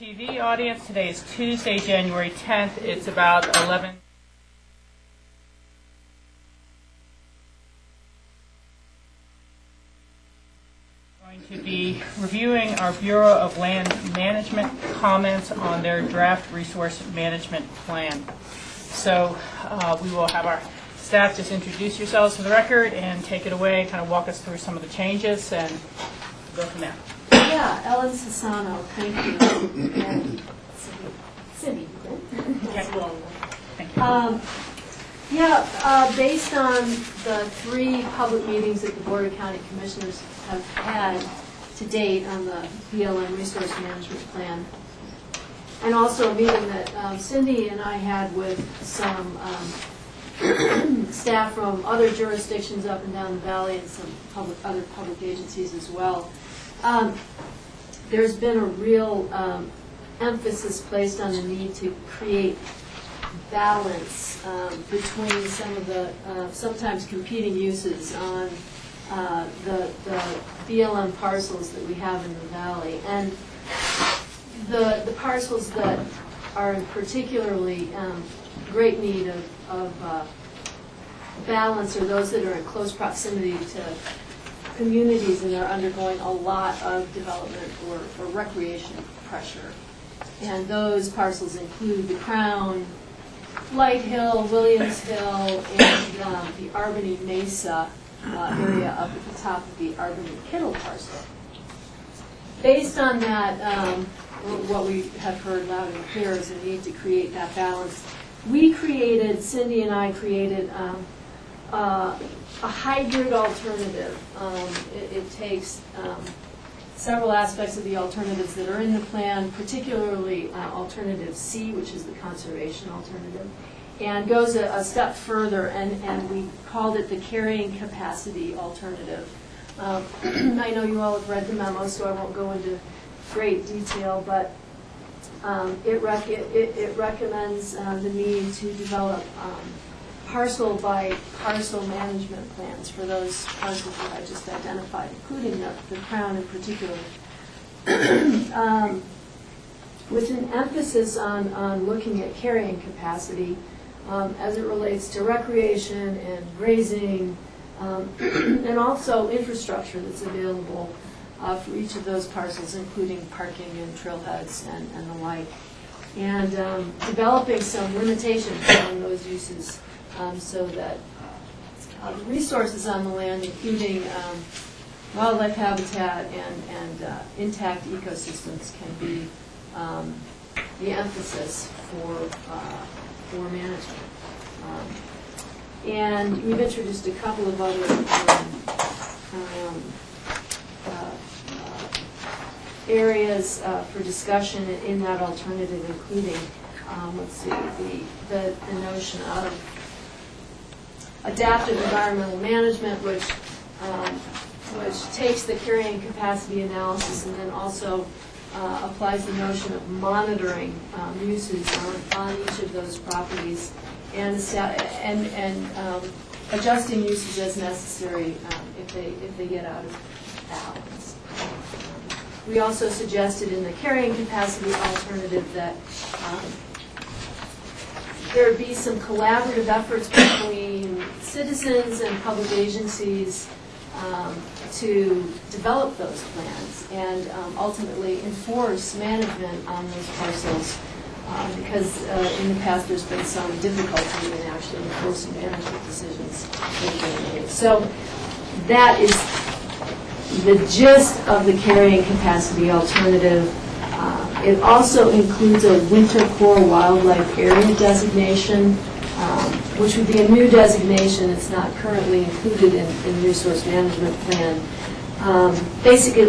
TV audience. Today is Tuesday, January 10th. It's about 11. Going to be reviewing our Bureau of Land Management comments on their draft resource management plan. So we will have our staff just introduce yourselves for the record and take it away, kind of walk us through some of the changes and go from there. Yeah, Ellen Sassano, thank you. And Cindy. Okay. Thank you. Based on the 3 public meetings that the Board of County Commissioners have had to date on the BLM Resource Management Plan, and also a meeting that Cindy and I had with some staff from other jurisdictions up and down the valley and some other public agencies as well. There's been a real emphasis placed on the need to create balance between some of the sometimes competing uses on the BLM parcels that we have in the valley. And the parcels that are in particularly great need of balance are those that are in close proximity to communities and are undergoing a lot of development or recreation pressure. And those parcels include the Crown, Light Hill, Williams Hill, and the Arbany Mesa area up at the top of the Arbany Kittle parcel. Based on that, what we have heard loud and clear is the need to create that balance. Cindy and I created a hybrid alternative. It takes several aspects of the alternatives that are in the plan, particularly alternative C, which is the conservation alternative, and goes a step further, and we called it the carrying capacity alternative. I know you all have read the memo, so I won't go into great detail, but it recommends the need to develop parcel by parcel management plans for those parcels that I just identified, including the Crown in particular, with an emphasis on looking at carrying capacity as it relates to recreation and grazing, and also infrastructure that's available for each of those parcels, including parking and trailheads and the like, and developing some limitations on those uses so that the resources on the land, including wildlife habitat and intact ecosystems, can be the emphasis for management. And we've introduced a couple of other areas for discussion in that alternative, including, the notion of adaptive environmental management, which takes the carrying capacity analysis and then also applies the notion of monitoring uses on each of those properties and adjusting uses as necessary if they get out of balance. We also suggested in the carrying capacity alternative that there be some collaborative efforts between citizens and public agencies to develop those plans and ultimately enforce management on those parcels, because in the past there's been some difficulty in actually enforcing management decisions that are made. So that is the gist of the carrying capacity alternative. It also includes a winter core wildlife area designation, which would be a new designation. It's not currently included in the resource management plan. Basically,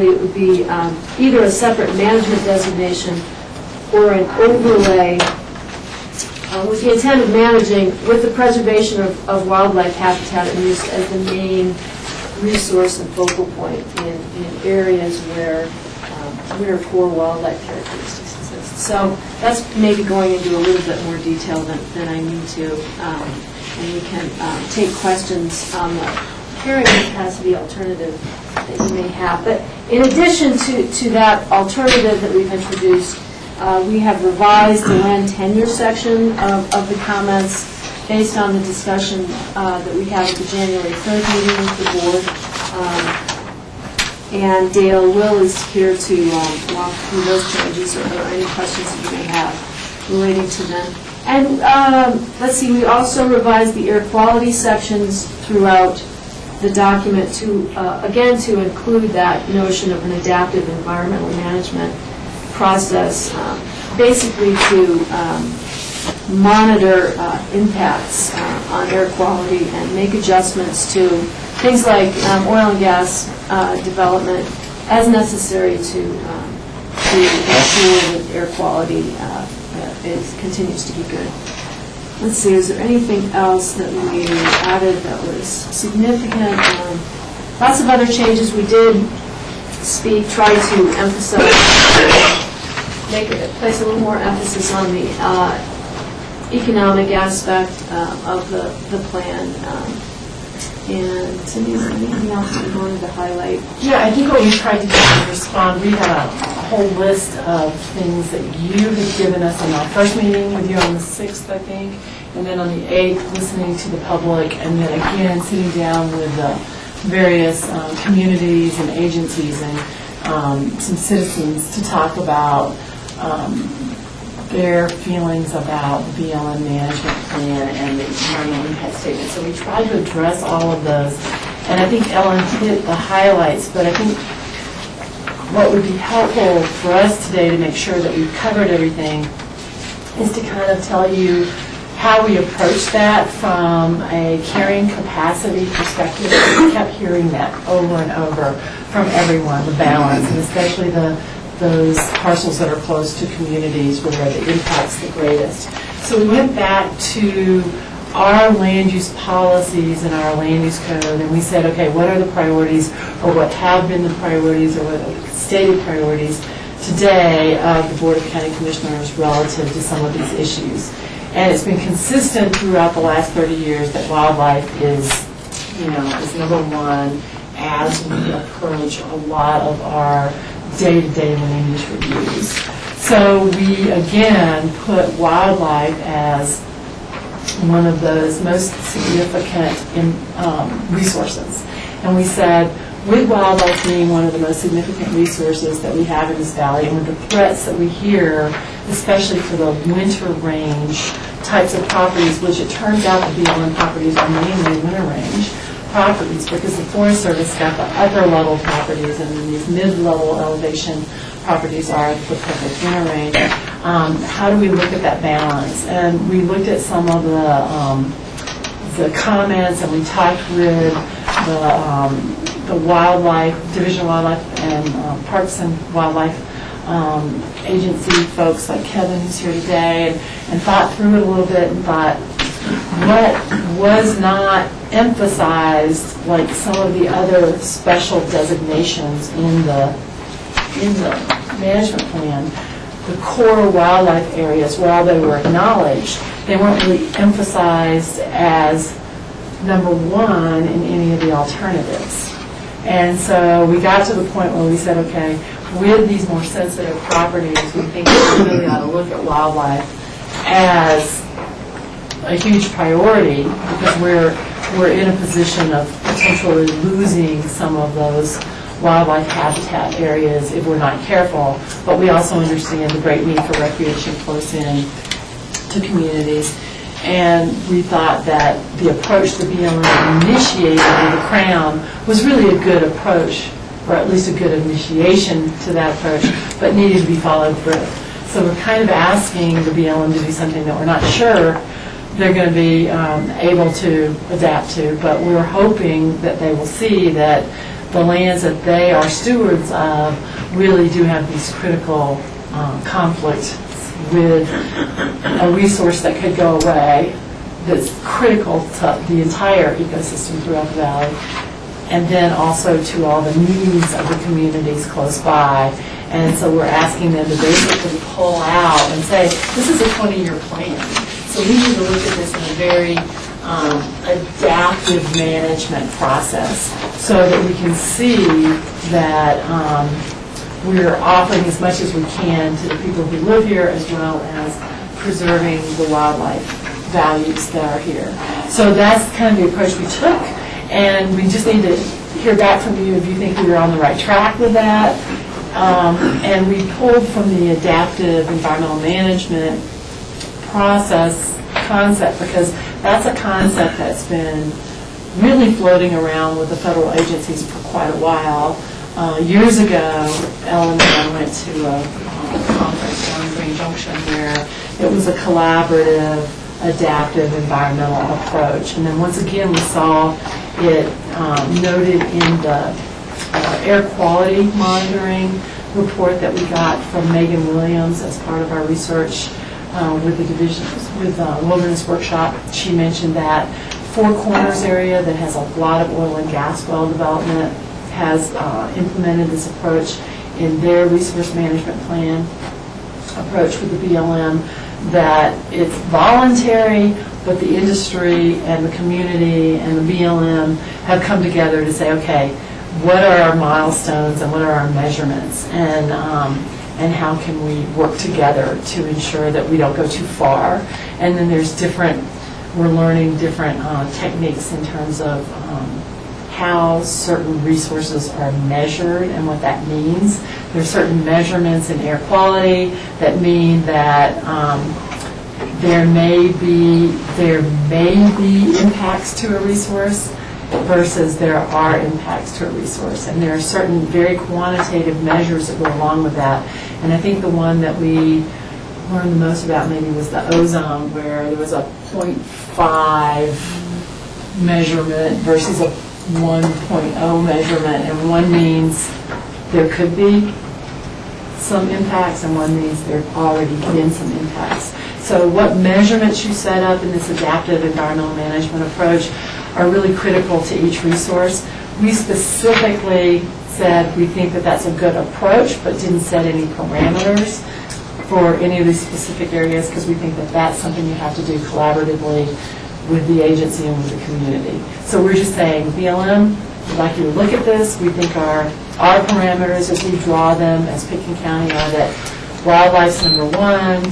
it would be either a separate management designation or an overlay with the intent of managing with the preservation of wildlife habitat and use as the main resource and focal point in areas where core wildlife characteristics exist. So that's maybe going into a little bit more detail than I need to, and we can take questions on the carrying capacity alternative that you may have. But in addition to that alternative that we've introduced, we have revised the land tenure section of the comments based on the discussion that we had at the January 3rd meeting with the board. And Dale Will is here to walk through those changes or any questions that you may have relating to them. And let's see, we also revised the air quality sections throughout the document to, again, to include that notion of an adaptive environmental management process, basically to monitor impacts on air quality and make adjustments to things like oil and gas development as necessary to ensure that air quality continues to be good. Let's see, is there anything else that we added that was significant? Lots of other changes. We did try to emphasize, place a little more emphasis on the economic aspect of the plan. And Cindy, is there anything else that you wanted to highlight? Yeah, I think what we tried to do is respond. We had a whole list of things that you had given us in our first meeting with you on the 6th, I think, and then on the 8th, listening to the public, and then again sitting down with the various communities and agencies and some citizens to talk about their feelings about the BLM management plan and the environmental impact statement. So we tried to address all of those. And I think Ellen hit the highlights, but I think what would be helpful for us today to make sure that we've covered everything is to kind of tell you how we approach that from a carrying capacity perspective. We kept hearing that over and over from everyone, the balance, and especially those parcels that are close to communities where the impact's the greatest. So we went back to our land use policies and our land use code, and we said, okay, what are the priorities, or what have been the priorities, or what are the stated priorities today of the Board of County Commissioners relative to some of these issues. And it's been consistent throughout the last 30 years that wildlife is number one as we approach a lot of our day-to-day land use reviews. So we, again, put wildlife as one of those most significant resources. And we said, with wildlife being one of the most significant resources that we have in this valley, and with the threats that we hear, especially for the winter range types of properties, which it turns out the BLM properties are mainly winter range properties, because the Forest Service got the upper level properties, and then these mid-level elevation properties are the perfect winter range. How do we look at that balance? And we looked at some of the comments, and we talked with the wildlife, Division of Wildlife and Parks and Wildlife agency folks like Kevin, who's here today, and thought through it a little bit and thought, what was not emphasized, like some of the other special designations in the management plan, the core wildlife areas, while they were acknowledged, they weren't really emphasized as number one in any of the alternatives. And so we got to the point where we said, okay, with these more sensitive properties, we think we really ought to look at wildlife as a huge priority, because we're in a position of potentially losing some of those wildlife habitat areas if we're not careful. But we also understand the great need for recreation close in to communities. And we thought that the approach the BLM initiated with the Crown was really a good approach, or at least a good initiation to that approach, but needed to be followed through. So we're kind of asking the BLM to do something that we're not sure they're going to be able to adapt to, but we're hoping that they will see that the lands that they are stewards of really do have these critical conflicts with a resource that could go away that's critical to the entire ecosystem throughout the valley, and then also to all the needs of the communities close by. And so we're asking them to basically pull out and say, this is a 20-year plan. So we need to look at this in a very adaptive management process so that we can see that we're offering as much as we can to the people who live here as well as preserving the wildlife values that are here. So that's kind of the approach we took, and we just need to hear back from you if you think we were on the right track with that. And we pulled from the adaptive environmental management process concept because that's a concept that's been really floating around with the federal agencies for quite a while. Years ago, Ellen and I went to a conference down in Green Junction where it was a collaborative, adaptive environmental approach. And then once again, we saw it noted in the air quality monitoring report that we got from Megan Williams as part of our research with the divisions, with Wilderness Workshop. She mentioned that Four Corners area that has a lot of oil and gas well development has implemented this approach in their resource management plan approach with the BLM, that it's voluntary, but the industry and the community and the BLM have come together to say, okay, what are our milestones and what are our measurements, and how can we work together to ensure that we don't go too far. And then there's we're learning different techniques in terms of how certain resources are measured and what that means. There's certain measurements in air quality that mean that there may be impacts to a resource versus there are impacts to a resource. And there are certain very quantitative measures that go along with that. And I think the one that we learned the most about maybe was the ozone, where there was a 0.5 measurement versus a 1.0 measurement, and one means there could be some impacts and one means there have already been some impacts. So what measurements you set up in this adaptive environmental management approach are really critical to each resource. We specifically said we think that that's a good approach, but didn't set any parameters for any of these specific areas because we think that that's something you have to do collaboratively with the agency and with the community. So we're just saying, BLM, we'd like you to look at this. We think our parameters as we draw them as Pitkin County are that wildlife's number one,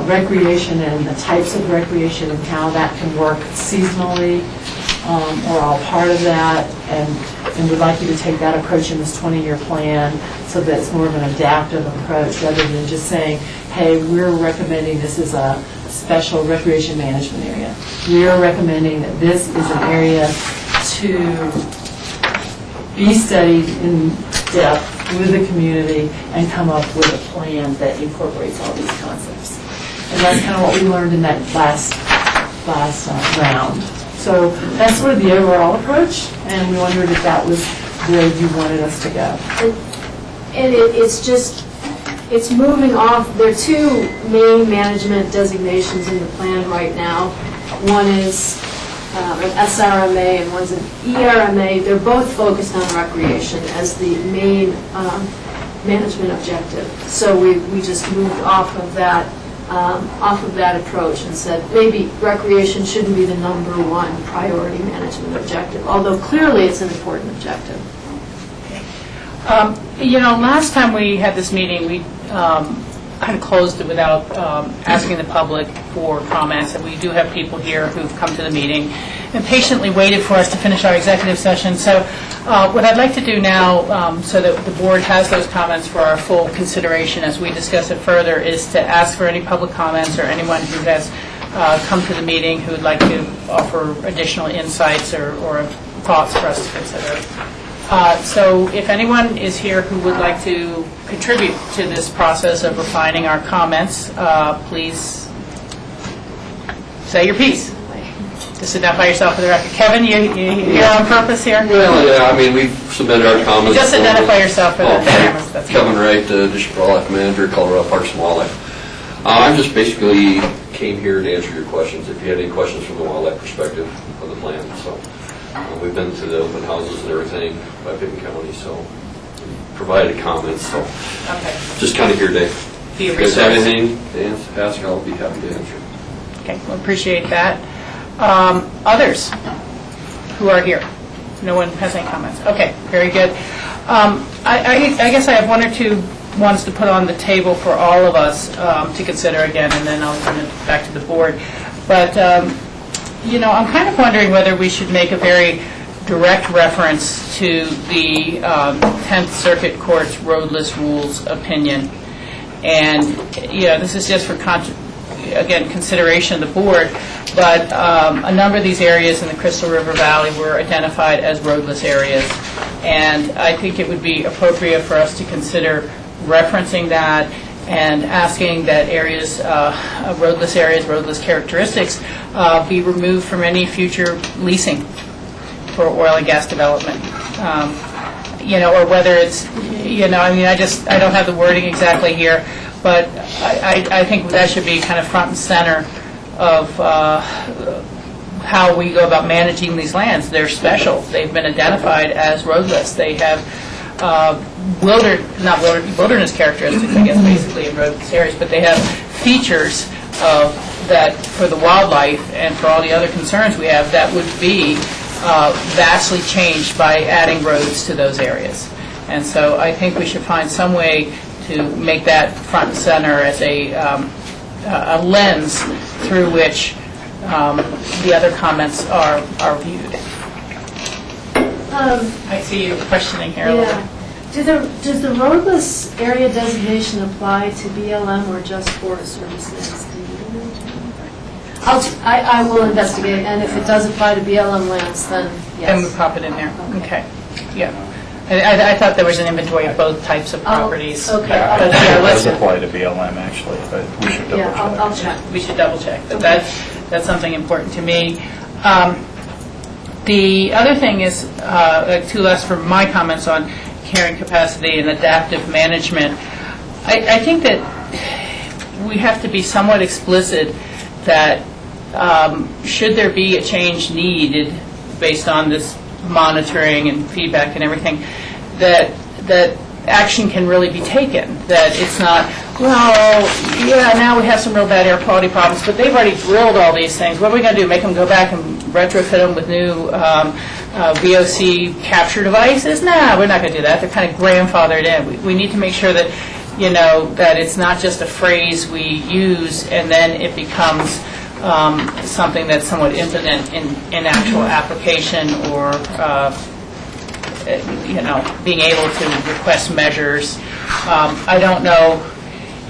recreation and the types of recreation and how that can work seasonally are all part of that, and we'd like you to take that approach in this 20-year plan so that it's more of an adaptive approach rather than just saying, hey, we're recommending this is a special recreation management area. We are recommending that this is an area to be studied in depth with the community and come up with a plan that incorporates all these concepts. And that's kind of what we learned in that last round. So that's sort of the overall approach, and we wondered if that was where you wanted us to go. And it's moving off. There are two main management designations in the plan right now. One is an SRMA and one's an ERMA. They're both focused on recreation as the main management objective. So we just moved off of that approach and said maybe recreation shouldn't be the number one priority management objective, although clearly it's an important objective. Last time we had this meeting, we kind of closed it without asking the public for comments, and we do have people here who've come to the meeting and patiently waited for us to finish our executive session. So what I'd like to do now, so that the board has those comments for our full consideration as we discuss it further, is to ask for any public comments or anyone who has come to the meeting who would like to offer additional insights or thoughts for us to consider. So if anyone is here who would like to contribute to this process of refining our comments, please say your piece. Just identify yourself for the record. Kevin, you're here on purpose here? Well, yeah, I mean, we've submitted our comments. Just identify yourself for the cameras. That's Kevin Wright, District Wildlife Manager, Colorado Parks and Wildlife. I just basically came here to answer your questions, if you had any questions from the wildlife perspective of the plan. So we've been to the open houses and everything by Pitkin County, so provided comments. So just kind of here today. If you guys have anything to ask, I'll be happy to answer. Okay, well, appreciate that. Others who are here? No one has any comments? Okay, very good. I guess I have one or two ones to put on the table for all of us to consider again, and then I'll turn it back to the board. But, I'm kind of wondering whether we should make a very direct reference to the 10th Circuit Court's roadless rules opinion. And, this is just for, again, consideration of the board, but a number of these areas in the Crystal River Valley were identified as roadless areas. And I think it would be appropriate for us to consider referencing that and asking that areas, roadless areas, roadless characteristics, be removed from any future leasing for oil and gas development. Or whether it's, I don't have the wording exactly here, but I think that should be kind of front and center of how we go about managing these lands. They're special. They've been identified as roadless. They have wilderness characteristics, I guess, basically in roadless areas, but they have features of that for the wildlife and for all the other concerns we have that would be vastly changed by adding roads to those areas. And so I think we should find some way to make that front and center as a lens through which the other comments are viewed. I see you questioning here a little bit. Does the roadless area designation apply to BLM or just Forest Service? I will investigate, and if it does apply to BLM lands, then yes. And we pop it in there. Okay. Yeah. I thought there was an inventory of both types of properties. Okay. But, It does apply to BLM, actually, but we should double check. Yeah, I'll check. we should double check. But that's something important to me. The other thing is, two less for my comments on carrying capacity and adaptive management. I think that we have to be somewhat explicit that should there be a change needed based on this monitoring and feedback and everything, that action can really be taken. That it's not, well, yeah, now we have some real bad air quality problems, but they've already drilled all these things. What are we going to do? Make them go back and retrofit them with new BOCC capture devices? No, we're not going to do that. They're kind of grandfathered in. We need to make sure that, that it's not just a phrase we use and then it becomes something that's somewhat impotent in actual application or, being able to request measures. I don't know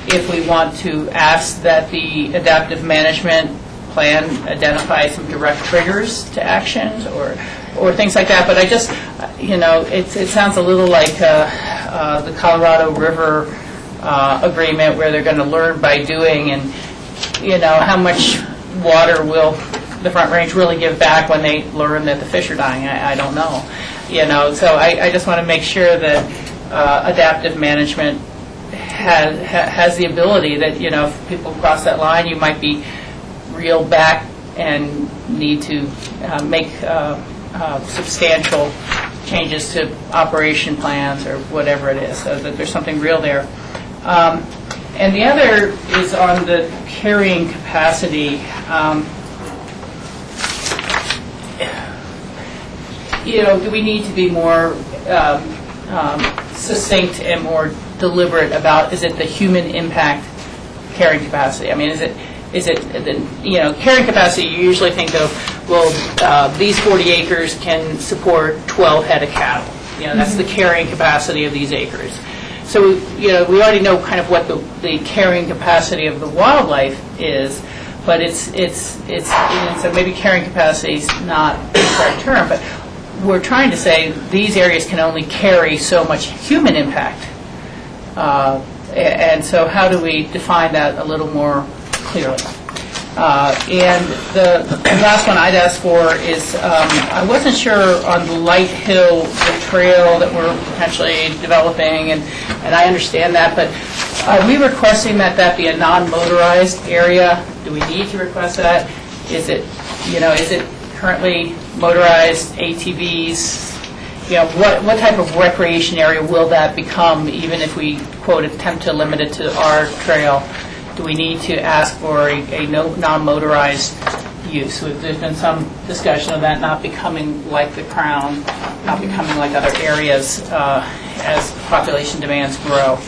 if we want to ask that the adaptive management plan identify some direct triggers to actions or things like that, but I just, it sounds a little like the Colorado River agreement where they're going to learn by doing, and, how much water will the Front Range really give back when they learn that the fish are dying. I don't know. So I just want to make sure that adaptive management has the ability that, if people cross that line, you might be reeled back and need to make substantial changes to operation plans or whatever it is, so that there's something real there. And the other is on the carrying capacity. Do we need to be more succinct and more deliberate about, is it the human impact carrying capacity? I mean, is it carrying capacity, you usually think of, well, these 40 acres can support 12 head of cattle. That's the carrying capacity of these acres. So, we already know kind of what the carrying capacity of the wildlife is, but it's so maybe carrying capacity is not the correct term, but we're trying to say these areas can only carry so much human impact. And so how do we define that a little more clearly? And the last one I'd ask for is, I wasn't sure on the Light Hill, the trail that we're potentially developing, and I understand that, but are we requesting that be a non-motorized area? Do we need to request that? Is it currently motorized ATVs? What type of recreation area will that become, even if we, quote, attempt to limit it to our trail? Do we need to ask for a non-motorized use. So there's been some discussion of that not becoming like the Crown, not becoming like other areas as population demands grow.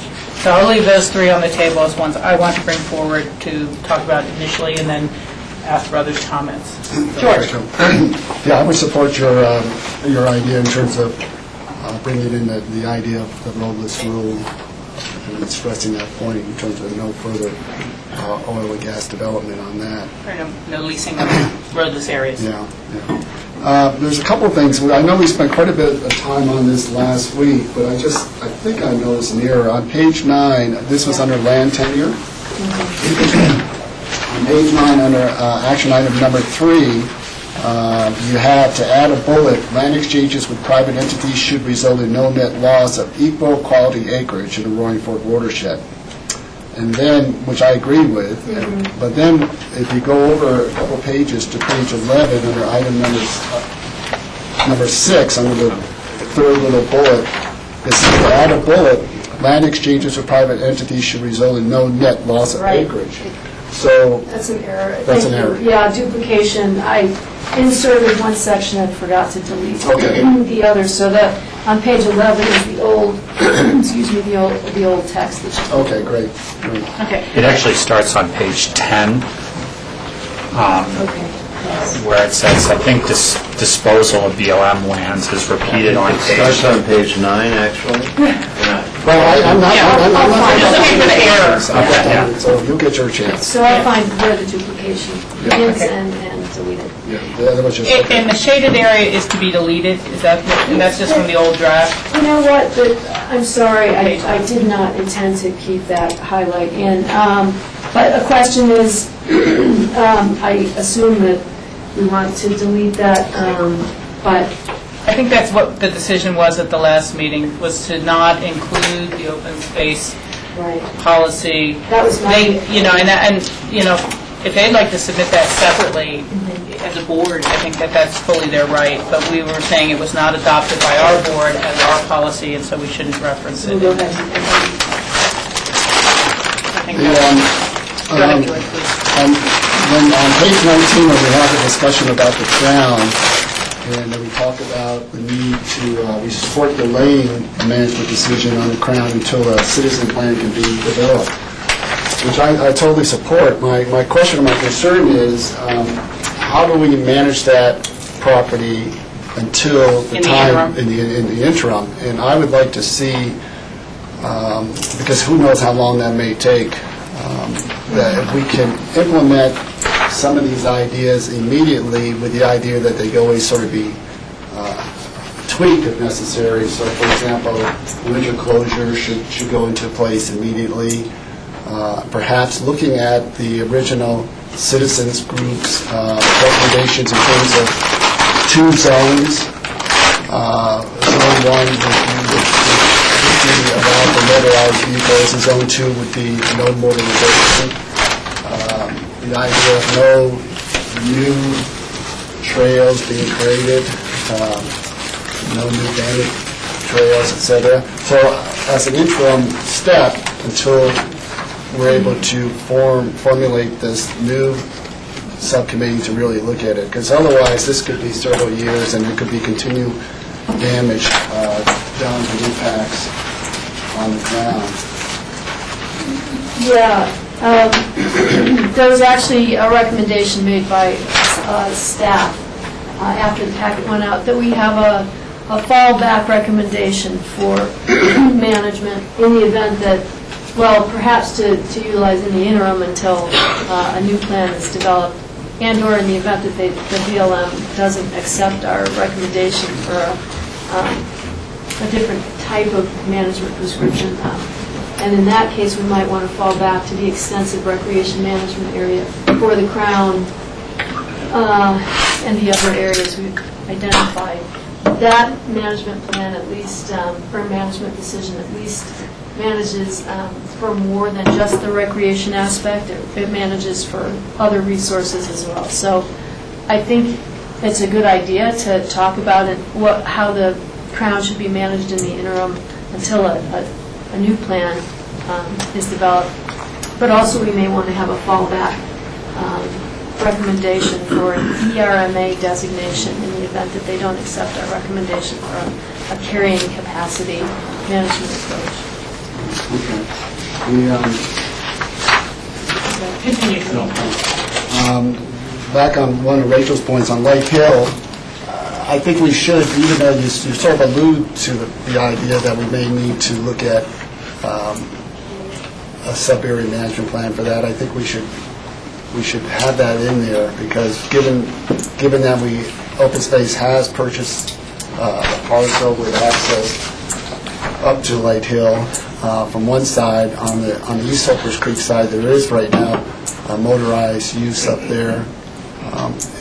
So I'll leave those three on the table as ones I want to bring forward to talk about initially, and then ask for others' comments. George? Yeah, I would support your idea in terms of bringing in the idea of the roadless rule and stressing that point in terms of no further oil and gas development on that. No leasing of roadless areas. Yeah. There's a couple of things. I know we spent quite a bit of time on this last week, but I think I noticed an error. On page 9, this was under land tenure. On page 9, under action item number 3, you have to add a bullet, land exchanges with private entities should result in no net loss of equal quality acreage in the Roaring Fork watershed. And then, which I agree with, but then if you go over a couple pages to page 11 under item number 6, under the third little bullet, it says to add a bullet, land exchanges with private entities should result in no net loss of Right. acreage. So That's an error. That's Thank an you. error. Yeah, duplication. I inserted one section and forgot to delete Okay. the other, so that on page 11 is the old, excuse me, the old text that you... okay, great. Okay. It actually starts on page 10, Okay, yes. where it says, I think disposal of BLM lands is repeated on page. Starts on page 9, actually. Well, I'm not Just looking for the errors. Yeah. So you'll get your chance. So I'll find where the duplication begins Okay. and delete it. Yeah, the other was just... And the shaded area is to be deleted, is that, and that's just from the old draft? You know what, I'm sorry, I did not intend to keep that highlight in. But a question is, I assume that we want to delete that, but I think that's what the decision was at the last meeting, was to not include the open space right. policy. That was my- They, if they'd like to submit that separately as a board, I think that that's fully their right. But we were saying it was not adopted by our board as our policy, and so we shouldn't reference it. We'll go ahead I think The, that's, go ahead, George, please. When on page 19, when we have a discussion about the Crown, and we talk about the need to, we support delaying a management decision on the Crown until a citizen plan can be developed, which I totally support. My question or my concern is, how do we manage that property until the In the time, interim. in the interim? And I would like to see, because who knows how long that may take, that if we can implement some of these ideas immediately with the idea that they always sort of be tweaked if necessary. So, for example, winter closure should go into place immediately. Perhaps looking at the original citizens groups' recommendations in terms of 2 zones. Zone 1 would be allowed for motorized vehicles, and Zone 2 would be no motorization. The idea of no new trails being created, no new bandit trails, etc. So as an interim step until we're able to formulate this new subcommittee to really look at it, because otherwise this could be several years and it could be continued damage down to impacts on the ground. Yeah, there was actually a recommendation made by staff after the packet went out that we have a fallback recommendation for management in the event that, well, perhaps to utilize in the interim until a new plan is developed, and/or in the event that the BLM doesn't accept our recommendation for a different type of management prescription. And in that case, we might want to fall back to the extensive recreation management area for the Crown and the other areas we've identified. That management plan at least, or management decision at least, manages for more than just the recreation aspect. It manages for other resources as well. So I think it's a good idea to talk about how the Crown should be managed in the interim until a new plan is developed. But also we may want to have a fallback recommendation for an ERMA designation in the event that they don't accept our recommendation for a carrying capacity management approach. Okay. Back on one of Rachel's points on Lake Hill, I think we should, even though you sort of allude to the idea that we may need to look at a sub-area management plan for that, I think we should have that in there, because given that Open Space has purchased a parcel with access up to Lake Hill, from one side, on the East Hopers Creek side, there is right now motorized use up there.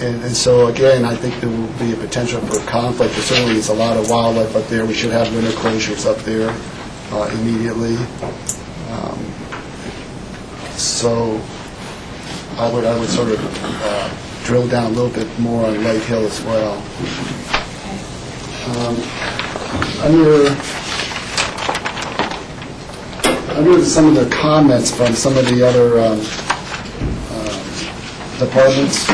And so, again, I think there will be a potential for conflict. There certainly is a lot of wildlife up there. We should have winter closures up there immediately. So I would sort of drill down a little bit more on Lake Hill as well. Under some of the comments from some of the other departments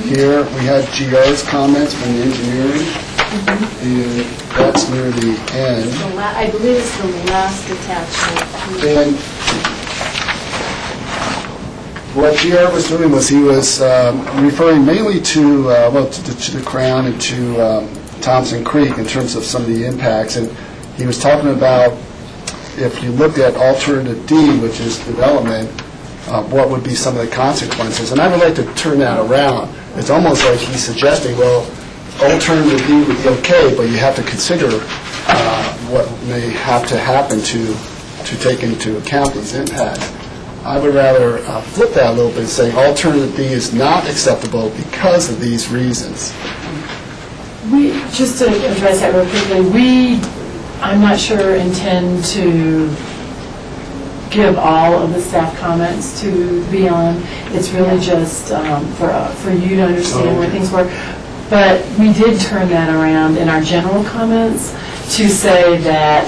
here, we had GR's comments from the engineering, and that's near the end. I believe it's the last attachment. And what GR was doing was he was referring mainly to the Crown and to Thompson Creek in terms of some of the impacts, and he was talking about if you looked at alternative D, which is development, what would be some of the consequences. And I would like to turn that around. It's almost like he's suggesting, well, alternative D would be okay, but you have to consider what may have to happen to take into account these impacts. I would rather flip that a little bit and say alternative D is not acceptable because of these reasons. Just to address that real quickly, I'm not sure, intend to give all of the staff comments to BLM. It's really just for you to understand where things were. But we did turn that around in our general comments to say that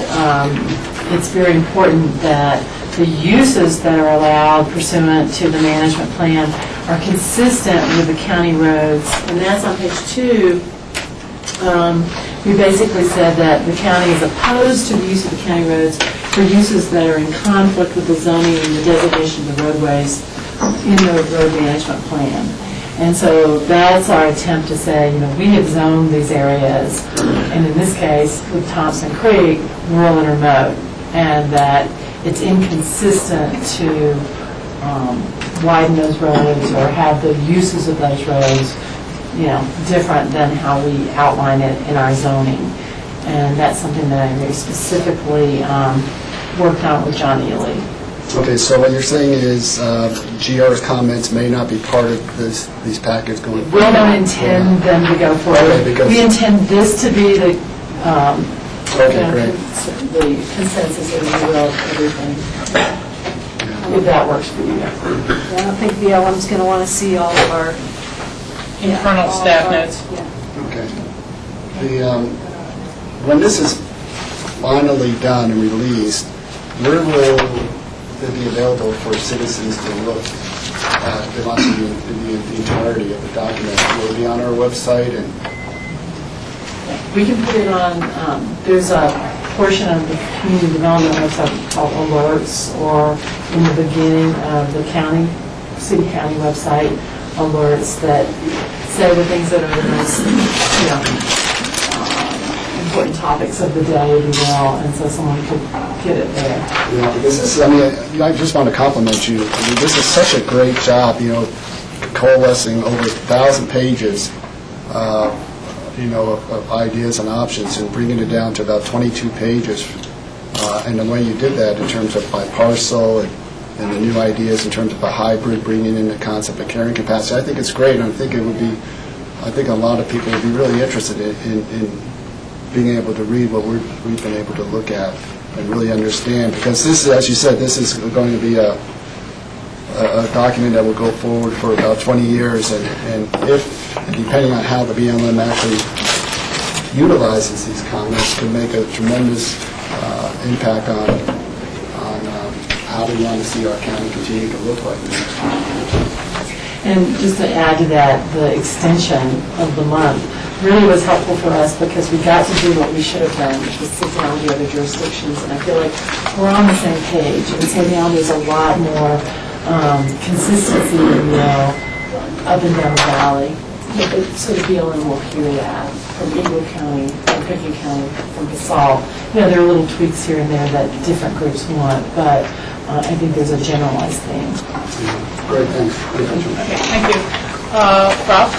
it's very important that the uses that are allowed pursuant to the management plan are consistent with the county roads. And that's on page 2. We basically said that the county is opposed to the use of the county roads for uses that are in conflict with the zoning and the designation of the roadways in the road management plan. And so that's our attempt to say, we have zoned these areas, and in this case, with Thompson Creek, rural and remote, and that it's inconsistent to widen those roads or have the uses of those roads different than how we outline it in our zoning. And that's something that I very specifically worked on with John Ely. Okay, so what you're saying is GR's comments may not be part of these packages going forward? We don't intend them to go forward. Okay, we intend this to be the great. The consensus, if you will, of everything, if that works for you. I don't think BLM's going to want to see all of our Internal staff notes. Okay. When this is finally done and released, where will it be available for citizens to look at the entirety of the document? Will it be on our website? And we can put it on, there's a portion of the community development website called alerts, or in the beginning of the city county website, alerts that say the things that are the most, important topics of the day, if you will, and so someone could get it there. Because this is, I just want to compliment you. This is such a great job, coalescing over 1,000 pages, of ideas and options and bringing it down to about 22 pages. And the way you did that in terms of by parcel and the new ideas in terms of a hybrid, bringing in the concept of carrying capacity, I think it's great. And I think a lot of people would be really interested in being able to read what we've been able to look at and really understand. Because this, as you said, this is going to be a document that will go forward for about 20 years. And depending on how the BLM actually utilizes these comments, can make a tremendous impact on how we want to see our county continue to look like in the next 20 years. And just to add to that, the extension of the month really was helpful for us because we got to do what we should have done, which was sit down with the other jurisdictions, and I feel like we're on the same page. And so now there's a lot more consistency, up and down the valley. So the BLM will hear that from Inwood County, from Pickens County, from BOCC. There are little tweaks here and there that different groups want, but I think there's a generalized thing. Great, thanks. Okay, thank you. Rob?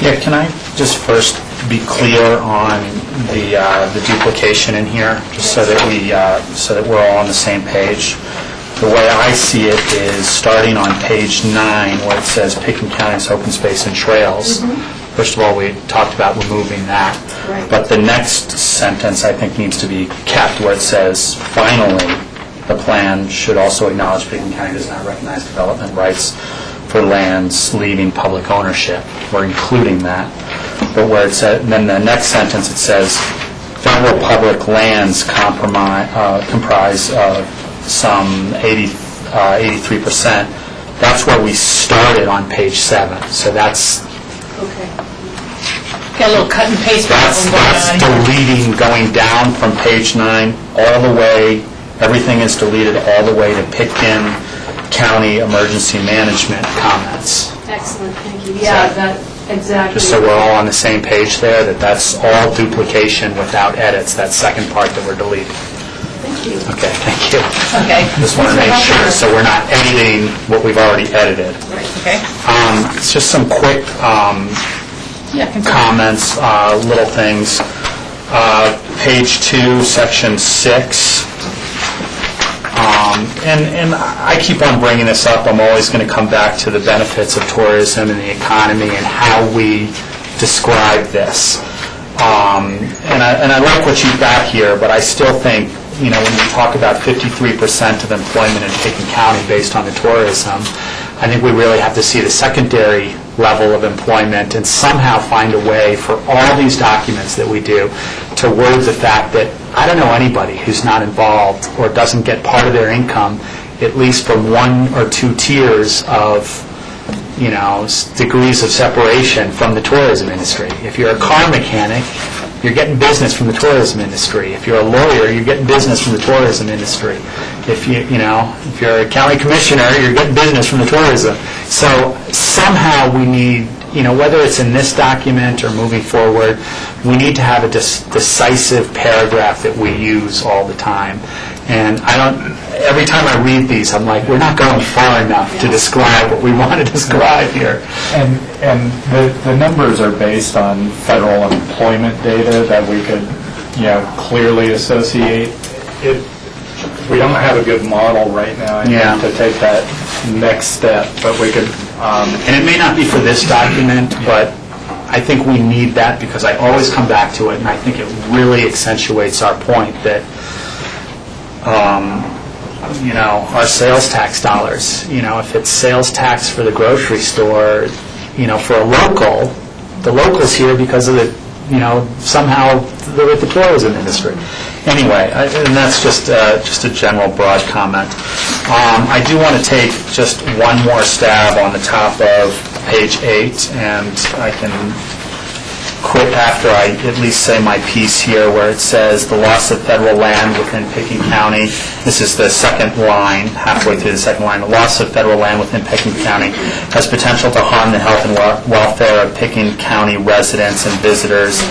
Yeah, can I just first be clear on the duplication in here, just so that we're all on the same page? The way I see it is starting on page 9, where it says Pickens County's open space and trails. First of all, we talked about removing that. Right. But the next sentence, I think, needs to be kept, where it says, finally, the plan should also acknowledge Pickens County does not recognize development rights for lands leaving public ownership. We're including that. But where it says, then the next sentence, it says, federal public lands comprise some 83%. That's where we started on page 7. So that's Got a little cut and paste that's problem going on here. deleting, going down from page 9 all the way. Everything is deleted all the way to Pickens County emergency management comments. Excellent, thank you. Yeah, that, exactly. Just so we're all on the same page there, that's all duplication without edits, that second part that we're deleting. Thank you. Okay, thank you. Okay. Just want to make sure, so we're not editing what we've already edited. Okay. It's just some quick Yeah, continue. comments, little things. Page 2, section 6. And I keep on bringing this up. I'm always going to come back to the benefits of tourism and the economy and how we describe this. And I like what you've got here, but I still think, when you talk about 53% of employment in Pickens County based on the tourism, I think we really have to see the secondary level of employment and somehow find a way for all these documents that we do to word the fact that I don't know anybody who's not involved or doesn't get part of their income, at least from 1 or 2 tiers of, degrees of separation from the tourism industry. If you're a car mechanic, you're getting business from the tourism industry. If you're a lawyer, you're getting business from the tourism industry. If if you're a county commissioner, you're getting business from the tourism. So somehow we need, whether it's in this document or moving forward, we need to have a decisive paragraph that we use all the time. And every time I read these, I'm like, we're not going far enough to describe what we want to describe here. And the numbers are based on federal employment data that we could, clearly associate. We don't have a good model right now, I think, to take that next step, but we could... And it may not be for this document, but I think we need that because I always come back to it, and I think it really accentuates our point that, our sales tax dollars, if it's sales tax for the grocery store, for a local, the local's here because of the, somehow they're with the tourism industry. Anyway, and that's just a general broad comment. I do want to take just one more stab on the top of page 8, and I can quit after I at least say my piece here where it says the loss of federal land within Pickens County. This is the second line, halfway through the second line. The loss of federal land within Pickens County has potential to harm the health and welfare of Pickens County residents and visitors.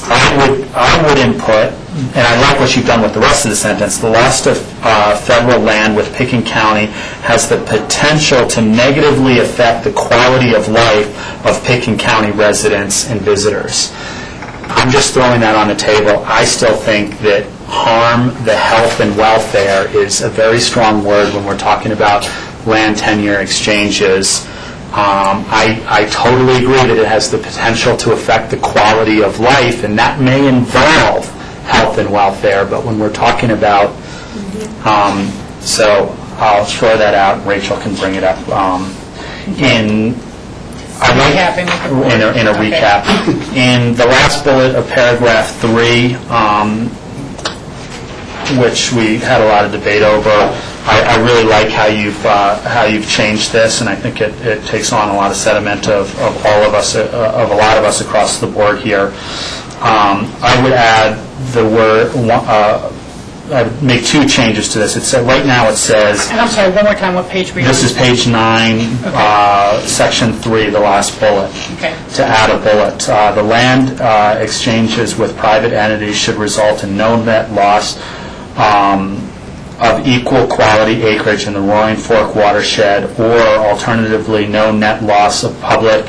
I would input, and I like what you've done with the rest of the sentence, the loss of federal land with Pickens County has the potential to negatively affect the quality of life of Pickens County residents and visitors. I'm just throwing that on the table. I still think that harm the health and welfare is a very strong word when we're talking about land tenure exchanges. I totally agree that it has the potential to affect the quality of life, and that may involve health and welfare, but when we're talking about, so I'll throw that out, and Rachel can bring it up in a recap. In the last bullet of paragraph 3, which we had a lot of debate over, I really like how you've changed this, and I think it takes on a lot of sentiment of all of us, of a lot of us across the board here. I would add the word, I would make two changes to this. Right now it says, And I'm sorry, one more time, what page were you on? this is page 9, section 3, the last bullet. Okay. To add a bullet. The land exchanges with private entities should result in no net loss of equal quality acreage in the Roaring Fork watershed, or alternatively, no net loss of public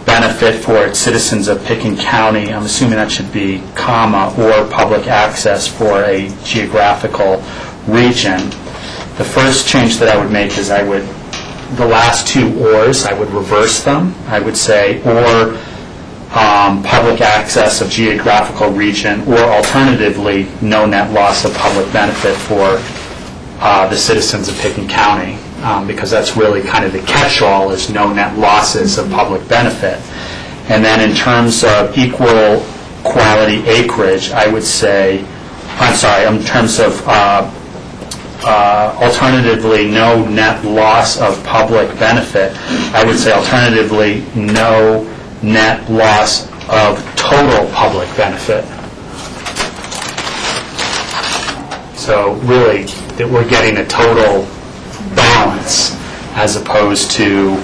benefit for its citizens of Pickens County. I'm assuming that should be comma, or public access for a geographical region. The first change that I would make is the last two ors, I would reverse them. I would say, or public access of geographical region, or alternatively, no net loss of public benefit for the citizens of Pickens County, because that's really kind of the catch-all, is no net losses of public benefit. And then in terms of equal quality acreage, I would say, in terms of alternatively, no net loss of public benefit, I would say alternatively, no net loss of total public benefit. So really, that we're getting a total balance as opposed to,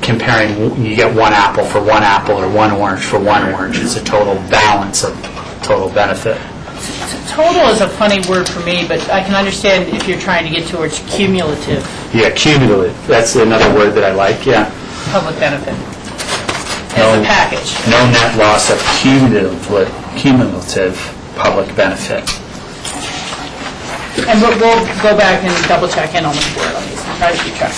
comparing, you get one apple for one apple or one orange for one orange. It's a total balance of total benefit. Total is a funny word for me, but I can understand if you're trying to get towards cumulative Yeah, cumulative. That's another word that I like, yeah. public benefit as a package. No net loss of cumulative public benefit. And we'll go back and double check in on the word on these, try to keep track.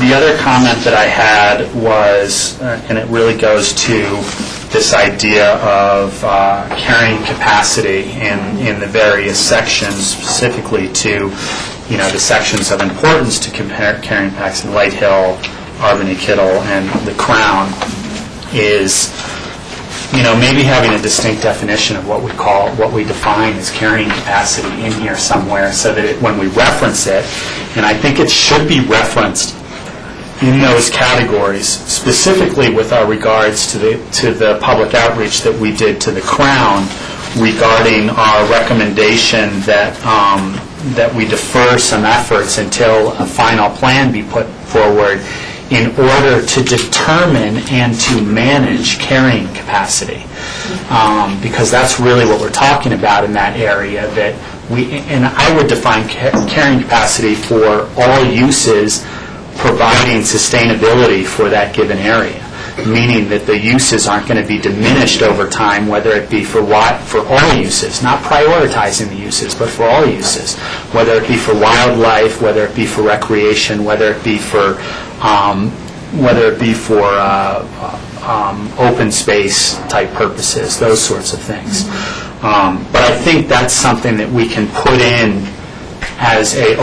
The other comment that I had was, and it really goes to this idea of carrying capacity in the various sections, specifically to, the sections of importance to carrying capacity, Light Hill, Albany Kittle, and the Crown, is, maybe having a distinct definition of what we define as carrying capacity in here somewhere, so that when we reference it, and I think it should be referenced in those categories, specifically with our regards to the public outreach that we did to the Crown regarding our recommendation that we defer some efforts until a final plan be put forward in order to determine and to manage carrying capacity. Because that's really what we're talking about in that area, and I would define carrying capacity for all uses providing sustainability for that given area, meaning that the uses aren't going to be diminished over time, whether it be for all uses, not prioritizing the uses, but for all uses, whether it be for wildlife, whether it be for recreation, whether it be for open space type purposes, those sorts of things. But I think that's something that we can put in as an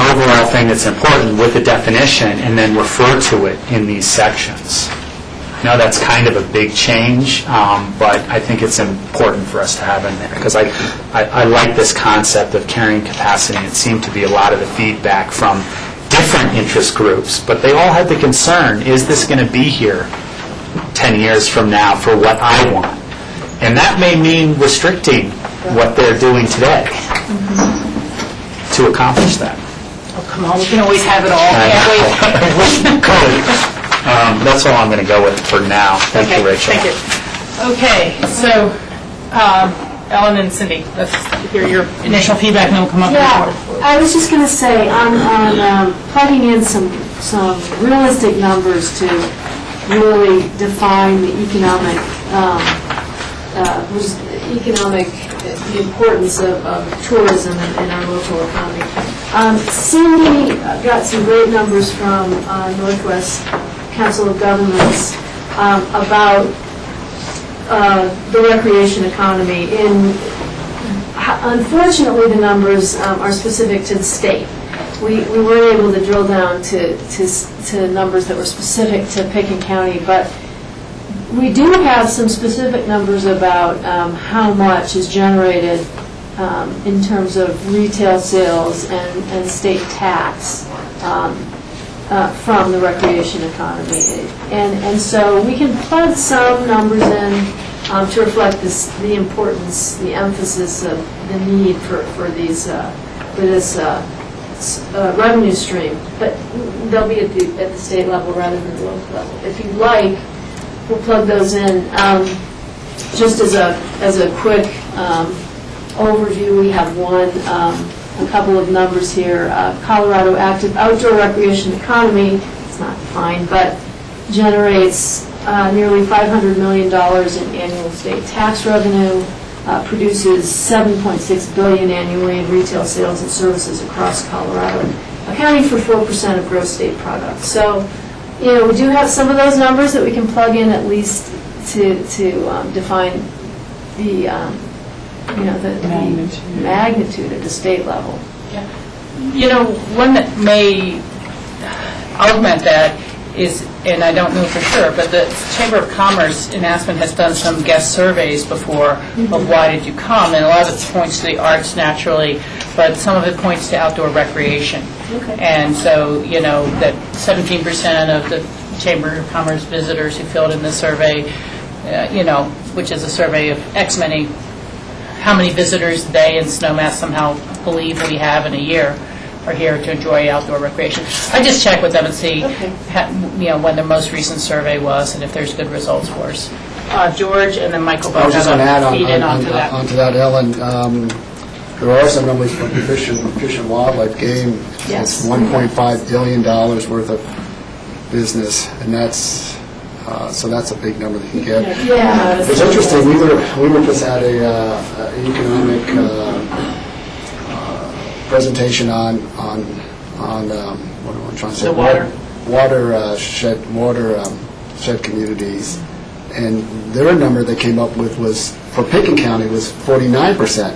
overall thing that's important with a definition, and then refer to it in these sections. I know that's kind of a big change, but I think it's important for us to have in there, because I like this concept of carrying capacity. It seemed to be a lot of the feedback from different interest groups, but they all had the concern, is this going to be here 10 years from now for what I want? And that may mean restricting what they're doing today to accomplish that. Oh, come on, we can always have it all, can't we? That's all I'm going to go with for now. Thank you, Rachel. Thank you. Okay, so Ellen and Cindy, let's hear your initial feedback, and then we'll come up with Yeah, a I was just going to say, on plugging in some realistic numbers to really define the the importance of tourism in our local economy. Cindy got some great numbers from Northwest Council of Governments about the recreation economy. Unfortunately, the numbers are specific to the state. We weren't able to drill down to numbers that were specific to Pickens County, but we do have some specific numbers about how much is generated in terms of retail sales and state tax from the recreation economy. And so we can plug some numbers in to reflect the importance, the emphasis of the need for this revenue stream. But they'll be at the state level rather than the local level. If you'd like, we'll plug those in. Just as a quick overview, we have a couple of numbers here. Colorado active outdoor recreation economy, it's not defined, but generates nearly $500 million in annual state tax revenue, produces $7.6 billion annually in retail sales and services across Colorado, accounting for 4% of gross state product. So, we do have some of those numbers that we can plug in at least to define the magnitude at the state level. One that may augment that is, and I don't know for sure, but the Chamber of Commerce in Aspen has done some guest surveys before of why did you come, and a lot of it points to the arts naturally, but some of it points to outdoor recreation. Okay. And so, that 17% of the Chamber of Commerce visitors who filled in the survey, which is a survey of how many visitors they and Snowmass somehow believe we have in a year are here to enjoy outdoor recreation. I just check with them and see when their most recent survey was and if there's good results for us. George and then Michael I was both just have going to add a feed in onto that. onto that, Ellen. There are some numbers from Fish and Wildlife Game. Yes. It's $1.5 billion worth of business, and that's a big number that you can get. Yeah. It's interesting. We were just at a economic presentation on what am I trying to say? The water. Water shed communities, and their number they came up with was for Pickens County was 49%.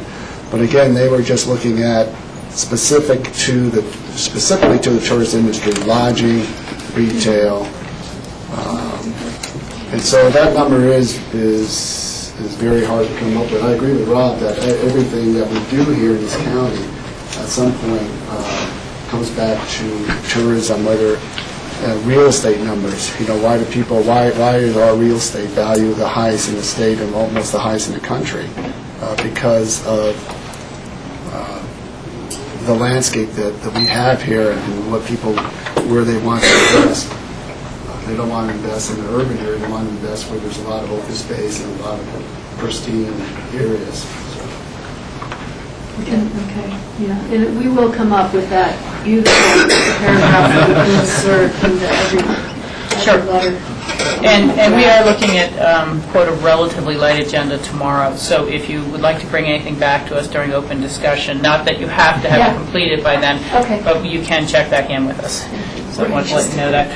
But again, they were just looking at specifically to the tourist industry, lodging, retail. And so that number is very hard to come up with. I agree with Rob that everything that we do here in this county at some point comes back to tourism, whether real estate numbers. Why is our real estate value the highest in the state and almost the highest in the country? Because of the landscape that we have here and where they want to invest. They don't want to invest in the urban area. They want to invest where there's a lot of open space and a lot of pristine areas. Okay, yeah, and we will come up with that beautiful paragraph that we can insert into every letter. And we are looking at, quote, a relatively light agenda tomorrow, so if you would like to bring anything back to us during open discussion, not that you have to have it completed by then, but you can check back in with us. So I want to let you know that.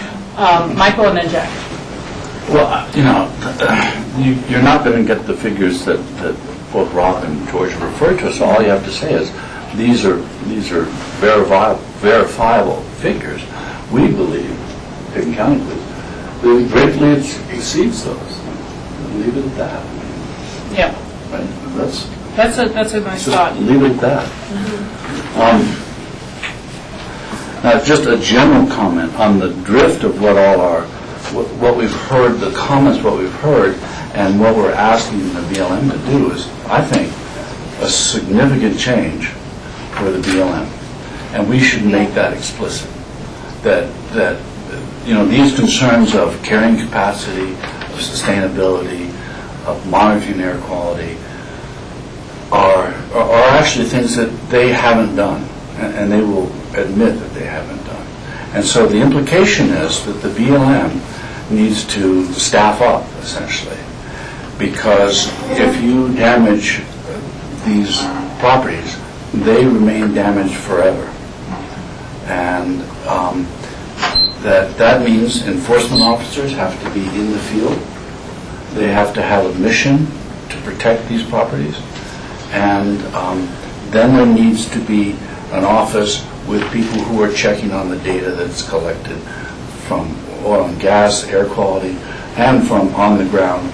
Michael and then Jack. Well, you're not going to get the figures that both Rob and George referred to, so all you have to say is these are verifiable figures. We believe, Pickens County believes, greatly exceeds those. Leave it at that. Yeah. Right? That's a nice thought. Leave it at that. Now, just a general comment on the drift of what we've heard, the comments, what we've heard, and what we're asking the BLM to do is, I think, a significant change for the BLM. And we should make that explicit. That these concerns of carrying capacity, of sustainability, of monitoring air quality are actually things that they haven't done, and they will admit that they haven't done. And so the implication is that the BLM needs to staff up, essentially, because if you damage these properties, they remain damaged forever. And that means enforcement officers have to be in the field. They have to have a mission to protect these properties. And then there needs to be an office with people who are checking on the data that's collected from oil and gas, air quality, and from on-the-ground,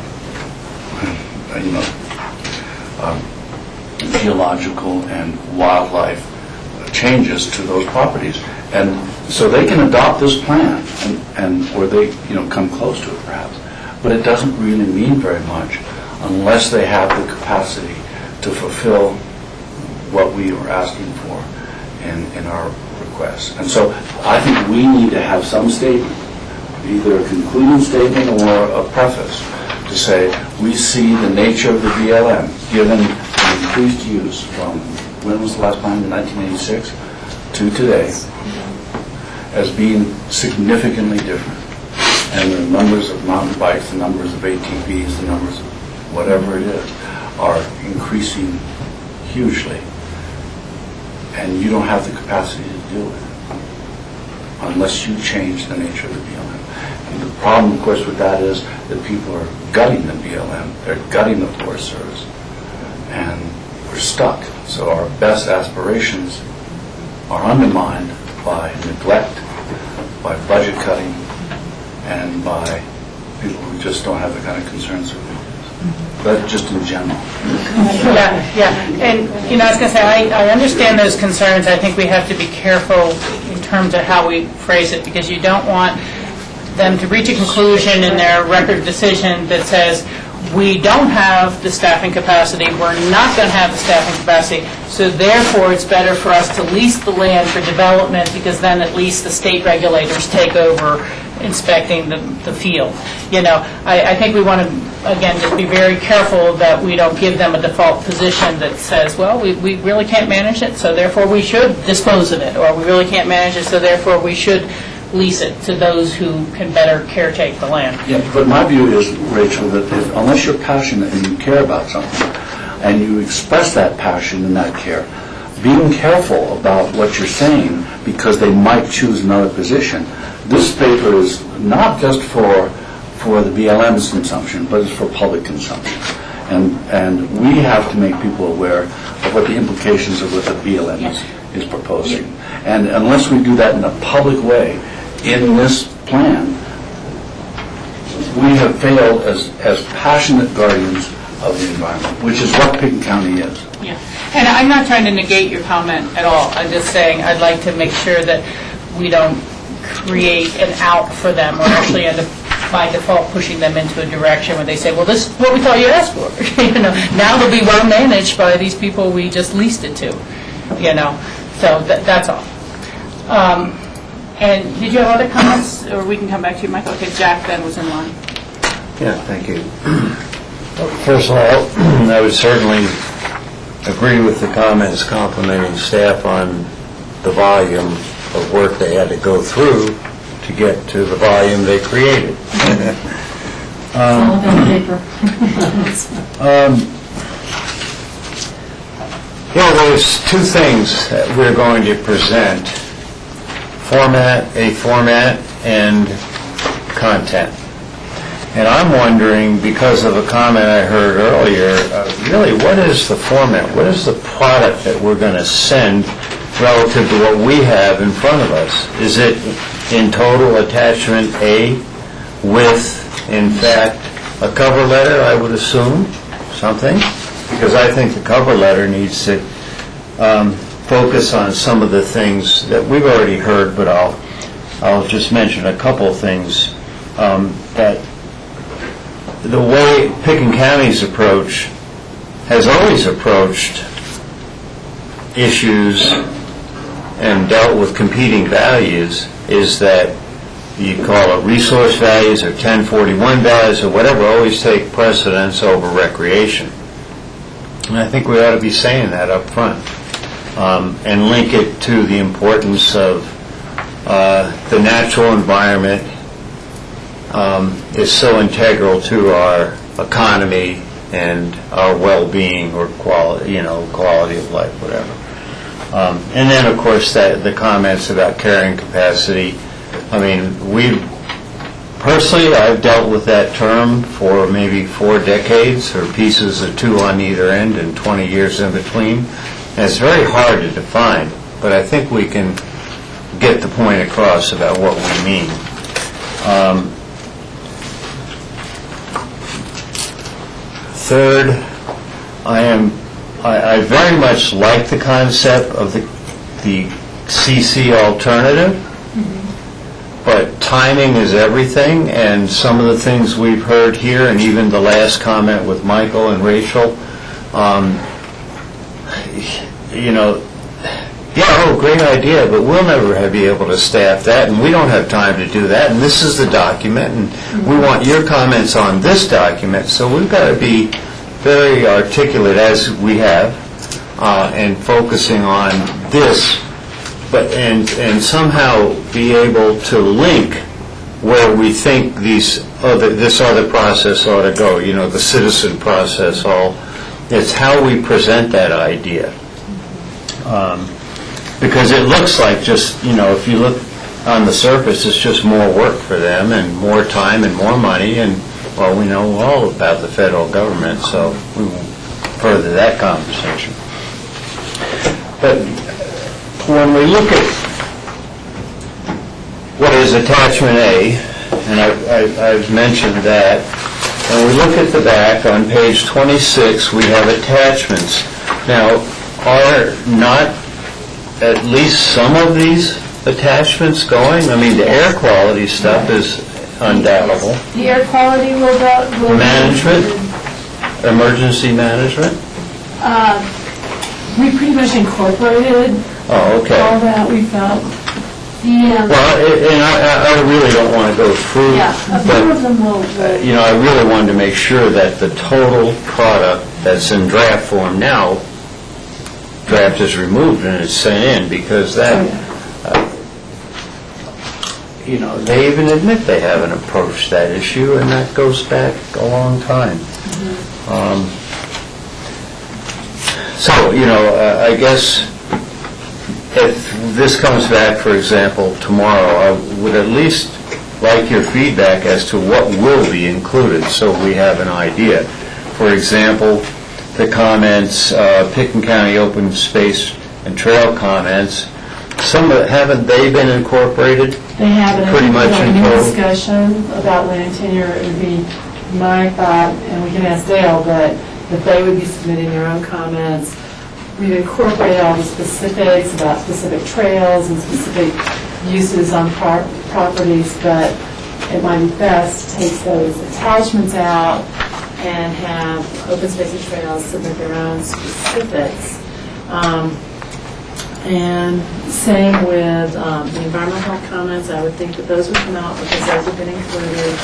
geological and wildlife changes to those properties. And so they can adopt this plan, or they, come close to it perhaps. But it doesn't really mean very much unless they have the capacity to fulfill what we are asking for in our requests. And so I think we need to have some statement, either a concluding statement or a preface, to say we see the nature of the BLM, given the increased use from, when was the last plan, in 1986, to today, as being significantly different. And the numbers of mountain bikes, the numbers of ATVs, the numbers of whatever it is, are increasing hugely. And you don't have the capacity to do it unless you change the nature of the BLM. And the problem, of course, with that is that people are gutting the BLM, they're gutting the Forest Service, and we're stuck. So our best aspirations are undermined by neglect, by budget cutting, and by people who just don't have the kind of concerns that we do. But just in general. Yeah. And, I was going to say, I understand those concerns. I think we have to be careful in terms of how we phrase it, because you don't want them to reach a conclusion in their record decision that says, we don't have the staffing capacity, we're not going to have the staffing capacity, so therefore it's better for us to lease the land for development, because then at least the state regulators take over inspecting the field. I think we want to, again, just be very careful that we don't give them a default position that says, well, we really can't manage it, so therefore we should dispose of it, or we really can't manage it, so therefore we should lease it to those who can better caretake the land. Yeah, but my view is, Rachel, that unless you're passionate and you care about something, and you express that passion and that care, being careful about what you're saying, because they might choose another position. This paper is not just for the BLM's consumption, but it's for public consumption. And we have to make people aware of what the implications of what the BLM is proposing. And unless we do that in a public way, in this plan, we have failed as passionate guardians of the environment, which is what Pickens County is. Yeah, and I'm not trying to negate your comment at all. I'm just saying I'd like to make sure that we don't create an out for them, or actually end up by default pushing them into a direction where they say, well, this is what we thought you asked for. Now they'll be well managed by these people we just leased it to. So that's all. And did you have other comments, or we can come back to you, Michael? Okay, Jack then was in line. Yeah, thank you. First of all, I would certainly agree with the comments complimenting staff on the volume of work they had to go through to get to the volume they created. All about paper. There's two things that we're going to present: a format, and content. And I'm wondering, because of a comment I heard earlier, really, what is the format? What is the product that we're going to send relative to what we have in front of us? Is it in total attachment A with, in fact, a cover letter, I would assume, something? Because I think the cover letter needs to focus on some of the things that we've already heard, but I'll just mention a couple of things that the way Pickens County's approach has always approached issues and dealt with competing values is that you call it resource values or 1041 values or whatever, always take precedence over recreation. And I think we ought to be saying that up front and link it to the importance of the natural environment is so integral to our economy and our well-being or quality of life, whatever. And then, of course, the comments about carrying capacity. I mean, personally, I've dealt with that term for maybe 4 decades, or pieces of 2 on either end and 20 years in between. And it's very hard to define, but I think we can get the point across about what we mean. third, I very much like the concept of the CC alternative, but timing is everything, and some of the things we've heard here, and even the last comment with Michael and Rachel, great idea, but we'll never be able to staff that, and we don't have time to do that, and this is the document, and we want your comments on this document, so we've got to be very articulate as we have, and focusing on this, but and somehow be able to link where we think this other process ought to go, the citizen process, it's how we present that idea. Because it looks like just, if you look on the surface, it's just more work for them and more time and more money, and, well, we know all about the federal government, so we won't further that conversation. But when we look at what is attachment A, and I've mentioned that, when we look at the back on page 26, we have attachments. Now, are not at least some of these attachments going? I mean, the air quality stuff is undoubtable. The air quality will go... Management? Emergency management? We pretty much incorporated Oh, okay. all that we felt. Well, and I really don't want to go through, Yeah, a few of them will... I really wanted to make sure that the total product that's in draft form now, draft is removed and it's sent in, because that, they even admit they haven't approached that issue, and that goes back a long time. I guess if this comes back, for example, tomorrow, I would at least like your feedback as to what will be included, so we have an idea. For example, the comments, Pickens County open space and trail comments, haven't they been incorporated? They have Pretty much in any total. discussion about land tenure. It would be my thought, and we can ask Dale, but that they would be submitting their own comments. We've incorporated all the specifics about specific trails and specific uses on properties, but it might be best to take those attachments out and have open space and trails submit their own specifics. And same with the environmental health comments. I would think that those would come out because those have been included.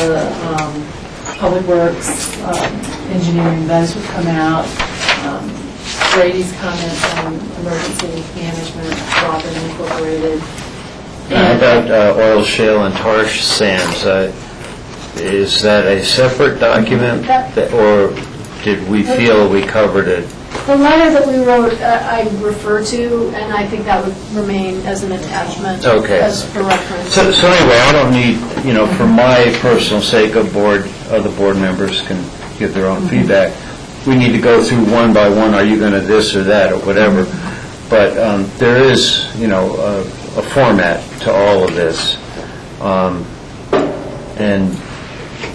The public works, engineering, those would come out. Brady's comments on emergency management have all been incorporated. How about oil, shale, and tar sands? Is that a separate document, or did we feel we covered it? The letter that we wrote, I refer to, and I think that would remain as an attachment. Okay. As for reference. So anyway, I don't need, for my personal sake, other board members can give their own feedback. We need to go through one by one, are you going to this or that or whatever. But there is, a format to all of this. And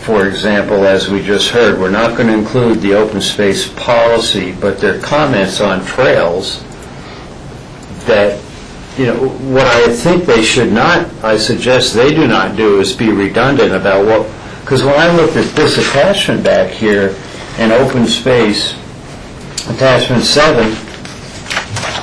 for example, as we just heard, we're not going to include the open space policy, but their comments on trails that, what I think they should not, I suggest they do not do, is be redundant about what, because when I looked at this attachment back here in open space, attachment 7,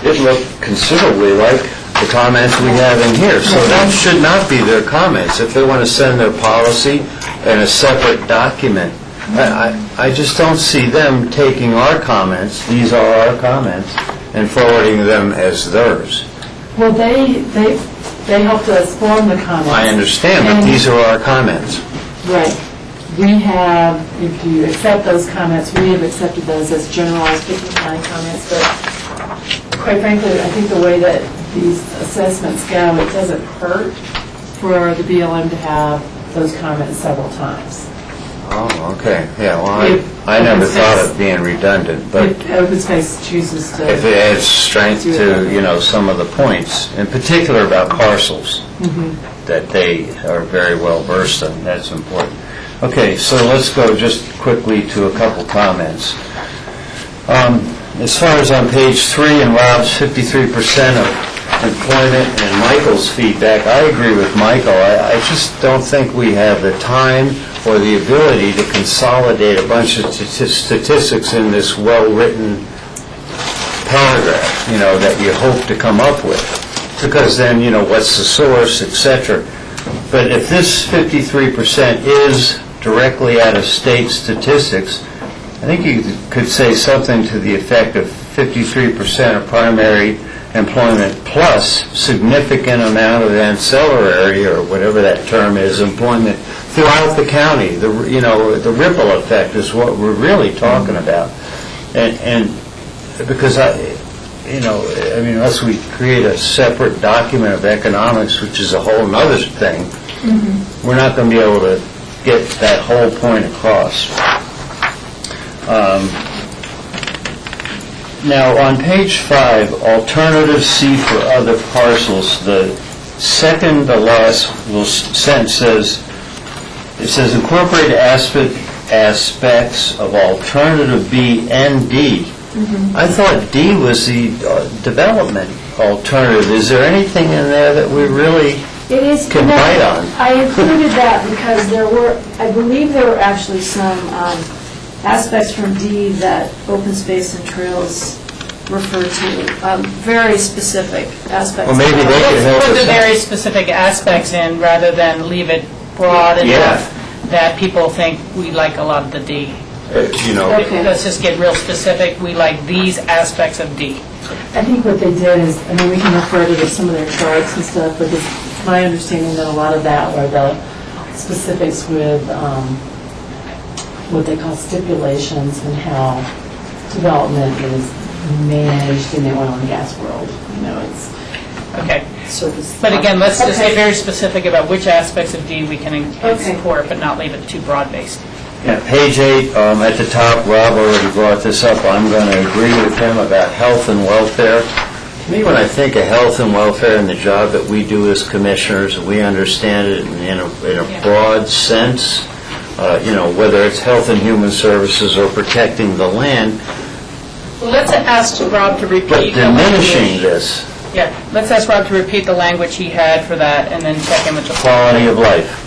it looked considerably like the comments we have in here. So that should not be their comments. If they want to send their policy in a separate document, I just don't see them taking our comments, these are our comments, and forwarding them as theirs. Well, they helped us form the comments. I understand, but these are our comments. Right. We have, if you accept those comments, we have accepted those as generalized Pickens County comments, but quite frankly, I think the way that these assessments go, it doesn't hurt for the BLM to have those comments several times. Oh, okay. Yeah, well, I never thought of being redundant, but If open space chooses to... if it adds strength to, some of the points, in particular about parcels, that they are very well versed in, that's important. Okay, so let's go just quickly to a couple comments. As far as on page 3 and Rob's 53% of employment and Michael's feedback, I agree with Michael. I just don't think we have the time or the ability to consolidate a bunch of statistics in this well-written paragraph, that you hope to come up with. Because then, what's the source, et cetera. But if this 53% is directly out of state statistics, I think you could say something to the effect of 53% of primary employment plus significant amount of ancillary, or whatever that term is, employment throughout the county. The ripple effect is what we're really talking about. And because unless we create a separate document of economics, which is a whole other thing, we're not going to be able to get that whole point across. Now, on page 5, alternative C for other parcels, the second to last sentence says incorporate aspects of alternative B and D. I thought D was the development alternative. Is there anything in there that we really can bite on? I included that because I believe there were actually some aspects from D that open space and trails refer to, very specific aspects. Well, maybe they could help Put the us very specific aspects in rather than leave it broad enough that people think we like a lot of the D. Okay. Let's just get real specific. We like these aspects of D. I think what they did is, we can refer to some of their charts and stuff, but it's my understanding that a lot of that were the specifics with what they call stipulations and how development is managed in the oil and gas world. It's Okay. surface. But again, let's just Okay. get very specific about which aspects of D we can Okay. support, but not leave it too broad-based. Yeah, page 8, at the top, Rob already brought this up. I'm going to agree with him about health and welfare. To me, when I think of health and welfare and the job that we do as commissioners, we understand it in a broad sense, whether it's health and human services or protecting the land, Well, let's ask Rob to repeat. but the diminishing language. this Yeah, let's ask Rob to repeat the language he had for that and then check in with the... quality of life.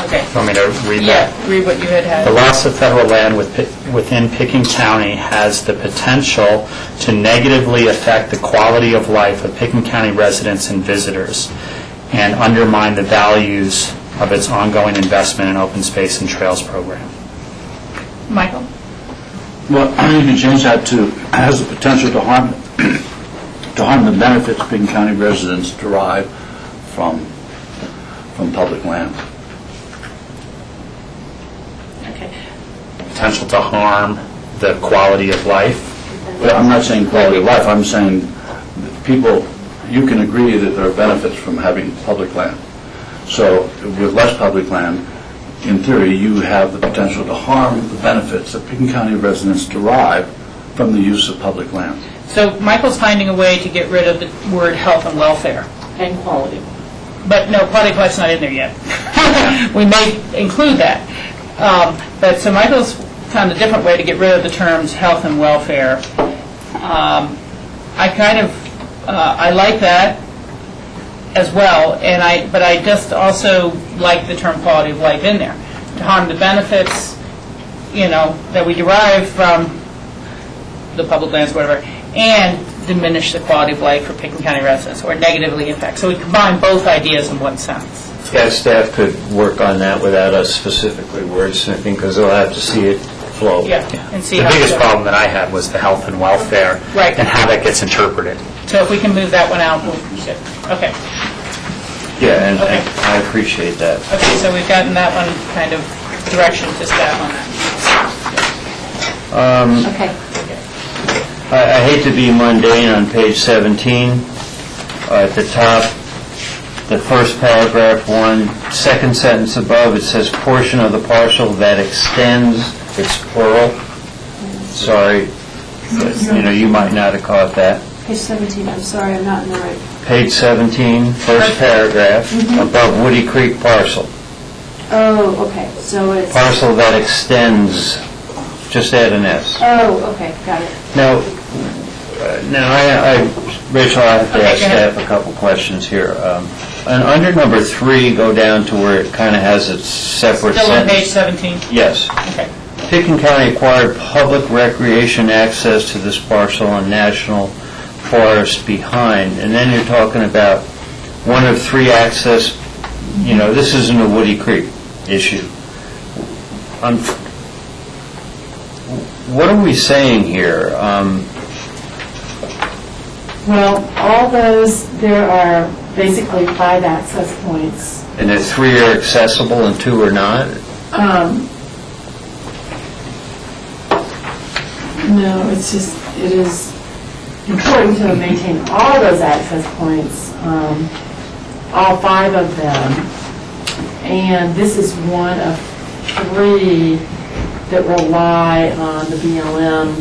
Okay. Want me to read Yeah, that? read what you had. The loss of federal land within Pickens County has the potential to negatively affect the quality of life of Pickens County residents and visitors and undermine the values of its ongoing investment in open space and trails program. Michael? Well, you can change that to, has the potential to harm the benefits Pickens County residents derive from public land. Okay. Potential to harm the quality of life. Well, I'm not saying quality of life, I'm saying people, you can agree that there are benefits from having public land. So with less public land, in theory, you have the potential to harm the benefits that Pickens County residents derive from the use of public land. So Michael's finding a way to get rid of the word health and welfare. And quality. But no, quality of life's not in there yet. We may include that. But so Michael's found a different way to get rid of the terms health and welfare. I like that as well, but I just also like the term quality of life in there. To harm the benefits, that we derive from the public lands, whatever, and diminish the quality of life for Pickens County residents, or negatively impact. So we combine both ideas in one sentence. Yeah, staff could work on that without us specifically wordsmithing, because they'll have to see it flow. Yeah, and see The how. biggest problem that I had was the health and welfare Right. and how that gets interpreted. So if we can move that one out, we'll use it. Okay. Yeah, and Okay. I appreciate that. Okay, so we've gotten that one kind of direction to staff on that. Okay. I hate to be mundane on page 17. At the top, the first paragraph, second sentence above, it says portion of the parcel that extends, it's plural. Sorry, but, you might not have caught that. Page 17, I'm sorry, I'm not in the right. Page 17, first paragraph, above Woody Creek parcel. Oh, okay, so it's, Parcel that extends, just add an S. oh, okay, got it. Now, Rachel, I have to Okay, ask go ahead. staff a couple questions here. And under number 3, go down to where it kind of has its separate Still on page sentence. 17? Yes. Okay. Picken County acquired public recreation access to this parcel and national forest behind. And then you're talking about one of 3 access, this isn't a Woody Creek issue. What are we saying here? Well, all those, there are basically 5 access points. And if 3 are accessible and 2 are not? No, it's just, it is important to maintain all those access points, all 5 of them. And this is one of 3 that rely on the BLM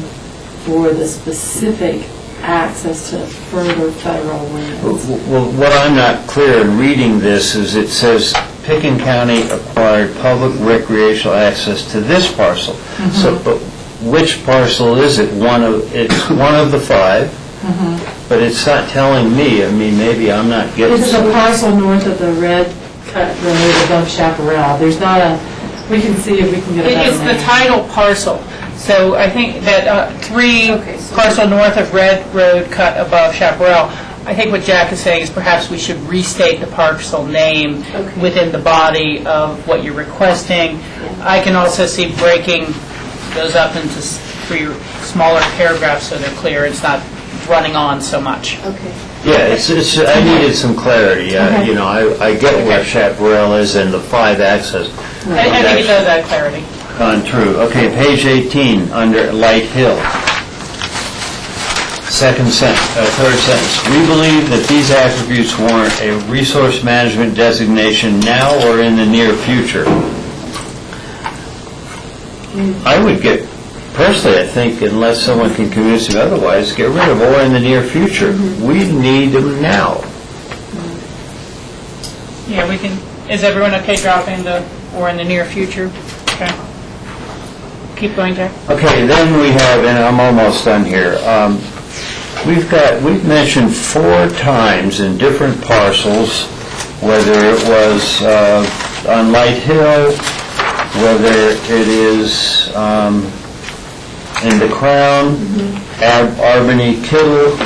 for the specific access to further federal lands. Well, what I'm not clear in reading this is it says Picken County acquired public recreational access to this parcel. So, but which parcel is it? It's one of the 5, but it's not telling me. I mean, maybe I'm not getting... This is a parcel north of the red cut road above Chaparral. There's not a, we can see if we can get a better It's the name. title parcel. So I think that 3 Okay, so- parcel north of Red Road cut above Chaparral, I think what Jack is saying is perhaps we should restate the parcel name Okay. within the body of what you're requesting. I can also see breaking those up into 3 smaller paragraphs so they're clear. It's not running on so much. Okay. Yeah, I needed some clarity. Okay. I get where Chaparral is and the 5 access. I think it does add clarity. Gone through. Okay, page 18, under Light Hill. Third sentence. We believe that these attributes warrant a resource management designation now or in the near future. I would personally, I think, unless someone can convince me otherwise, get rid of or in the near future. We need them now. Yeah, we can, is everyone okay dropping the or in the near future? Okay. Keep going, Jack. Okay, then we have, and I'm almost done here, we've mentioned 4 times in different parcels, whether it was on Light Hill, whether it is in the Crown, Albany, Kittle,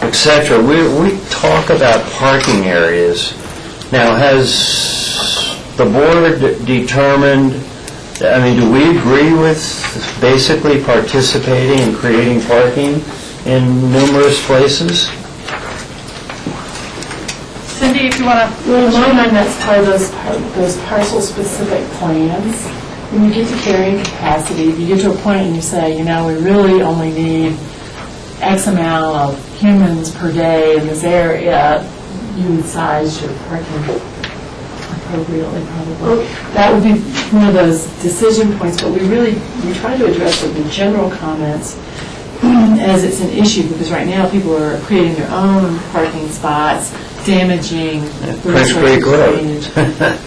etc. We talk about parking areas. Now, has the board determined, I mean, do we agree with basically participating and creating parking in numerous places? Cindy, if you want to... Well, in my mind, that's part of those parcel-specific plans. When you get to carrying capacity, if you get to a point and you say, we really only need X amount of humans per day in this area, you would size your parking appropriately, probably. That would be one of those decision points, but we try to address the general comments as it's an issue, because right now people are creating their own parking spots, damaging the Prince Creek Road. drainage.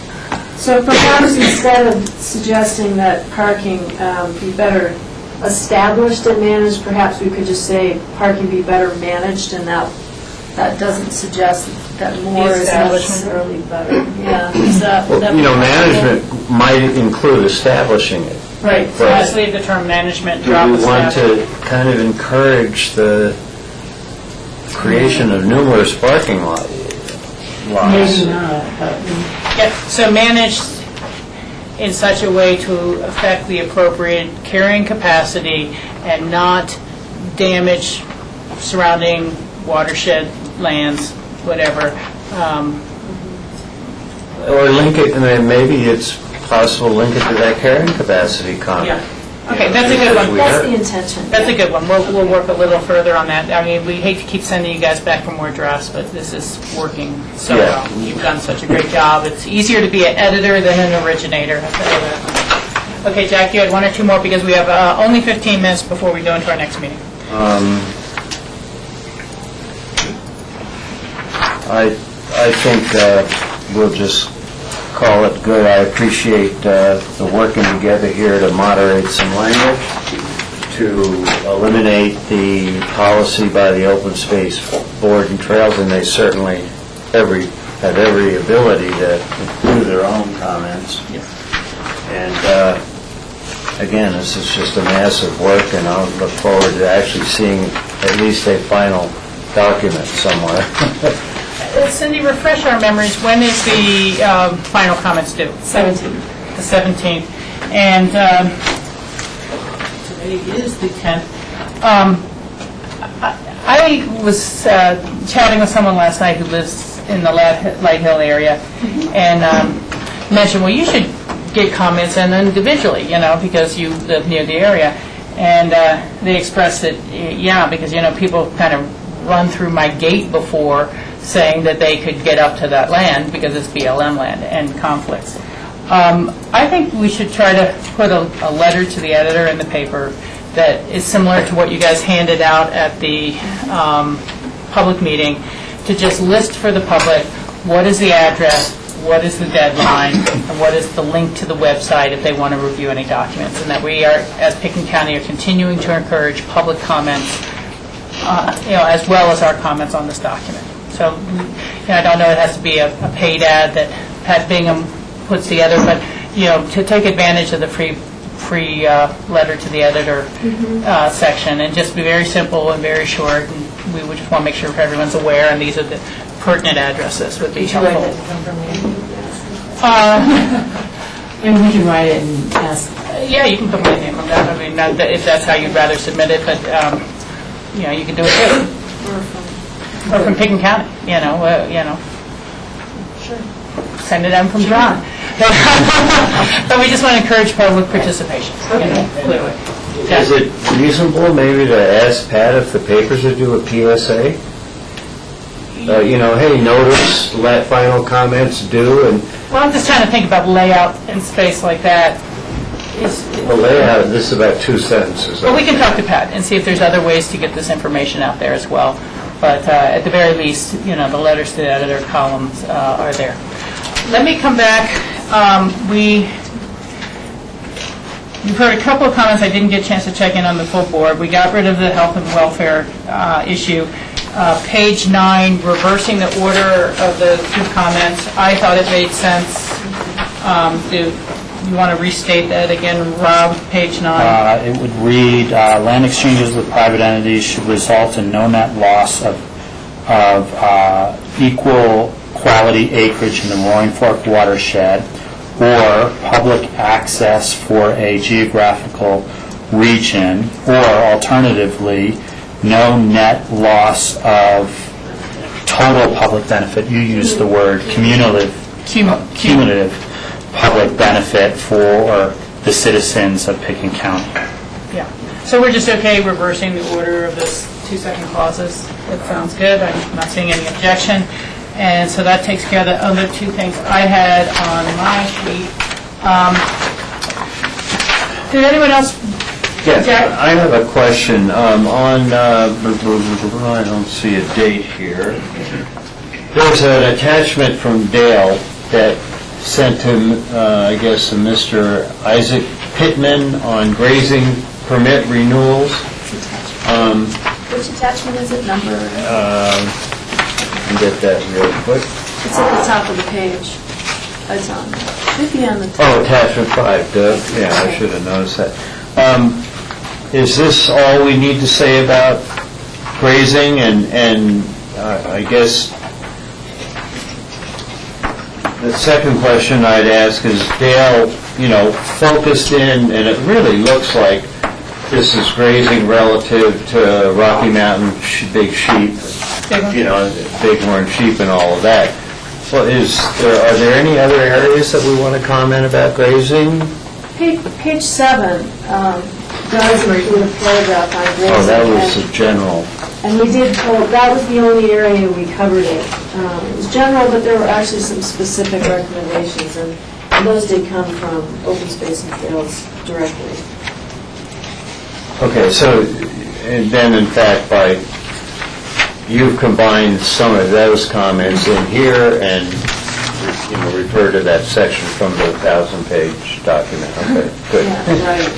So perhaps instead of suggesting that parking be better established and managed, perhaps we could just say parking be better managed, and that doesn't suggest that more is establishment. necessarily better. Yeah. Is that- would that be Management might include establishing it. Right, so let's leave the term management, Do drop we the want staff. to kind of encourage the creation of numerous parking lots? Maybe not, but Yeah, so managed in such a way to affect the appropriate carrying capacity and not damage surrounding watershed lands, whatever. Or link it, and then maybe it's possible to link it to that carrying capacity comment. Yeah. Okay, that's a good one. That's the intention. That's a good one. We'll work a little further on that. I mean, we hate to keep sending you guys back for more drafts, but this is working so Yeah. well. You've done such a great job. It's easier to be an editor than an originator, I'll tell you that. Okay, Jack, you had 1 or 2 more because we have only 15 minutes before we go into our next meeting. I think we'll just call it good. I appreciate the working together here to moderate some language, to eliminate the policy by the Open Space Board and Trails, and they certainly have every ability to do their own comments. And again, this is just a massive work, and I'll look forward to actually seeing at least a final document somewhere. Cindy, refresh our memories. When is the final comments due? 17. The 17th. And today is the 10th. I was chatting with someone last night who lives in the Light Hill area, and mentioned, well, you should get comments and individually, because you live near the area. And they expressed that, yeah, because, people kind of run through my gate before saying that they could get up to that land because it's BLM land and conflicts. I think we should try to put a letter to the editor in the paper that is similar to what you guys handed out at the public meeting, to just list for the public what is the address, what is the deadline, and what is the link to the website if they want to review any documents, and that we are, as Pickens County, are continuing to encourage public comments, as well as our comments on this document. So, I don't know, it has to be a paid ad that Pat Bingham puts together, but, to take advantage of the free letter to the editor section, and just be very simple and very short, and we would just want to make sure everyone's aware, and these are the pertinent addresses would be helpful. And we can write it and ask. Yeah, you can put my name on that. I mean, not that if that's how you'd rather submit it, but, you can do it too. Or from Pickens County, Sure. Send it in from John. But we just want to encourage public participation, clearly. Is it reasonable maybe to ask Pat if the papers would do a PSA? Hey, notice, let final comments due, and Well, I'm just trying to think about layout and space like that. the layout, this is about 2 sentences. Well, we can talk to Pat and see if there's other ways to get this information out there as well. But at the very least, the letters to the editor columns are there. Let me come back. You've heard a couple of comments. I didn't get a chance to check in on the full board. We got rid of the health and welfare issue. Page 9, reversing the order of the two comments. I thought it made sense. Do you want to restate that again, Rob? Page 9. It would read, land exchanges with private entities should result in no net loss of equal quality acreage in the Roaring Fork watershed, or public access for a geographical region, or alternatively, no net loss of total public benefit. You use the word cumulative public benefit for the citizens of Pickens County. Yeah. So we're just okay reversing the order of this 2 second clauses. That sounds good. I'm not seeing any objection. And so that takes care of the other two things I had on my sheet. Did anyone else? Yes, Jack? I have a question on, I don't see a date here. There's an attachment from Dale that sent him, I guess, Mr. Isaac Pittman on grazing permit renewals. Which attachment is it, number? Get that real quick. It's at the top of the page. It's on, should be on the top. Oh, attachment 5, yeah, I should have noticed that. Is this all we need to say about grazing? And I guess the second question I'd ask is, Dale, focused in, and it really looks like this is grazing relative to Rocky Mountain big sheep, bighorn sheep and all of that. Well, are there any other areas that we want to comment about grazing? Page 7 does include a paragraph on grazing. Oh, that was the general. And we did, that was the only area we covered it. It was general, but there were actually some specific recommendations, and those did come from Open Space and Trails directly. Okay, so, and then in fact, you've combined some of those comments in here, and refer to that section from the 1,000-page document. Okay, good. Yeah, right.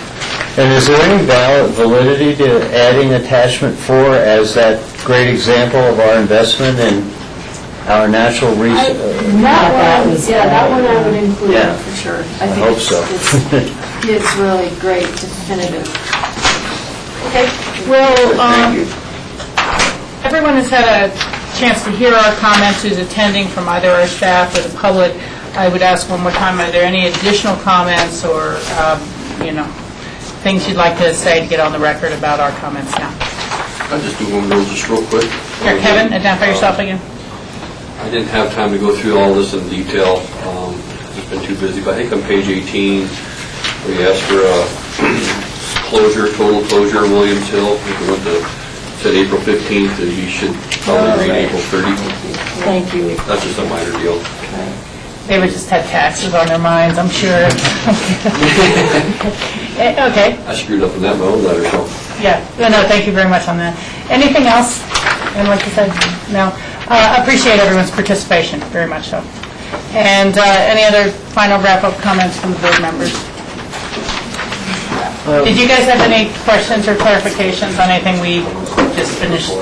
And is there any validity to adding attachment 4 as that great example of our investment in our natural resources? That one I would include Yeah. for sure. I think hope so. It's really great, definitive. Okay, well, Thank you. everyone has had a chance to hear our comments who's attending from either our staff or the public. I would ask one more time, are there any additional comments or, things you'd like to say to get on the record about our comments now? I'll just do one more just real quick. Here, Kevin, identify yourself again. I didn't have time to go through all this in detail, just been too busy, but I think on page 18, we asked for a total closure of Williams Hill. We went to, said April 15th, and you should probably read April 30th. Thank you. That's just a minor deal. They would just have taxes on their minds, I'm sure. Okay, I screwed up in that my own letter, so. yeah, no, thank you very much on that. Anything else? And like you said, no. Appreciate everyone's participation, very much so. And any other final wrap-up comments from the board members? Did you guys have any questions or clarifications on anything we just finished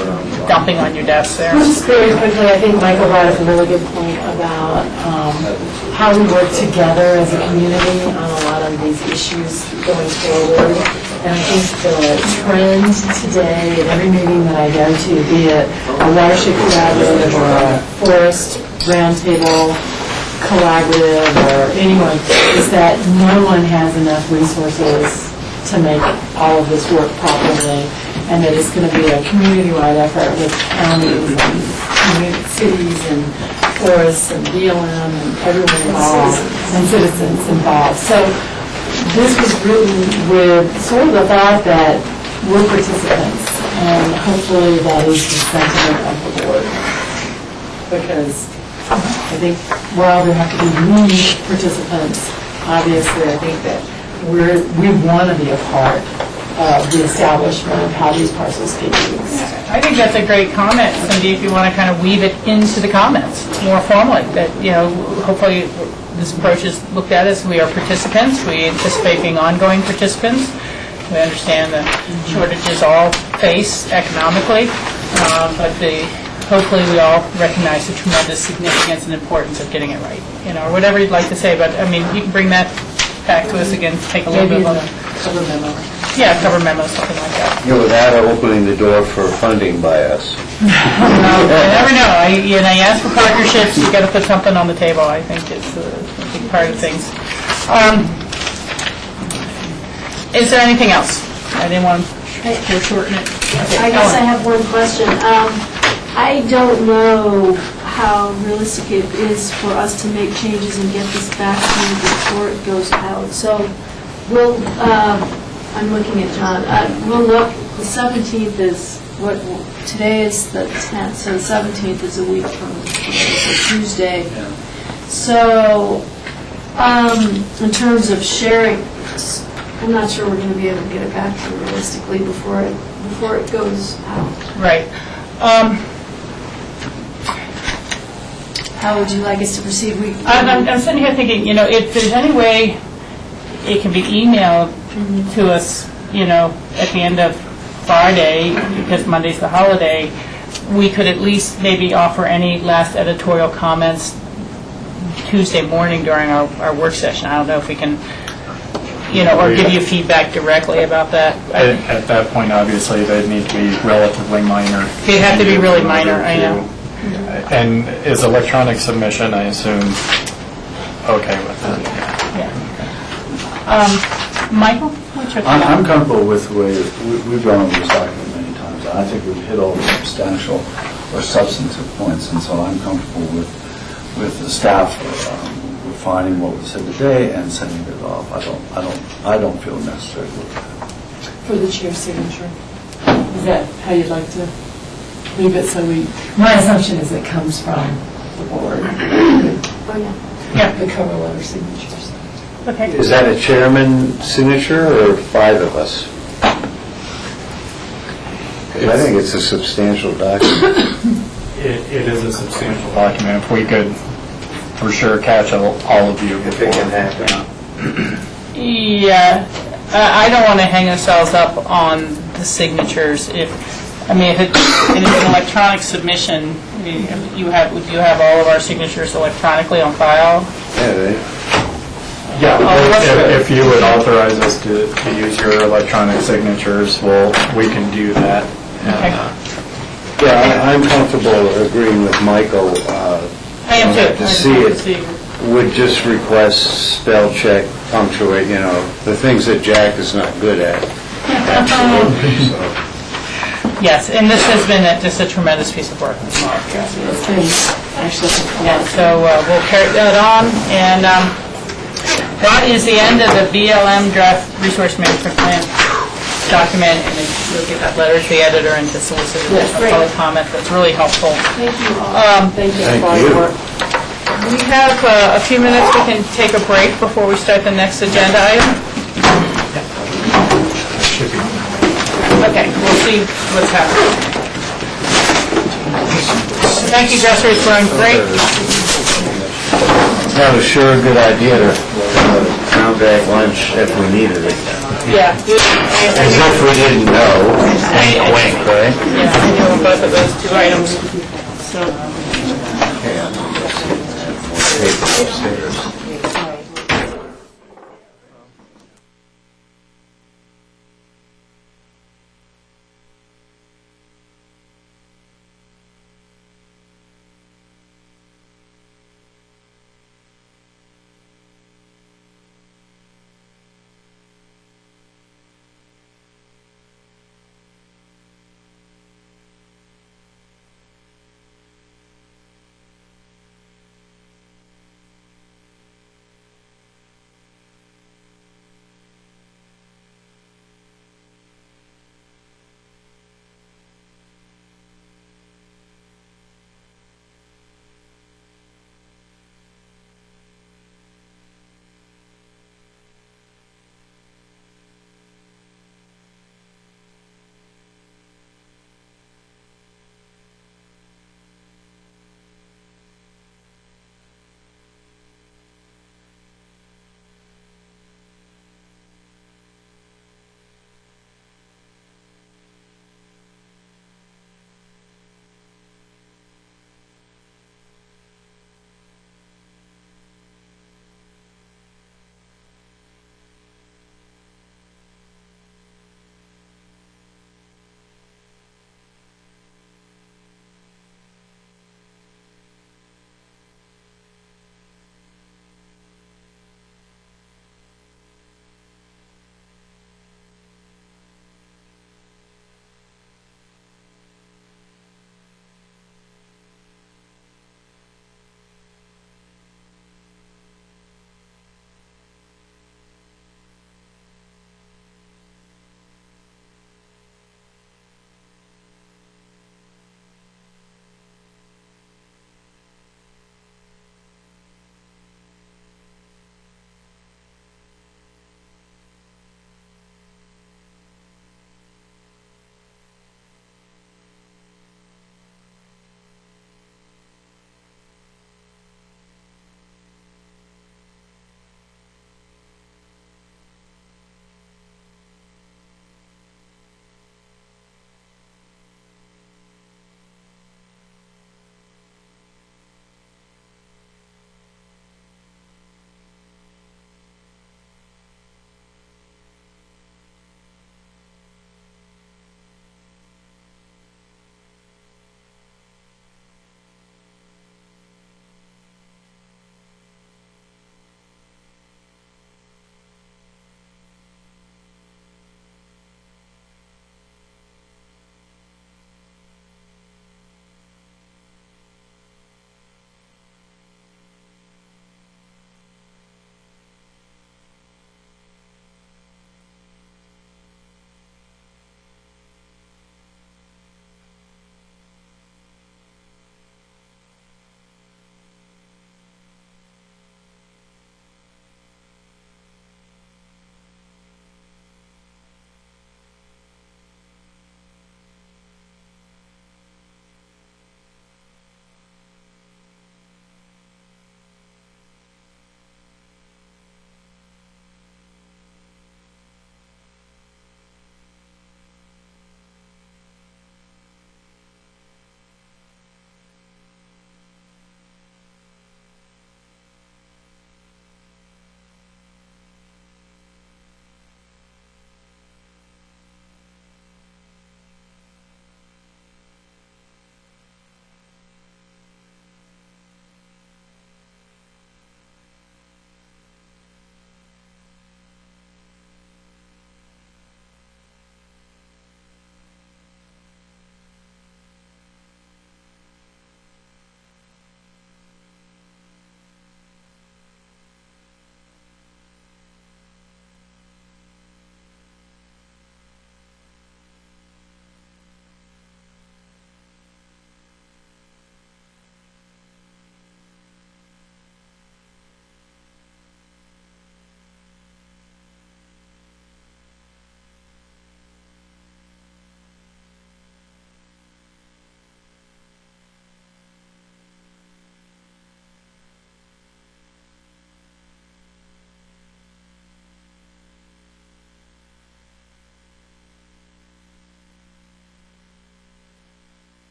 dumping on your desk there? Just very quickly, I think Michael brought up a really good point about how we work together as a community on a lot of these issues going forward. And I think the trend today at every meeting that I go to, be it a watershed collaborative or a forest roundtable collaborative or anyone, is that no one has enough resources to make all of this work properly, and that it's going to be a community-wide effort with counties and cities and forests and BLM and everyone involved, and citizens involved. So this was written with sort of the thought that we're participants, and hopefully that is the sentiment of the board. Because I think we're all going to have to be unique participants. Obviously, I think that we want to be a part of the establishment of how these parcels get used. I think that's a great comment, Cindy, if you want to kind of weave it into the comments more formally, that, hopefully this approach is looked at as we are participants, we anticipate being ongoing participants, we understand the shortages all face economically, but hopefully we all recognize the tremendous significance and importance of getting it right, or whatever you'd like to say, but, you can bring that back to us again, take a little bit Maybe of the cover memo. Yeah, cover memo, something like that. Without opening the door for funding by us. You never know. You ask for partnerships, you got to put something on the table. I think it's a big part of things. Is there anything else? I didn't want to shorten it. I guess I have one question. I don't know how realistic it is for us to make changes and get this back to you before it goes out. So we'll, I'm looking at John, we'll look, the 17th is, today is the 10th, so the 17th is a week from today, so Tuesday. So, in terms of sharing, I'm not sure we're going to be able to get it back to you realistically before it goes out. Right. How would you like us to proceed? I'm sitting here thinking, if there's any way it can be emailed to us, at the end of Friday, because Monday's the holiday, we could at least maybe offer any last editorial comments Tuesday morning during our work session. I don't know if we can, or give you feedback directly about that. At that point, obviously, they'd need to be relatively minor. They'd have to be really minor, I know. And is electronic submission, I assume, okay with that? Yeah. Michael, what's your thought? I'm comfortable with the way, we've gone over this document many times, and I think we've hit all the substantial or substantive points, and so I'm comfortable with the staff refining what was said today and sending it off. I don't feel necessary with that. For the chair's signature. Is that how you'd like to leave it? So my assumption is it comes from the board. Oh, yeah. Yeah. The cover letter signatures. Okay. Is that a chairman signature or 5 of us? I think it's a substantial document. It is a substantial document. If we could for sure catch all of you. If it can happen. Yeah, I don't want to hang ourselves up on the signatures. If it's an electronic submission, would you have all of our signatures electronically on file? Yeah, Oh, if you would authorize us to use your electronic signatures, we can do that. Okay. Yeah, I'm comfortable agreeing with Michael. I am too. To see it, would just request spell check, punctuate, the things that Jack is not good at. Absolutely, so. Yes, and this has been just a tremendous piece of work. It's been actually, Yeah, so we'll carry that on, and that is the end of the BLM Draft Resource Management Plan document, and then you'll get that letter to the editor and to solicit additional public comment. That's really helpful. thank you all. Thank you for all your work. We have a few minutes, we can take a break before we start the next agenda item. Okay, we'll see what's happening. Thank you, Dresser, it's going great. That was sure a good idea to pound that lunch if we needed it. Yeah. As if we didn't know. Wink, wink, right? Yeah, I know both of those two items. So. Paper upstairs.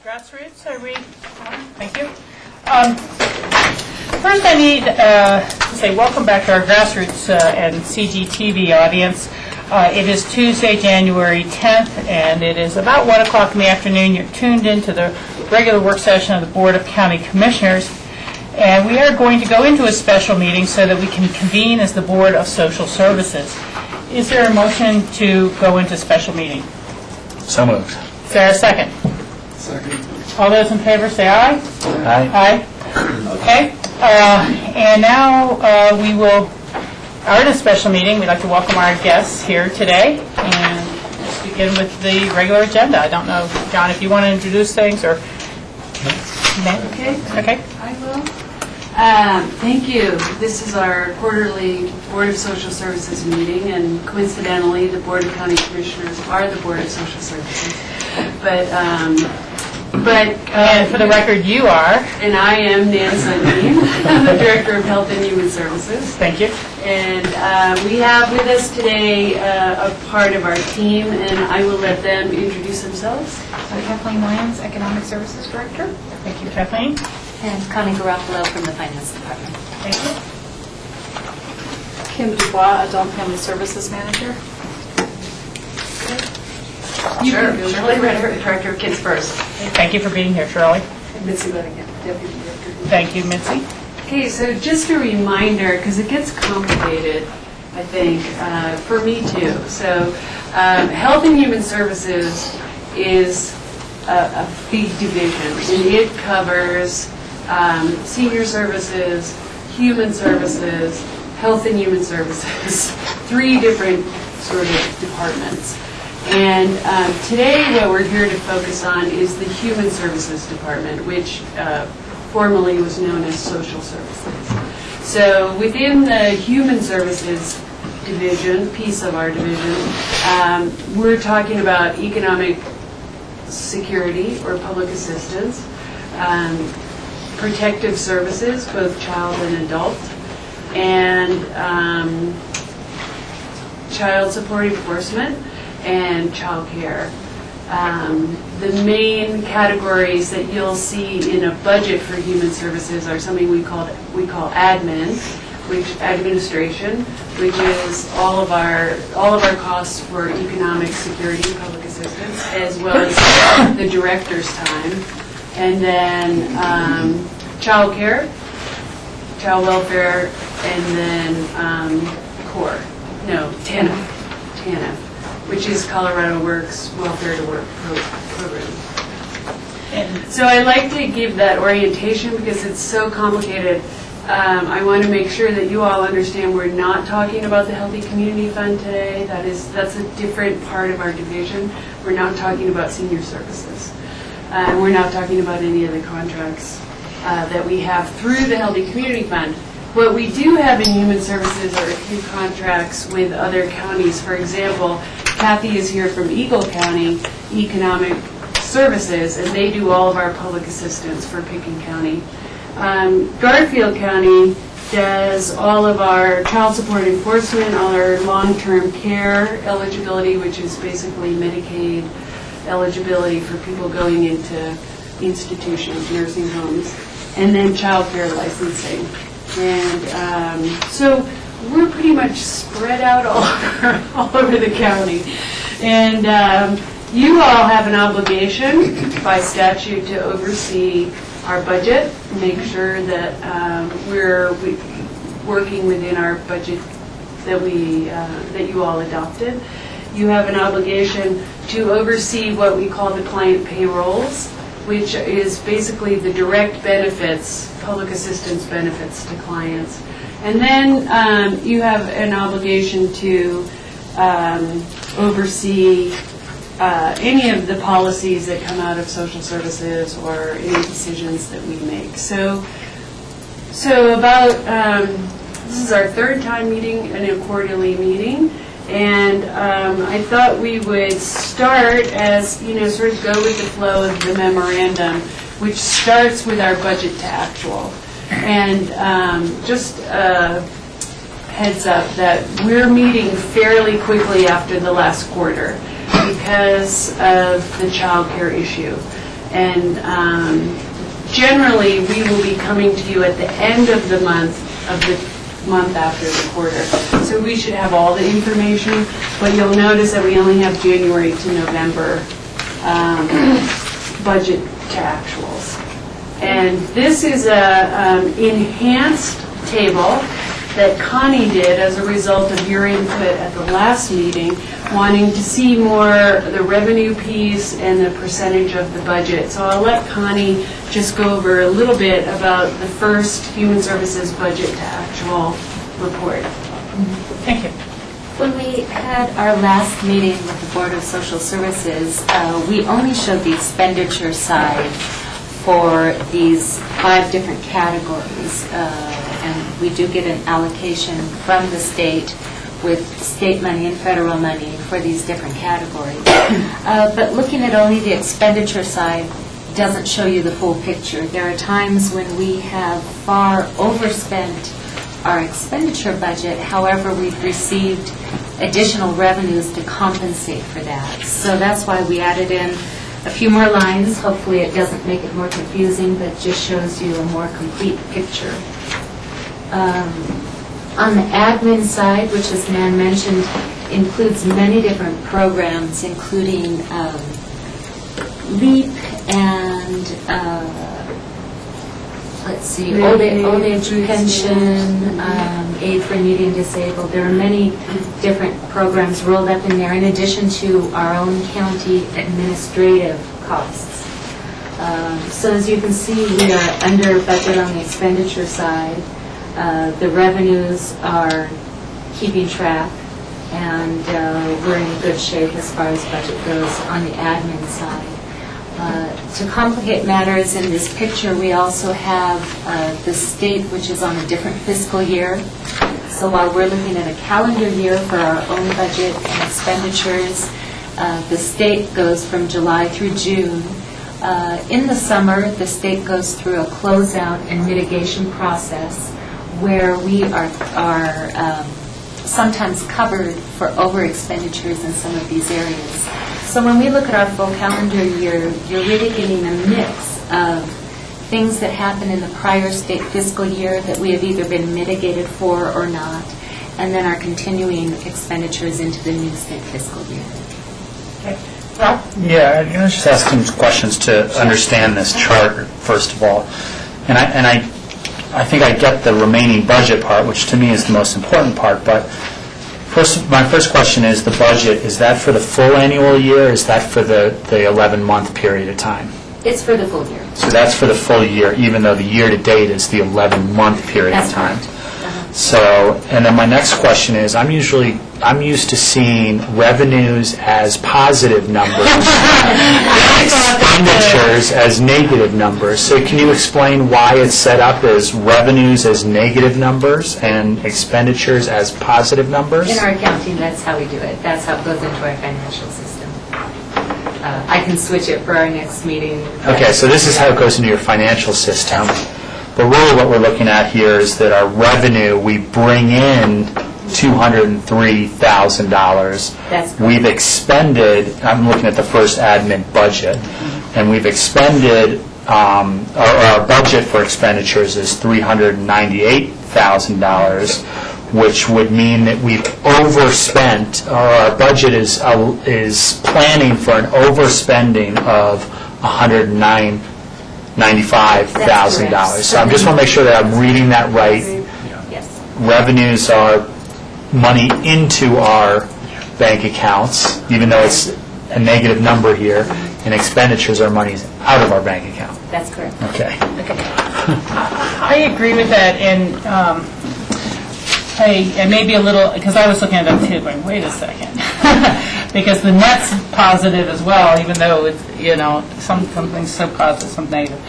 Grassroots, are we on? Thank you. First, I need to say welcome back to our Grassroots and CGTV audience. It is Tuesday, January 10th, and it is about 1 o'clock in the afternoon. You're tuned into the regular work session of the Board of County Commissioners, and we are going to go into a special meeting so that we can convene as the Board of Social Services. Is there a motion to go into special meeting? So moved. Is there a second? Second. All those in favor say aye. Aye. Aye. Okay. And now we are in a special meeting. We'd like to welcome our guests here today, and let's begin with the regular agenda. I don't know, John, if you want to introduce things, or... Okay. Okay. I will. Thank you. This is our quarterly Board of Social Services meeting, and coincidentally, the Board of County Commissioners are the Board of Social Services. But And for the record, you are? and I am Nan Sundin. I'm the Director of Health and Human Services. Thank you. And we have with us today a part of our team, and I will let them introduce themselves. Kathleen Lyons, Economic Services Director. Thank you, Kathleen. And Connie Garofalo from the Finance Department. Thank you. Kim Dubois, Adult Family Services Manager. Shirley Redford, Director of Kids First. Thank you for being here, Shirley. And Mitzi Lettingham, Deputy Director. Thank you, Mitzi. Okay, so just a reminder, because it gets complicated, I think, for me too. So Health and Human Services is a big division, and it covers senior services, human services, health and human services, 3 different sort of departments. And today what we're here to focus on is the Human Services Department, which formerly was known as Social Services. So within the Human Services division, piece of our division, we're talking about economic security or public assistance, protective services, both child and adult, and child support enforcement, and child care. The main categories that you'll see in a budget for human services are something we call admin, administration, which is all of our costs for economic security, public assistance, as well as the director's time, and then child care, child welfare, and then TANF, which is Colorado Works Welfare to Work program. So I like to give that orientation because it's so complicated. I want to make sure that you all understand we're not talking about the Healthy Community Fund today. That's a different part of our division. We're not talking about senior services. We're not talking about any of the contracts that we have through the Healthy Community Fund. What we do have in human services are a few contracts with other counties. For example, Kathy is here from Eagle County Economic Services, and they do all of our public assistance for Pickens County. Garfield County does all of our child support enforcement, all our long-term care eligibility, which is basically Medicaid eligibility for people going into institutions, nursing homes, and then child care licensing. And so we're pretty much spread out all over the county. And you all have an obligation by statute to oversee our budget, make sure that we're working within our budget that you all adopted. You have an obligation to oversee what we call the client payrolls, which is basically the direct benefits, public assistance benefits to clients. And then you have an obligation to oversee any of the policies that come out of social services or any decisions that we make. So about, this is our 3rd time meeting in a quarterly meeting. And I thought we would start as, sort of go with the flow of the memorandum, which starts with our budget to actual. And just a heads up that we're meeting fairly quickly after the last quarter because of the child care issue. And generally, we will be coming to you at the end of the month after the quarter. So we should have all the information, but you'll notice that we only have January to November budget to actuals. And this is a enhanced table that Connie did as a result of your input at the last meeting, wanting to see more the revenue piece and the percentage of the budget. So I'll let Connie just go over a little bit about the first Human Services budget to actual report. Thank you. When we had our last meeting with the Board of Social Services, we only showed the expenditure side for these 5 different categories. And we do get an allocation from the state with state money and federal money for these different categories. But looking at only the expenditure side doesn't show you the full picture. There are times when we have far overspent our expenditure budget. However, we've received additional revenues to compensate for that. So that's why we added in a few more lines. Hopefully it doesn't make it more confusing, but just shows you a more complete picture. On the admin side, which as Nan mentioned, includes many different programs, including LEAP and let's see, old age pension, aid for needy and disabled. There are many different programs rolled up in there, in addition to our own county administrative costs. So as you can see, we are under budget on the expenditure side. The revenues are keeping track, and we're in good shape as far as budget goes on the admin side. To complicate matters in this picture, we also have the state, which is on a different fiscal year. So while we're looking at a calendar year for our own budget and expenditures, the state goes from July through June. In the summer, the state goes through a closeout and mitigation process where we are sometimes covered for over expenditures in some of these areas. So when we look at our full calendar year, you're really getting a mix of things that happened in the prior state fiscal year that we have either been mitigated for or not, and then our continuing expenditures into the new state fiscal year. Okay. Rob? Yeah, I'm going to just ask some questions to understand this chart, first of all. And I think I get the remaining budget part, which to me is the most important part, but my first question is, the budget, is that for the full annual year, or is that for the 11-month period of time? It's for the full year. So that's for the full year, even though the year-to-date is the 11-month period of time. That's right. So, and then my next question is, I'm used to seeing revenues as positive numbers and expenditures as negative numbers. So can you explain why it's set up as revenues as negative numbers and expenditures as positive numbers? In our accounting, that's how we do it. That's how it goes into our financial system. I can switch it for our next meeting. Okay, so this is how it goes into your financial system. But really what we're looking at here is that our revenue, we bring in $203,000. That's correct. We've expended, I'm looking at the first admin budget, and we've expended, our budget for expenditures is $398,000, which would mean that we've overspent, or our budget is planning for an overspending of $195,000. So I just want to make sure that I'm reading that right. Yes. Revenues are money into our bank accounts, even though it's a negative number here, and expenditures are monies out of our bank account. That's correct. Okay. I agree with that, and and maybe a little, because I was looking at that too, going, wait a second. Because the net's positive as well, even though it's, some things so positive, some negative.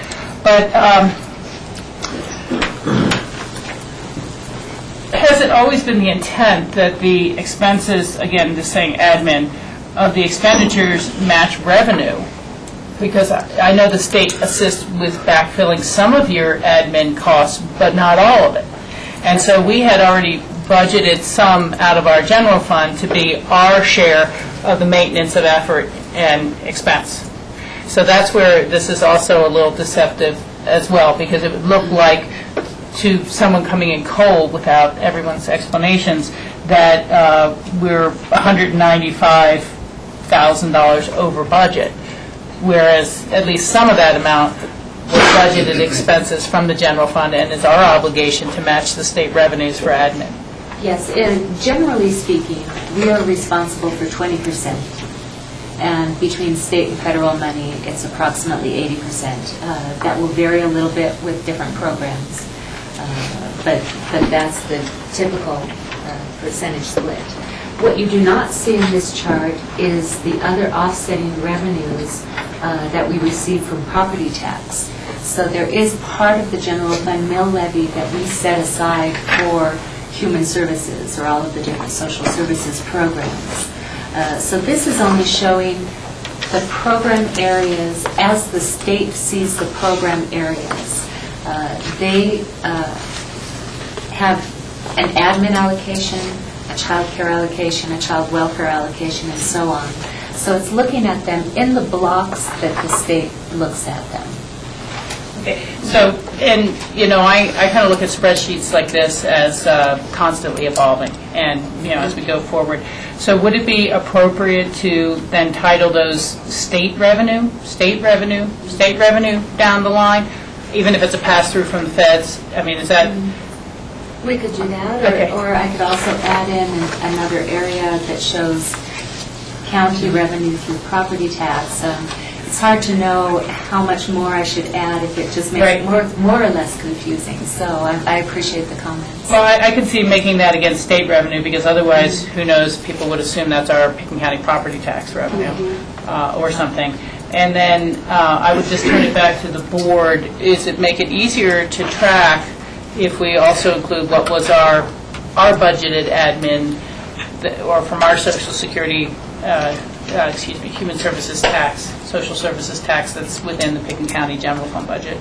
But has it always been the intent that the expenses, again, just saying admin, of the expenditures match revenue? Because I know the state assists with backfilling some of your admin costs, but not all of it. And so we had already budgeted some out of our general fund to be our share of the maintenance of effort and expense. So that's where this is also a little deceptive as well, because it would look like to someone coming in cold without everyone's explanations that we're $195,000 over budget, whereas at least some of that amount was budgeted expenses from the general fund and is our obligation to match the state revenues for admin. Yes, and generally speaking, we are responsible for 20%. And between state and federal money, it's approximately 80%. That will vary a little bit with different programs, but that's the typical percentage split. What you do not see in this chart is the other offsetting revenues that we receive from property tax. So there is part of the general fund mill levy that we set aside for human services or all of the different social services programs. So this is only showing the program areas as the state sees the program areas. They have an admin allocation, a child care allocation, a child welfare allocation, and so on. So it's looking at them in the blocks that the state looks at them. Okay, so, and, you know, I kind of look at spreadsheets like this as constantly evolving, and, you know, as we go forward. So would it be appropriate to then title those state revenue down the line, even if it's a pass-through from the feds? I mean, is that... We could do that, Okay. or I could also add in another area that shows county revenue through property tax. It's hard to know how much more I should add if it just makes it more or less confusing. So I appreciate the comments. Well, I could see making that against state revenue, because otherwise, who knows, people would assume that's our Picken County property tax revenue or something. And then I would just turn it back to the board. Is it make it easier to track if we also include what was our budgeted admin, or from our Social Security, Human Services tax, Social Services tax that's within the Picken County General Fund budget?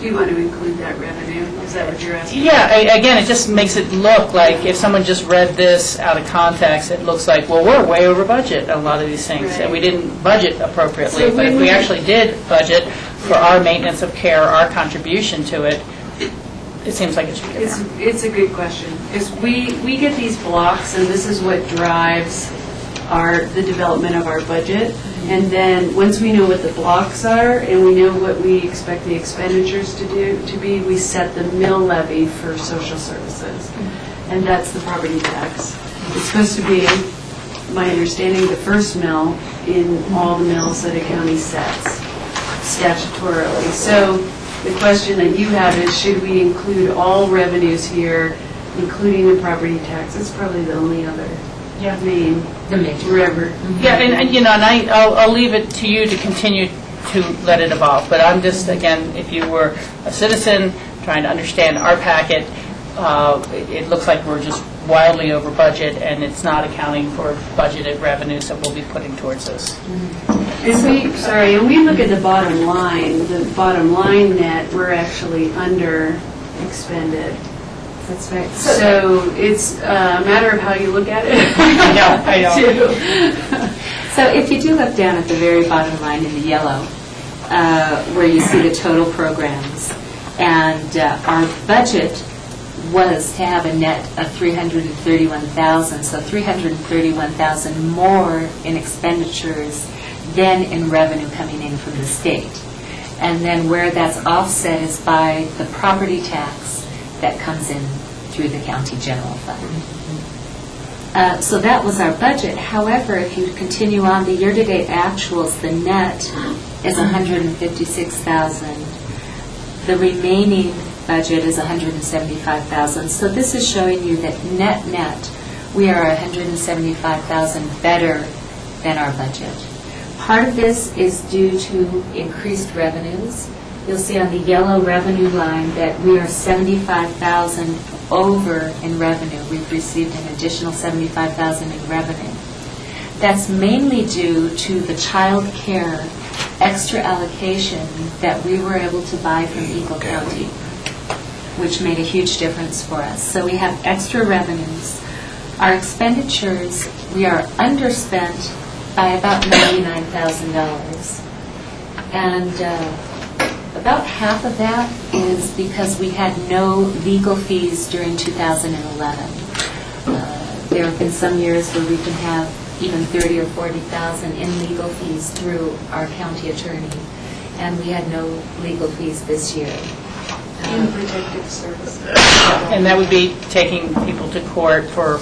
Do you want to include that revenue? Is that what you're asking? Yeah, again, it just makes it look like if someone just read this out of context, it looks like, well, we're way over budget on a lot of these things, and we didn't budget appropriately. So but if we actually did budget for our maintenance of care, our contribution to it, it seems like it should be different. It's a good question. Because we get these blocks, and this is what drives the development of our budget. And then, once we know what the blocks are, and we know what we expect the expenditures to be, we set the mill levy for social services. And that's the property tax. It's supposed to be, my understanding, the first mill in all the mills that a county sets statutorily. So the question that you have is, should we include all revenues here, including the property tax? It's probably the only other main river. Yeah, and you know, and I'll leave it to you to continue to let it evolve. But I'm just, again, if you were a citizen trying to understand our packet, it looks like we're just wildly over budget, and it's not accounting for budgeted revenues that we'll be putting towards this. And we look at the bottom line net, we're actually under expended. That's right. So it's a matter of how you look at it. I know. So if you do look down at the very bottom line in the yellow, where you see the total programs, and our budget was to have a net of $331,000, so $331,000 more in expenditures than in revenue coming in from the state. And then where that's offset is by the property tax that comes in through the county general fund. So that was our budget. However, if you continue on, the year-to-date actuals, the net is $156,000. The remaining budget is $175,000. So this is showing you that net, we are $175,000 better than our budget. Part of this is due to increased revenues. You'll see on the yellow revenue line that we are $75,000 over in revenue. We've received an additional $75,000 in revenue. That's mainly due to the child care extra allocation that we were able to buy from Eagle County, which made a huge difference for us. So we have extra revenues. Our expenditures, we are underspent by about $99,000. And about half of that is because we had no legal fees during 2011. There have been some years where we can have even $30,000 or $40,000 in legal fees through our county attorney, and we had no legal fees this year. In protective services. And that would be taking people to court for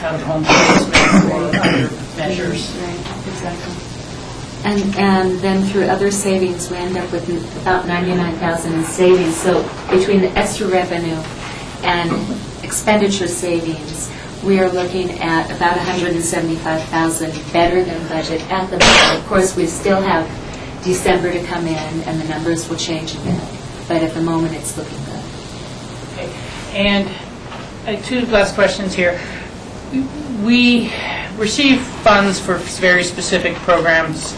out-of-home placement or other measures. Right, exactly. And then through other savings, we end up with about $99,000 in savings. So between the extra revenue and expenditure savings, we are looking at about $175,000 better than budget at the moment. Of course, we still have December to come in, and the numbers will change a bit. But at the moment, it's looking good. Okay. And two last questions here. We receive funds for very specific programs.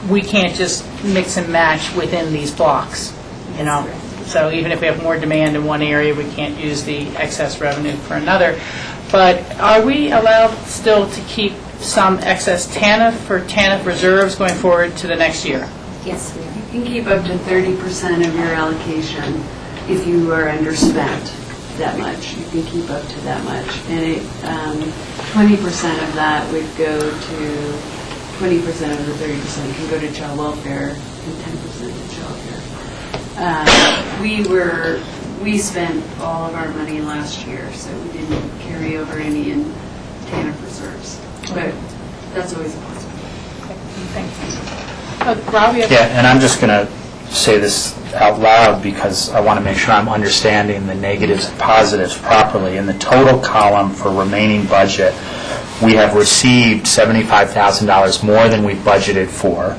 We can't just mix and match within these blocks, you know? So even if we have more demand in one area, we can't use the excess revenue for another. But are we allowed still to keep some excess TANF for TANF reserves going forward to the next year? Yes, we are. You can keep up to 30% of your allocation if you are underspent that much. You can keep up to that much. And 20% of that would go to, 20% of the 30% can go to child welfare and 10% to child care. We spent all of our money last year, so we didn't carry over any in TANF reserves. But that's always a possibility. Thank you. Rob, you have... Yeah, and I'm just going to say this out loud because I want to make sure I'm understanding the negatives and positives properly. In the total column for remaining budget, we have received $75,000 more than we budgeted for.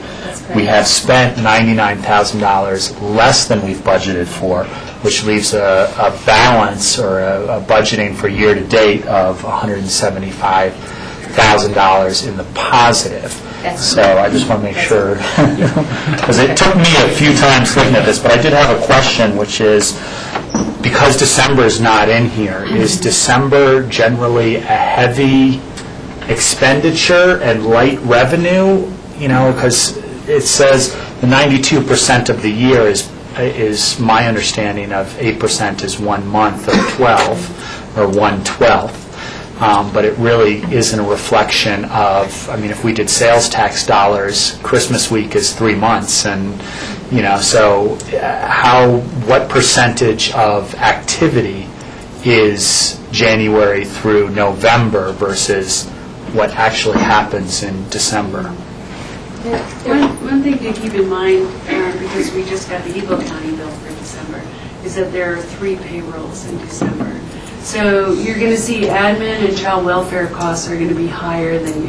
We have spent $99,000 less than we've budgeted for, which leaves a balance or a budgeting for year-to-date of $175,000 in the positive. So I just want to make sure, because it took me a few times looking at this, but I did have a question, which is, because December is not in here, is December generally a heavy expenditure and light revenue? You know, because it says the 92% of the year is my understanding of 8% is 1 month of 12, or 1/12. But it really isn't a reflection of, I mean, if we did sales tax dollars, Christmas week is 3 months, and, you know, so what percentage of activity is January through November versus what actually happens in December? One thing to keep in mind, because we just got the Eagle County bill for December, is that there are 3 payrolls in December. So you're going to see admin and child welfare costs are going to be higher than the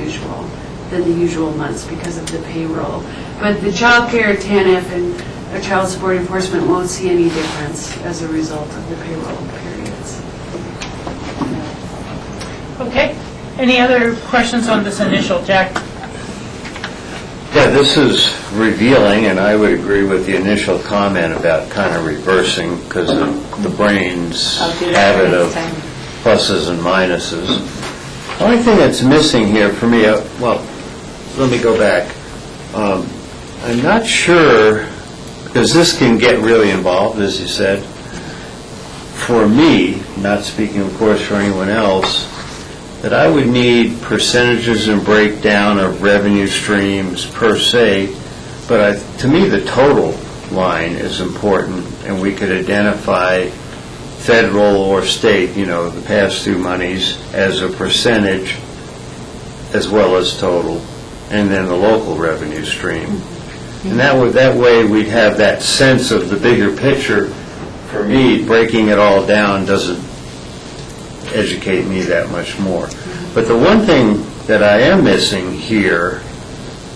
usual months because of the payroll. But the child care, TANF, and child support enforcement won't see any difference as a result of the payroll periods. Okay. Any other questions on this initial, Jack? Yeah, this is revealing, and I would agree with the initial comment about kind of reversing because of the brain's habit of pluses and minuses. The only thing that's missing here for me, well, let me go back. I'm not sure, because this can get really involved, as you said. For me, not speaking, of course, for anyone else, that I would need percentages and breakdown of revenue streams per se, but to me the total line is important, and we could identify federal or state, you know, the pass-through monies as a percentage as well as total, and then the local revenue stream. And that way we'd have that sense of the bigger picture. For me, breaking it all down doesn't educate me that much more. But the one thing that I am missing here,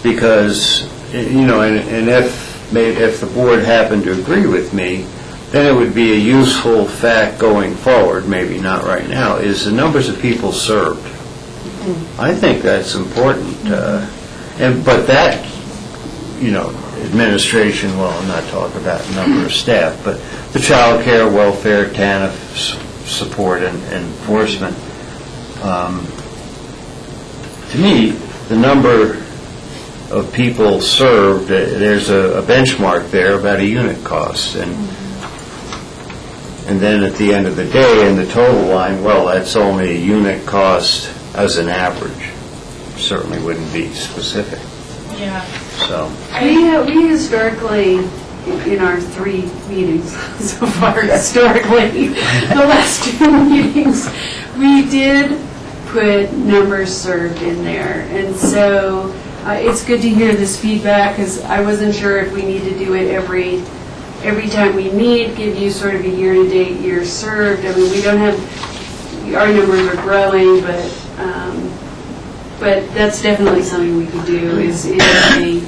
because, you know, and if the board happened to agree with me, then it would be a useful fact going forward, maybe not right now, is the numbers of people served. I think that's important. But that, you know, administration, well, I'm not talking about number of staff, but the child care, welfare, TANF support and enforcement. To me, the number of people served, there's a benchmark there about a unit cost, and then at the end of the day, in the total line, well, that's only a unit cost as an average. Certainly wouldn't be specific, Yeah. so. We historically, in our 3 meetings so far, historically, the last 2 meetings, we did put numbers served in there. And so it's good to hear this feedback, because I wasn't sure if we need to do it every time we meet, give you sort of a year-to-date, year served. I mean, we don't have, our numbers are growing, but that's definitely something we could do, is in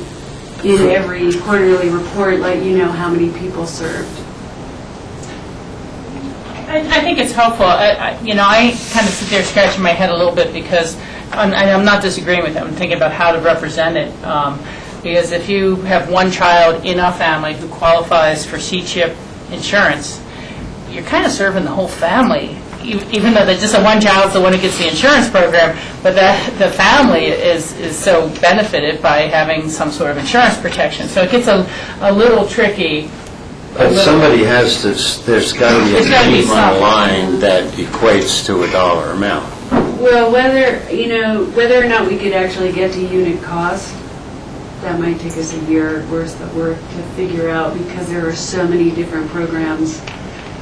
every quarterly report, let you know how many people served. I think it's helpful. I kind of sit there scratching my head a little bit, because I'm not disagreeing with them. I'm thinking about how to represent it. Because if you have one child in a family who qualifies for C-CHIP insurance, you're kind of serving the whole family, even though just one child's the one who gets the insurance program, but the family is so benefited by having some sort of insurance protection. So it gets a little tricky. But somebody has to, there's got to be a name on the line that equates to a dollar amount. Well, whether or not we could actually get to unit cost, that might take us a year worth of work to figure out, because there are so many different programs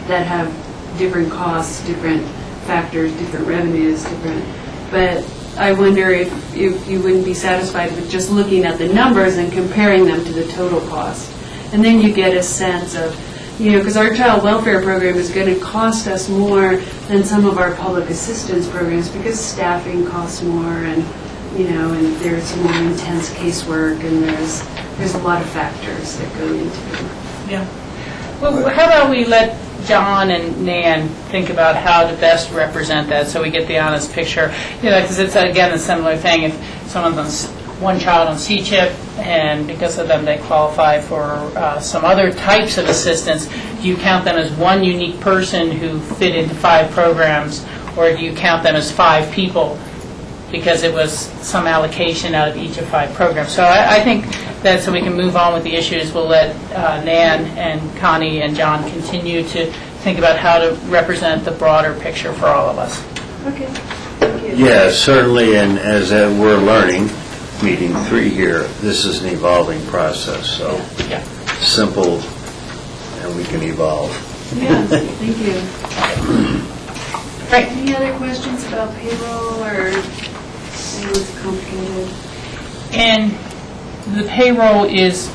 that have different costs, different factors, different revenues, but I wonder if you wouldn't be satisfied with just looking at the numbers and comparing them to the total cost. And then you get a sense of, because our child welfare program is going to cost us more than some of our public assistance programs, because staffing costs more, and and there's more intense casework, and there's a lot of factors that go into it. Yeah. Well, how about we let John and Nan think about how to best represent that, so we get the honest picture. Because it's, again, a similar thing. If someone's one child on C-CHIP, and because of them they qualify for some other types of assistance, do you count them as one unique person who fit into 5 programs, or do you count them as 5 people because it was some allocation out of each of 5 programs? So I think that, so we can move on with the issues, we'll let Nan and Connie and John continue to think about how to represent the broader picture for all of us. Okay. Thank you. Yeah, certainly, and as we're learning, meeting 3 here, this is an evolving process, so Yeah. simple, and we can evolve. Yeah, thank you. Great. Any other questions about payroll, or anything's complicated? And the payroll is,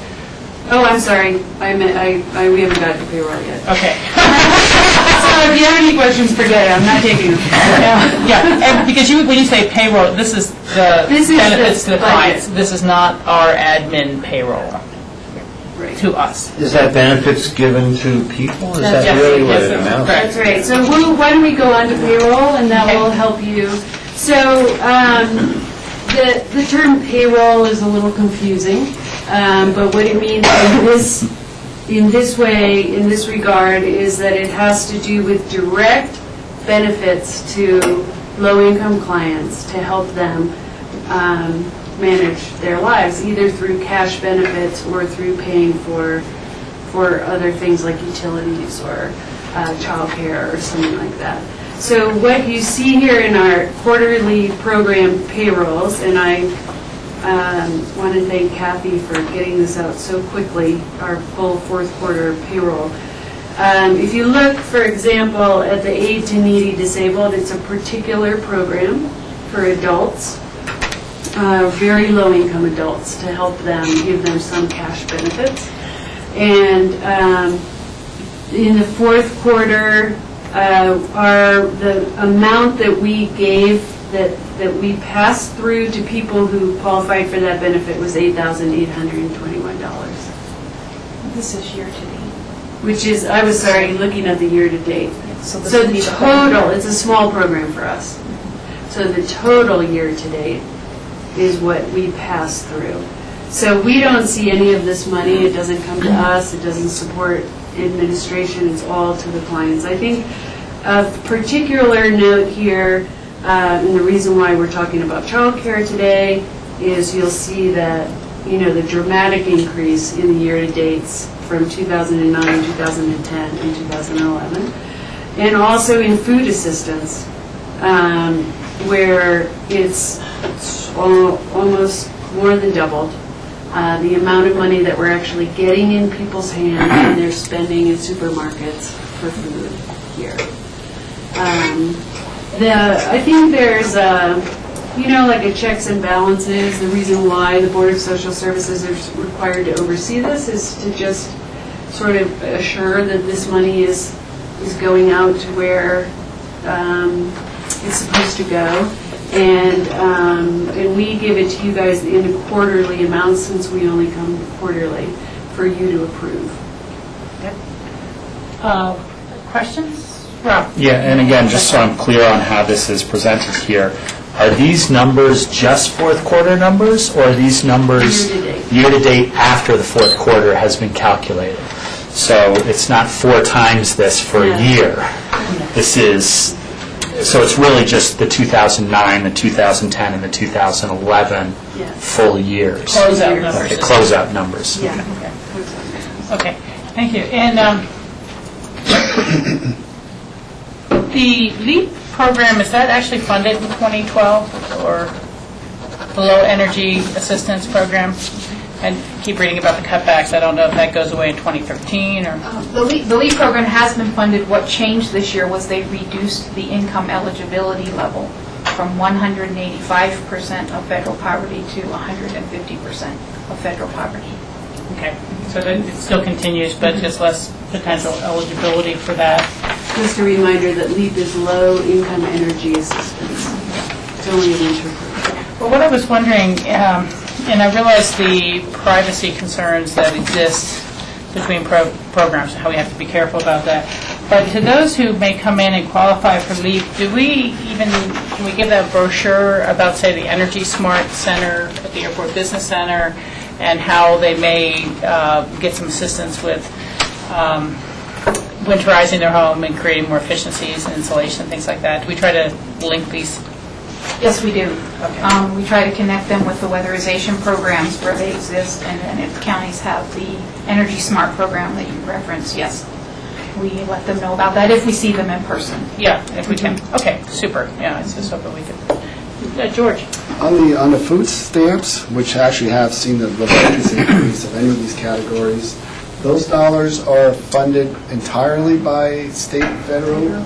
Oh, I'm sorry. We haven't got to payroll yet. okay. So if you have any questions, forget it. I'm not taking them. Yeah, and because when you say payroll, this is the benefits to the clients. This is not our admin payroll Right. to us. Is that benefits given to people? Is that Yes, really what yes, it amounts to? That's right. So why don't we go on to payroll, and that will help you. So the term payroll is a little confusing, but what it means in this regard, is that it has to do with direct benefits to low-income clients to help them manage their lives, either through cash benefits or through paying for other things like utilities or childcare or something like that. So what you see here in our quarterly program payrolls, and I want to thank Kathy for getting this out so quickly, our full 4th quarter payroll. If you look, for example, at the Aid to Needy Disabled, it's a particular program for adults, very low-income adults, to help them, give them some cash benefits. And in the 4th quarter, the amount that we gave, that we passed through to people who qualified for that benefit was $8,821. This is year to date. Which is, I was sorry, looking at the year-to-date. So So the total, it's a small program for us. So the total year-to-date is what we pass through. So we don't see any of this money. It doesn't come to us. It doesn't support administration. It's all to the clients. I think of particular note here, and the reason why we're talking about childcare today, is you'll see that, the dramatic increase in the year-to-dates from 2009, 2010, and 2011. And also in food assistance, where it's almost more than doubled. The amount of money that we're actually getting in people's hands and they're spending in supermarkets for food here. I think there's like a checks and balances. The reason why the Board of Social Services is required to oversee this is to just sort of assure that this money is going out to where it's supposed to go. And we give it to you guys in quarterly amounts since we only come quarterly for you to approve. Questions? Rob? Yeah, and again, just so I'm clear on how this is presented here, are these numbers just fourth quarter numbers, or are these numbers year-to-date after the fourth quarter has been calculated? So it's not 4 times this for a year. This is, so it's really just the 2009, the 2010, and the 2011 full years. Closeout numbers. Okay, closeout numbers. Yeah. Okay, thank you. And the LEAP program, is that actually funded in 2012, or the Low Energy Assistance Program? And keep reading about the cutbacks. I don't know if that goes away in 2013 or... The LEAP program has been funded. What changed this year was they reduced the income eligibility level from 185% of federal poverty to 150% of federal poverty. Okay, so then it still continues, but just less potential eligibility for that. Just a reminder that LEAP is Low Income Energy Assistance. It's only an intro. Well, what I was wondering, and I realize the privacy concerns that exist between programs, how we have to be careful about that. But to those who may come in and qualify for LEAP, can we give that brochure about, say, the Energy Smart Center at the Airport Business Center, and how they may get some assistance with winterizing their home and creating more efficiencies and insulation and things like that? Do we try to link these? Yes, we do. Okay. We try to connect them with the weatherization programs where they exist, and then if counties have the Energy Smart program that you referenced, yes, we let them know about that if we see them in person. Yeah, if we can. Okay, super. Yeah, it's just hoping we could. George? On the food stamps, which actually have seen the largest increase of any of these categories, those dollars are funded entirely by state and federal,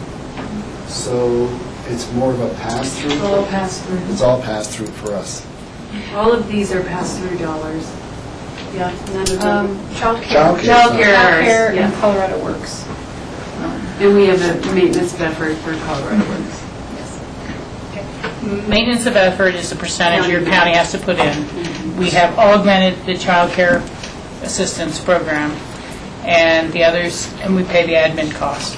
so it's more of a pass-through. It's all pass-through. It's all pass-through for us. All of these are pass-through dollars. Yeah, none of them. Childcare and Colorado Works. And we have a maintenance of effort for Colorado Works. Maintenance of effort is the percentage your county has to put in. We have augmented the child care assistance program and the others, and we pay the admin costs.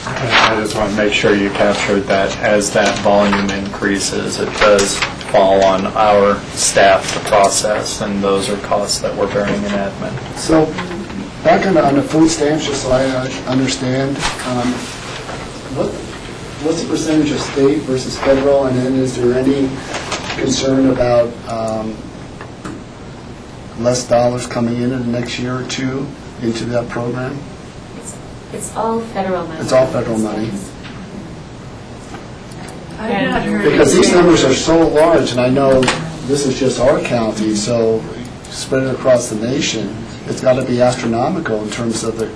I just want to make sure you captured that as that volume increases, it does fall on our staff to process, and those are costs that we're bearing in admin. So, back on the food stamps, just so I understand, what's the percentage of state versus federal, and then is there any concern about less dollars coming in the next year or two into that program? It's all federal money. It's all federal money. I've not heard Because these numbers are so large, and I know this is just our county, so spread it across the nation, it's got to be astronomical in terms of the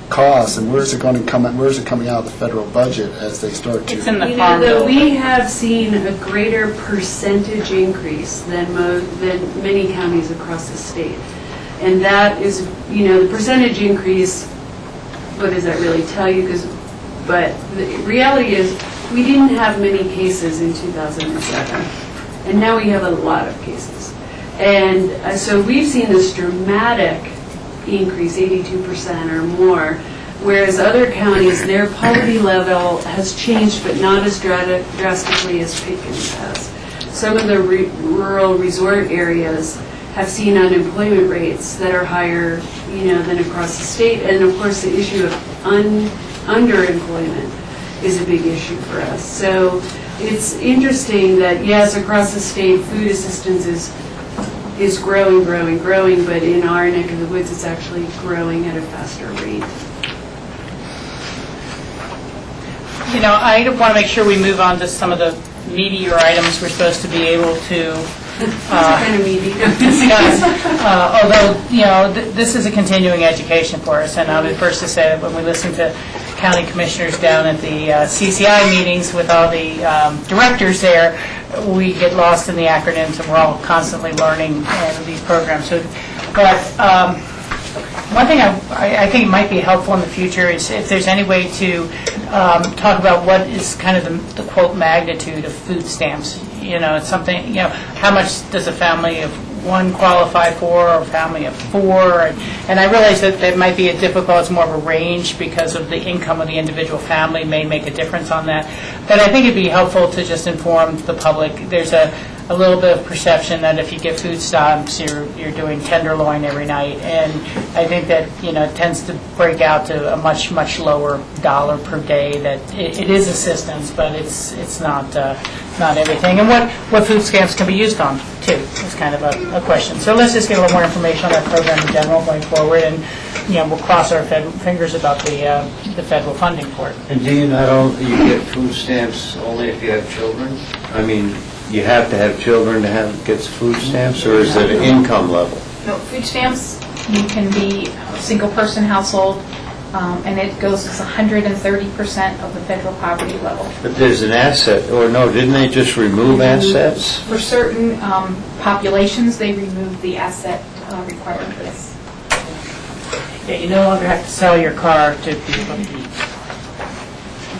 costs, and where's it going to come? Where's it coming out of the federal budget as they start to? It's in the farm bill. We have seen a greater percentage increase than many counties across the state. And that is, the percentage increase, what does that really tell you? But the reality is, we didn't have many cases in 2007, and now we have a lot of cases. And so we've seen this dramatic increase, 82% or more, whereas other counties, their poverty level has changed, but not as drastically as Pickens has. Some of the rural resort areas have seen unemployment rates that are higher, than across the state. And of course, the issue of underemployment is a big issue for us. So it's interesting that, yes, across the state, food assistance is is growing, but in our neck of the woods, it's actually growing at a faster rate. You know, I want to make sure we move on to some of the meatier items we're supposed to be able to Kind of meaty. discuss. Although, you know, this is a continuing education for us, and I'll be first to say that when we listen to county commissioners down at the CCI meetings with all the directors there, we get lost in the acronyms, and we're all constantly learning these programs. So, but one thing I think might be helpful in the future is if there's any way to talk about what is kind of the quote magnitude of food stamps. You know, it's something, you know, how much does a family of one qualify for, or a family of four? And I realize that that might be it's more of a range because of the income of the individual family may make a difference on that. But I think it'd be helpful to just inform the public. There's a little bit of perception that if you get food stamps, you're doing tenderloin every night. And I think that, you know, it tends to break out to a much, much lower dollar per day. That it is assistance, but it's not everything. And what food stamps can be used on, too, is kind of a question. So let's just get a little more information on that program in general going forward, and, you know, we'll cross our fingers about the federal funding for it. And do you not only, you get food stamps only if you have children? I mean, you have to have children to get food stamps, or is it an income level? No, food stamps, you can be a single-person household, and it goes as 130% of the federal poverty level. But there's an asset, or no, didn't they just remove assets? For certain populations, they remove the asset requirement, yes. Yeah, you no longer have to sell your car to people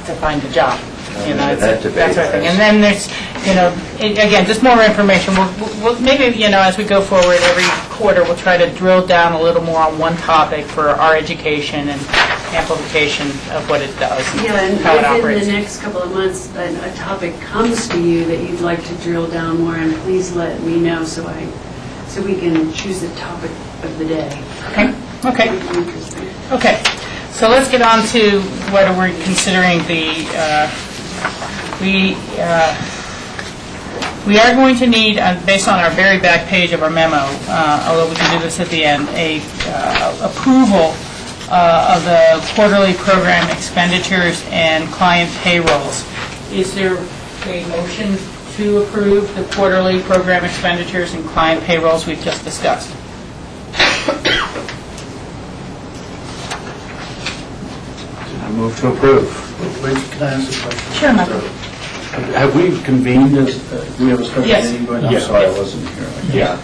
to find a job. You know, that sort of thing. And then there's, you know, again, just more information. We'll maybe, you know, as we go forward every quarter, we'll try to drill down a little more on one topic for our education and amplification of what it does and Yeah, and how it if in operates. the next couple of months a topic comes to you that you'd like to drill down more, and please let me know so we can choose the topic of the day. Okay. Okay. So let's get on to what we're considering we are going to need, based on our very back page of our memo, although we can do this at the end, a approval of the quarterly program expenditures and client payrolls. Is there a motion to approve the quarterly program expenditures and client payrolls we've just discussed? I move to approve. Can I ask a question? Sure, Michael. Have we convened this, do we have a special Yes. meeting going on? Yeah. I'm sorry, I wasn't here. Yeah.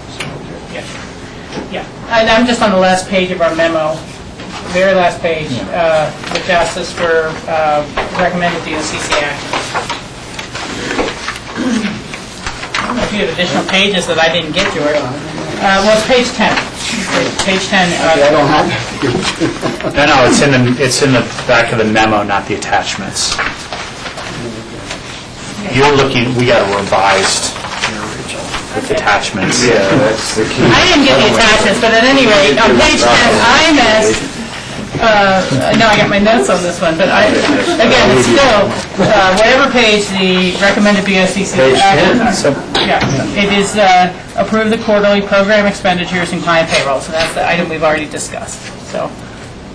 Yeah, and I'm just on the last page of our memo, very last page, which asks us for recommended BOCC action. I don't know if you have additional pages that I didn't get, George. Well, it's page 10. Page 10. I don't have it. No, it's in the back of the memo, not the attachments. You're looking, we got a revised with attachments. Yeah, that's the key. I didn't get the attachments, but at any rate, on page 10, I'm asked, no, I got my notes on this one, but again, it's still, whatever page the recommended BOCC action. Yeah, it is approve the quarterly program expenditures and client payroll, so that's the item we've already discussed. So,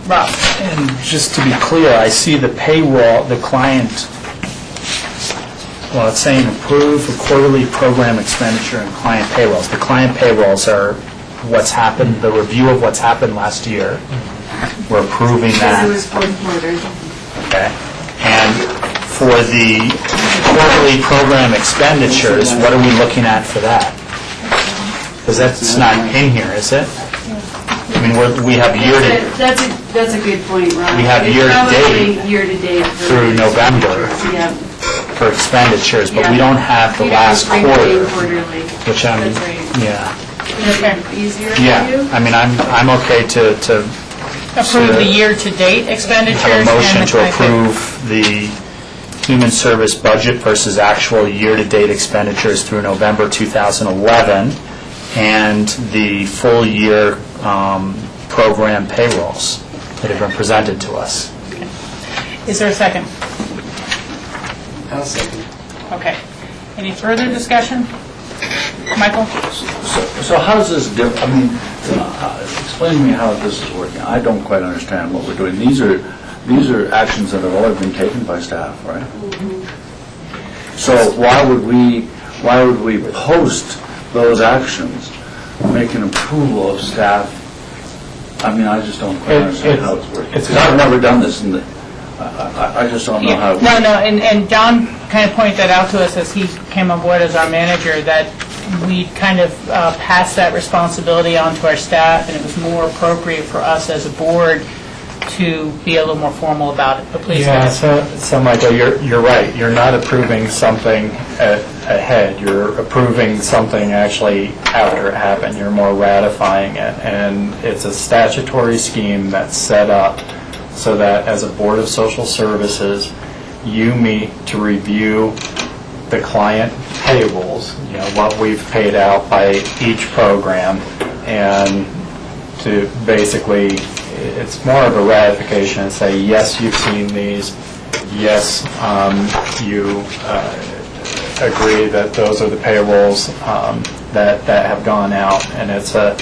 Rob. And just to be clear, I see the payroll, the client, well, it's saying approve the quarterly program expenditure and client payrolls. The client payrolls are what's happened, the review of what's happened last year. We're approving that. Because it was fourth quarter. Okay. And for the quarterly program expenditures, what are we looking at for that? Because that's not in here, is it? I mean, we have That's a good point, Ron. We have It's year-to-date probably year-to-date through November Yeah. for expenditures, but we Yeah. don't have the You don't last break it in quarter, quarterly. which I'm, That's right. yeah. Is that easier for Yeah, you? I mean, I'm okay to Approve the year-to-date expenditures. have a and motion the to client pay- approve the human service budget versus actual year-to-date expenditures through November 2011, and the full-year program payrolls that have been presented to us. Is there a second? I'll second. Okay. Any further discussion? Michael? So how does this differ, I mean, explain to me how this is working. I don't quite understand what we're doing. These are actions that have already been taken by staff, right? So why would we post those actions, make an approval of staff? I mean, I just don't quite understand how it's working. Because I've never done this, and I just don't know how it works. No, and John kind of pointed that out to us as he came on board as our manager, that we kind of passed that responsibility on to our staff, and it was more appropriate for us as a board to be a little more formal about it. But please. Yeah, so Michael, you're right. You're not approving something ahead. You're approving something actually after it happened. You're more ratifying it. And it's a statutory scheme that's set up so that as a Board of Social Services, you meet to review the client payables, what we've paid out by each program, and to basically, it's more of a ratification and say, yes, you've seen these, yes, you agree that those are the payables that have gone out, and it's a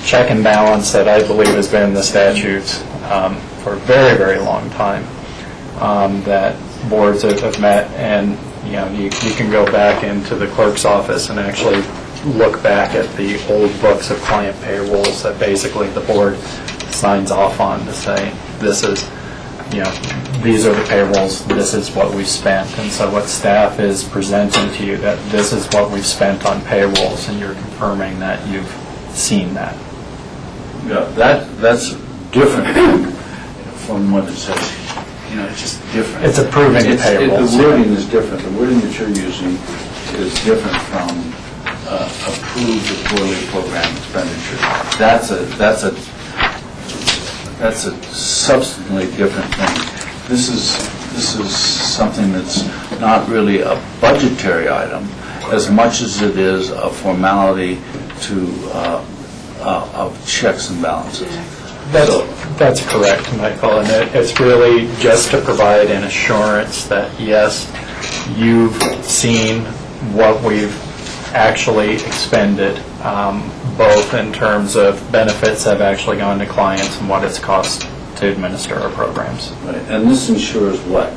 check and balance that I believe has been in the statutes for a very, very long time, that boards have met, and you can go back into the clerk's office and actually look back at the old books of client payrolls that basically the board signs off on to say, this is, these are the payrolls, this is what we've spent. And so what staff is presenting to you, that this is what we've spent on payrolls, and you're confirming that you've seen that. Yeah, that's different from what it says. It's just different. It's approving the payrolls. The wording is different. The wording that you're using is different from approved quarterly program expenditure. That's a substantially different thing. This is something that's not really a budgetary item as much as it is a formality of checks and balances. That's correct, Michael, and it's really just to provide an assurance that, yes, you've seen what we've actually expended, both in terms of benefits that have actually gone to clients and what it's cost to administer our programs. Right. And this ensures what?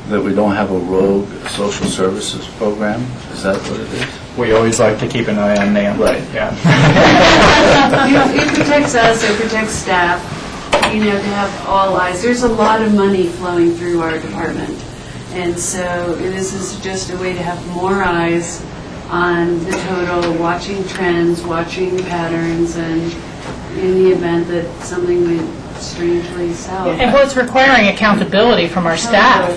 That we don't have a rogue social services program? Is that what it is? We always like to keep an eye on them. Right. Yeah. It protects us, it protects staff, to have all eyes. There's a lot of money flowing through our department. And so this is just a way to have more eyes on the total, watching trends, watching patterns, and in the event that something went strangely south. And well, it's requiring accountability from our staff.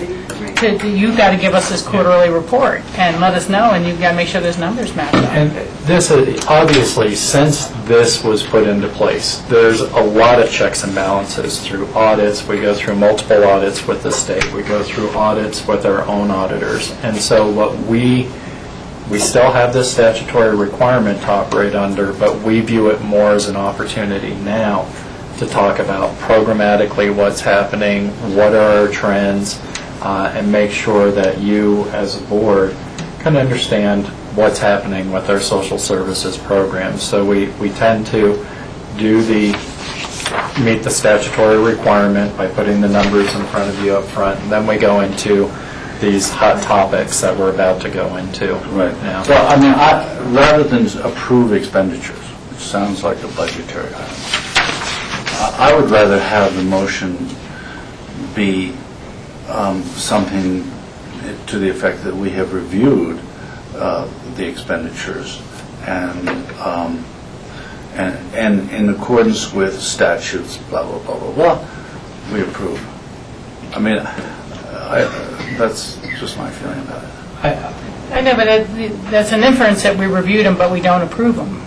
You've got to give us this quarterly report and let us know, and you've got to make sure those numbers match up. And this, obviously, since this was put into place, there's a lot of checks and balances through audits. We go through multiple audits with the state. We go through audits with our own auditors. And so what we still have this statutory requirement to operate under, but we view it more as an opportunity now to talk about programmatically what's happening, what are our trends, and make sure that you, as a board, can understand what's happening with our social services programs. So we tend to meet the statutory requirement by putting the numbers in front of you up front, and then we go into these hot topics that we're about to go into right now. Well, I mean, rather than approve expenditures, which sounds like a budgetary item, I would rather have the motion be something to the effect that we have reviewed the expenditures and in accordance with statutes, blah, blah, blah, blah, blah, we approve. I mean, that's just my feeling about it. I know, but that's an inference that we reviewed them, but we don't approve them.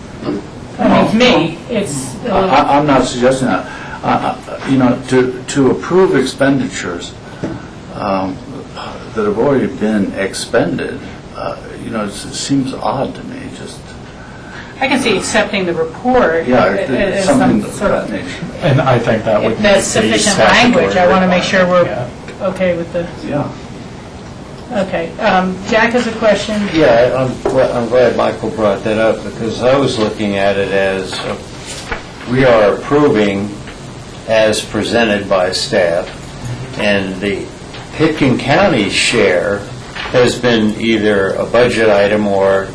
I mean, to me, it's... I'm not suggesting that. To approve expenditures that have already been expended, it seems odd to me, just... I can see accepting the report. Yeah, something of that nature. And I think that would If that's be sufficient statutory language, I want to make sure we're requirement. okay with the... Yeah. Okay, Jack has a question. Yeah, I'm glad Michael brought that up, because I was looking at it as we are approving as presented by staff, and the Pitkin County share has been either a budget item or,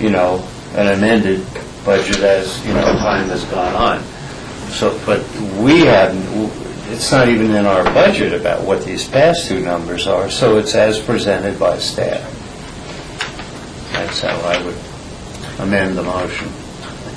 an amended budget as, time has gone on. So, but we haven't, it's not even in our budget about what these past two numbers are, so it's as presented by staff. That's how I would amend the motion.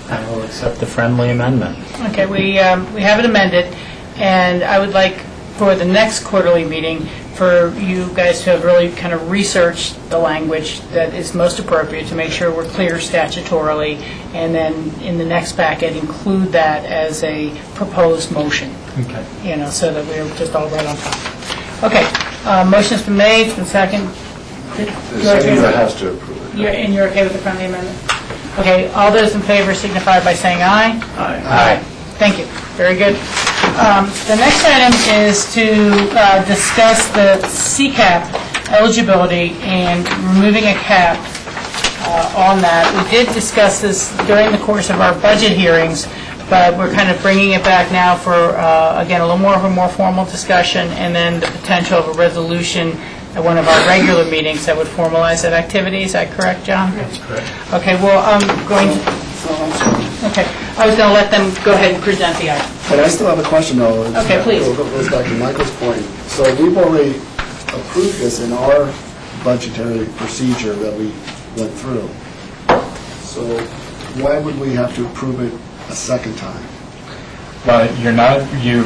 I will accept the friendly amendment. Okay, we have it amended, and I would like for the next quarterly meeting for you guys to have really kind of researched the language that is most appropriate to make sure we're clear statutorily, and then in the next packet include that as a proposed motion. Okay. So that we're just all right on top. Okay, motion's been made, it's been second. The seconder has to approve it. And you're okay with the friendly amendment? Okay, all those in favor signify by saying aye. Aye. Thank you. Very good. The next item is to discuss the CCAP eligibility and removing a cap on that. We did discuss this during the course of our budget hearings, but we're kind of bringing it back now for, again, a little more of a more formal discussion, and then the potential of a resolution at one of our regular meetings that would formalize that activity. Is that correct, John? That's correct. Okay, well, I'm going to... Okay, I was going to let them go ahead and present the item. But I still have a question, though. Okay, please. It goes back to Michael's point. So we've already approved this in our budgetary procedure that we went through. So why would we have to approve it a second time? Well, you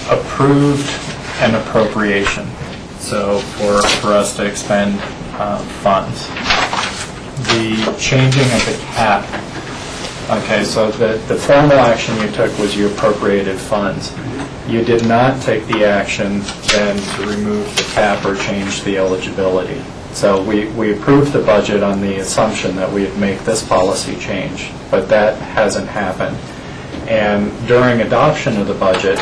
approved an appropriation, so for us to expend funds. The changing of the cap, okay, so the formal action you took was you appropriated funds. You did not take the action then to remove the cap or change the eligibility. So we approved the budget on the assumption that we'd make this policy change, but that hasn't happened. And during adoption of the budget,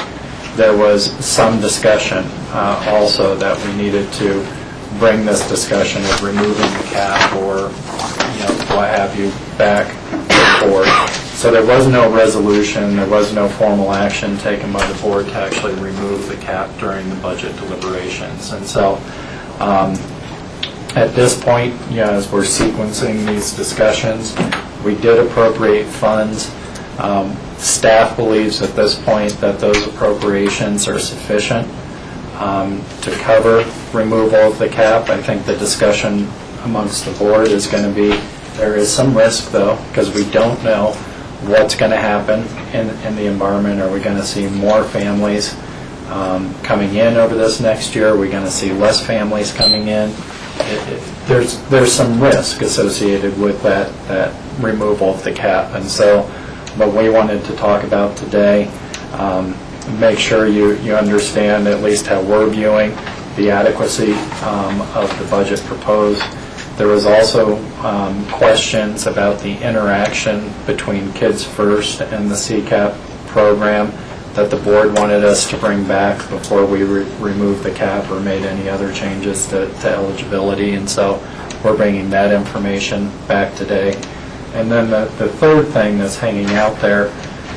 there was some discussion also that we needed to bring this discussion of removing the cap or what have you back forward. So there was no resolution, there was no formal action taken by the board to actually remove the cap during the budget deliberations. And so at this point, as we're sequencing these discussions, we did appropriate funds. Staff believes at this point that those appropriations are sufficient to cover removal of the cap. I think the discussion amongst the board is going to be, there is some risk though, because we don't know what's going to happen in the environment. Are we going to see more families coming in over this next year? Are we going to see less families coming in? There's some risk associated with that removal of the cap, and so what we wanted to talk about today, make sure you understand at least how we're viewing the adequacy of the budget proposed. There was also questions about the interaction between Kids First and the CCAP program that the board wanted us to bring back before we removed the cap or made any other changes to eligibility, and so we're bringing that information back today. And then the third thing that's hanging out there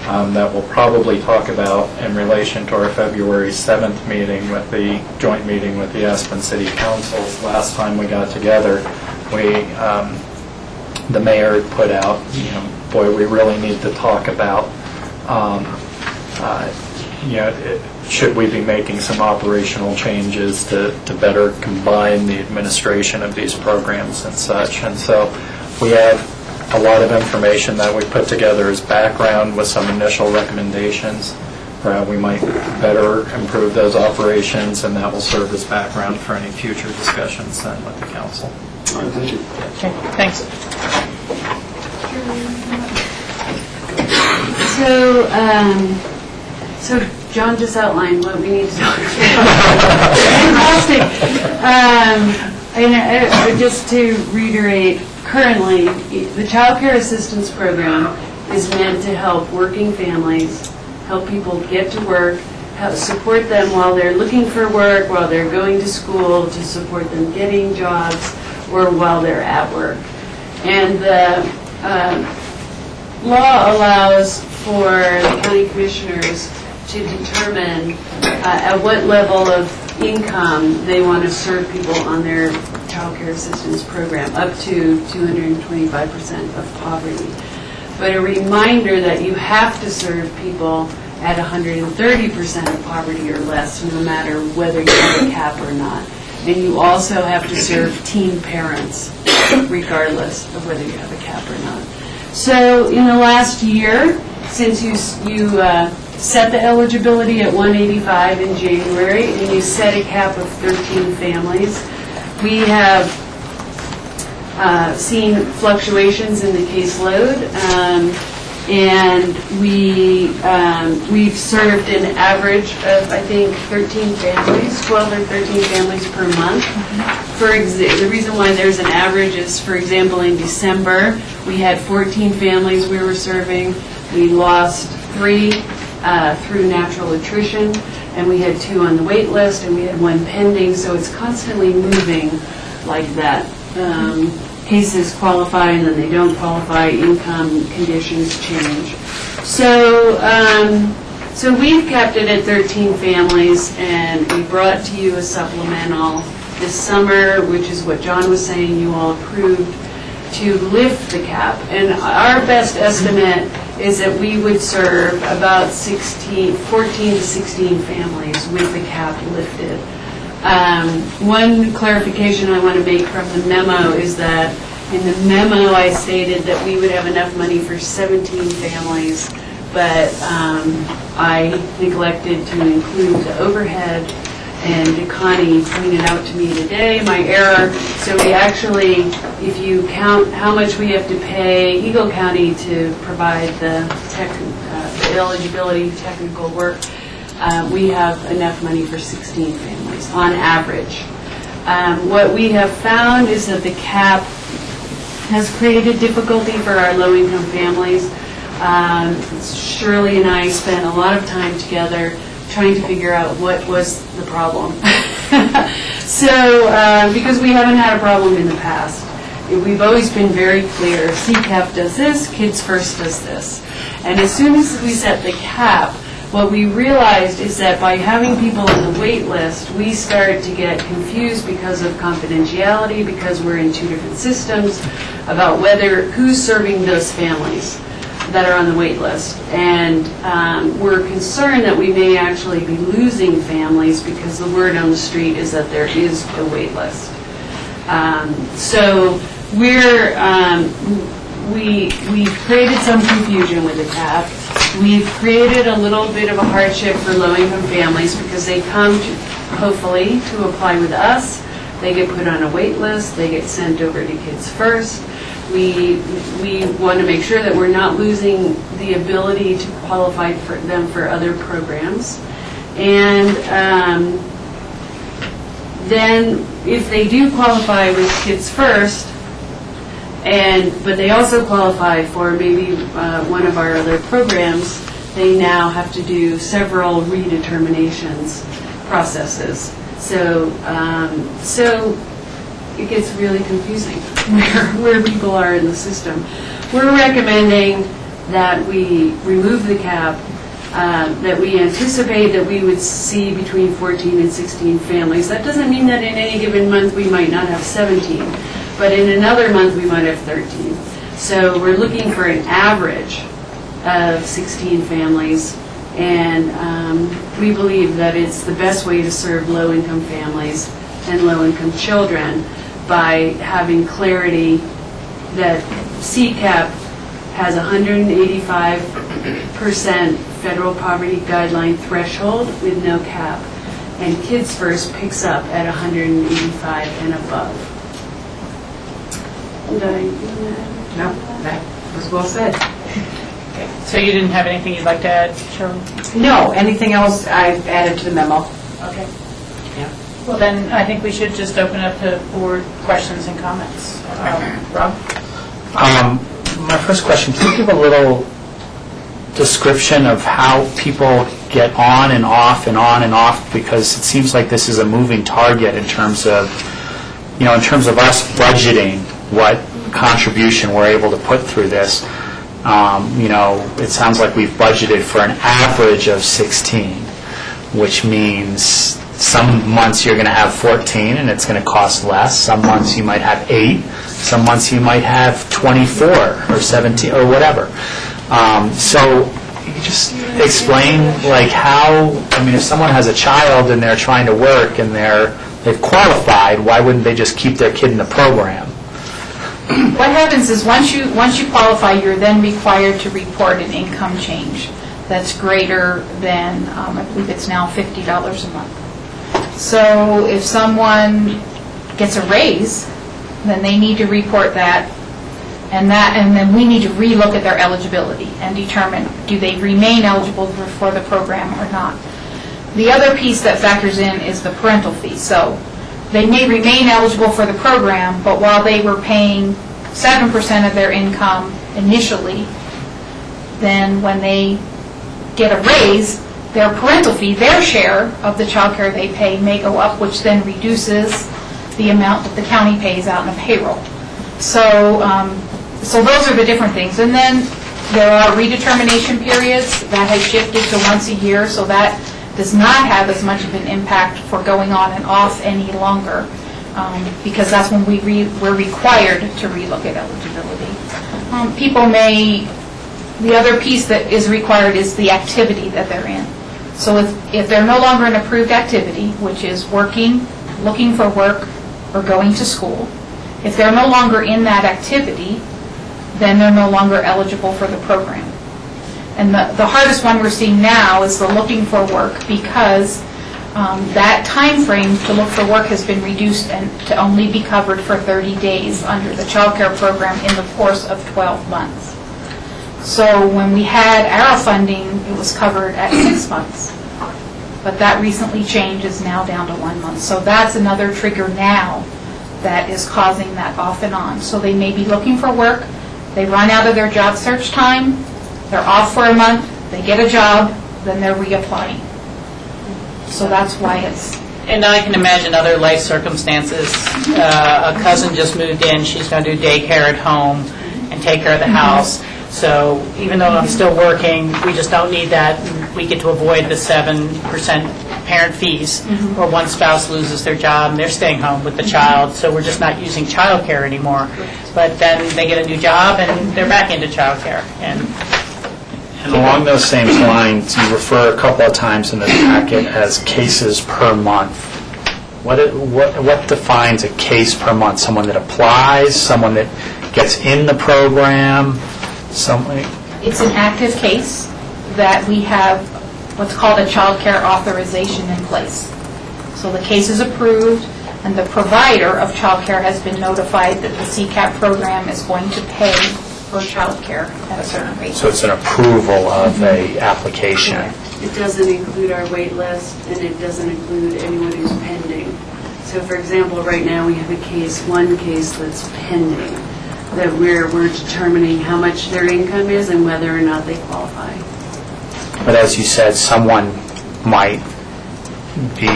that we'll probably talk about in relation to our February 7th meeting with the joint meeting with the Aspen City Councils. Last time we got together, the mayor had put out, boy, we really need to talk about, should we be making some operational changes to better combine the administration of these programs and such. And so we have a lot of information that we put together as background with some initial recommendations for how we might better improve those operations, and that will serve as background for any future discussions then with the council. All right, thank you. Okay, thanks. So John just outlined what we need to talk about. Fantastic. And just to reiterate, currently, the Child Care Assistance Program is meant to help working families, help people get to work, support them while they're looking for work, while they're going to school, to support them getting jobs, or while they're at work. And the law allows for the county commissioners to determine at what level of income they want to serve people on their child care assistance program, up to 225% of poverty. But a reminder that you have to serve people at 130% of poverty or less, no matter whether you have a cap or not. And you also have to serve teen parents, regardless of whether you have a cap or not. So in the last year, since you set the eligibility at 185 in January, and you set a cap of 13 families, we have seen fluctuations in the caseload, and we've served an average of, I think, 13 families, 12 or 13 families per month. The reason why there's an average is, for example, in December, we had 14 families we were serving. We lost 3 through natural attrition, and we had 2 on the wait list, and we had 1 pending, so it's constantly moving like that. Cases qualify and then they don't qualify, income conditions change. So, so we've kept it at 13 families, and we brought to you a supplemental this summer, which is what John was saying you all approved, to lift the cap. And our best estimate is that we would serve about 14 to 16 families with the cap lifted. One clarification I want to make from the memo is that in the memo I stated that we would have enough money for 17 families, but I neglected to include the overhead, and Connie pointed out to me today my error. So we actually, if you count how much we have to pay Eagle County to provide the eligibility technical work, we have enough money for 16 families on average. What we have found is that the cap has created difficulty for our low-income families. Shirley and I spent a lot of time together trying to figure out what was the problem. So, because we haven't had a problem in the past. We've always been very clear, CCAP does this, Kids First does this. And as soon as we set the cap, what we realized is that by having people on the wait list, we started to get confused because of confidentiality, because we're in 2 different systems, about who's serving those families that are on the wait list. And we're concerned that we may actually be losing families because the word on the street is that there is a wait list. So we've created some confusion with the cap. We've created a little bit of a hardship for low-income families because they come, hopefully, to apply with us. They get put on a wait list. They get sent over to Kids First. We want to make sure that we're not losing the ability to qualify for them for other programs. And then if they do qualify with Kids First, but they also qualify for maybe one of our other programs, they now have to do several redeterminations processes. So it gets really confusing where people are in the system. We're recommending that we remove the cap, that we anticipate that we would see between 14 and 16 families. That doesn't mean that in any given month we might not have 17, but in another month we might have 13. So we're looking for an average of 16 families, and we believe that it's the best way to serve low-income families and low-income children by having clarity that CCAP has 185% federal poverty guideline threshold with no cap, and Kids First picks up at 185 and above. No, that was well said. Okay. So you didn't have anything you'd like to add, Shirley? No, anything else I've added to the memo. Okay. Yeah. Well, then I think we should just open up to board questions and comments. Rob? My first question, can you give a little description of how people get on and off and on and off, because it seems like this is a moving target in terms of, in terms of us budgeting what contribution we're able to put through this. It sounds like we've budgeted for an average of 16, which means some months you're going to have 14 and it's going to cost less. Some months you might have 8. Some months you might have 24 or 17 or whatever. So you just explain how, if someone has a child and they're trying to work and they've qualified, why wouldn't they just keep their kid in the program? What happens is once you qualify, you're then required to report an income change that's greater than, I believe it's now $50 a month. So if someone gets a raise, then they need to report that, and then we need to relook at their eligibility and determine, do they remain eligible for the program or not. The other piece that factors in is the parental fee. So they may remain eligible for the program, but while they were paying 7% of their income initially, then when they get a raise, their parental fee, their share of the child care they pay may go up, which then reduces the amount that the county pays out in a payroll. So those are the different things. And then there are redetermination periods that have shifted to once a year, so that does not have as much of an impact for going on and off any longer, because that's when we're required to relook at eligibility. The other piece that is required is the activity that they're in. So if they're no longer an approved activity, which is working, looking for work, or going to school, if they're no longer in that activity, then they're no longer eligible for the program. And the hardest one we're seeing now is the looking for work, because that time frame to look for work has been reduced and to only be covered for 30 days under the child care program in the course of 12 months. So when we had ARROW funding, it was covered at 6 months. But that recently changed, is now down to 1 month. So that's another trigger now that is causing that off and on. So they may be looking for work, they run out of their job search time, they're off for a month, they get a job, then they're reapplying. So that's why it's... And I can imagine other life circumstances. A cousin just moved in, she's going to do daycare at home and take care of the house. So even though I'm still working, we just don't need that. We get to avoid the 7% parent fees, or one spouse loses their job and they're staying home with the child, so we're just not using child care anymore. But then they get a new job and they're back into child care. And along those same lines, you refer a couple of times in the packet as cases per month. What defines a case per month? Someone that applies, someone that gets in the program? It's an active case that we have what's called a child care authorization in place. So the case is approved, and the provider of child care has been notified that the CCAP program is going to pay for child care at a certain rate. So it's an approval of a application. It doesn't include our wait list, and it doesn't include anyone who's pending. So for example, right now we have one case that's pending, that we're determining how much their income is and whether or not they qualify. But as you said, someone might be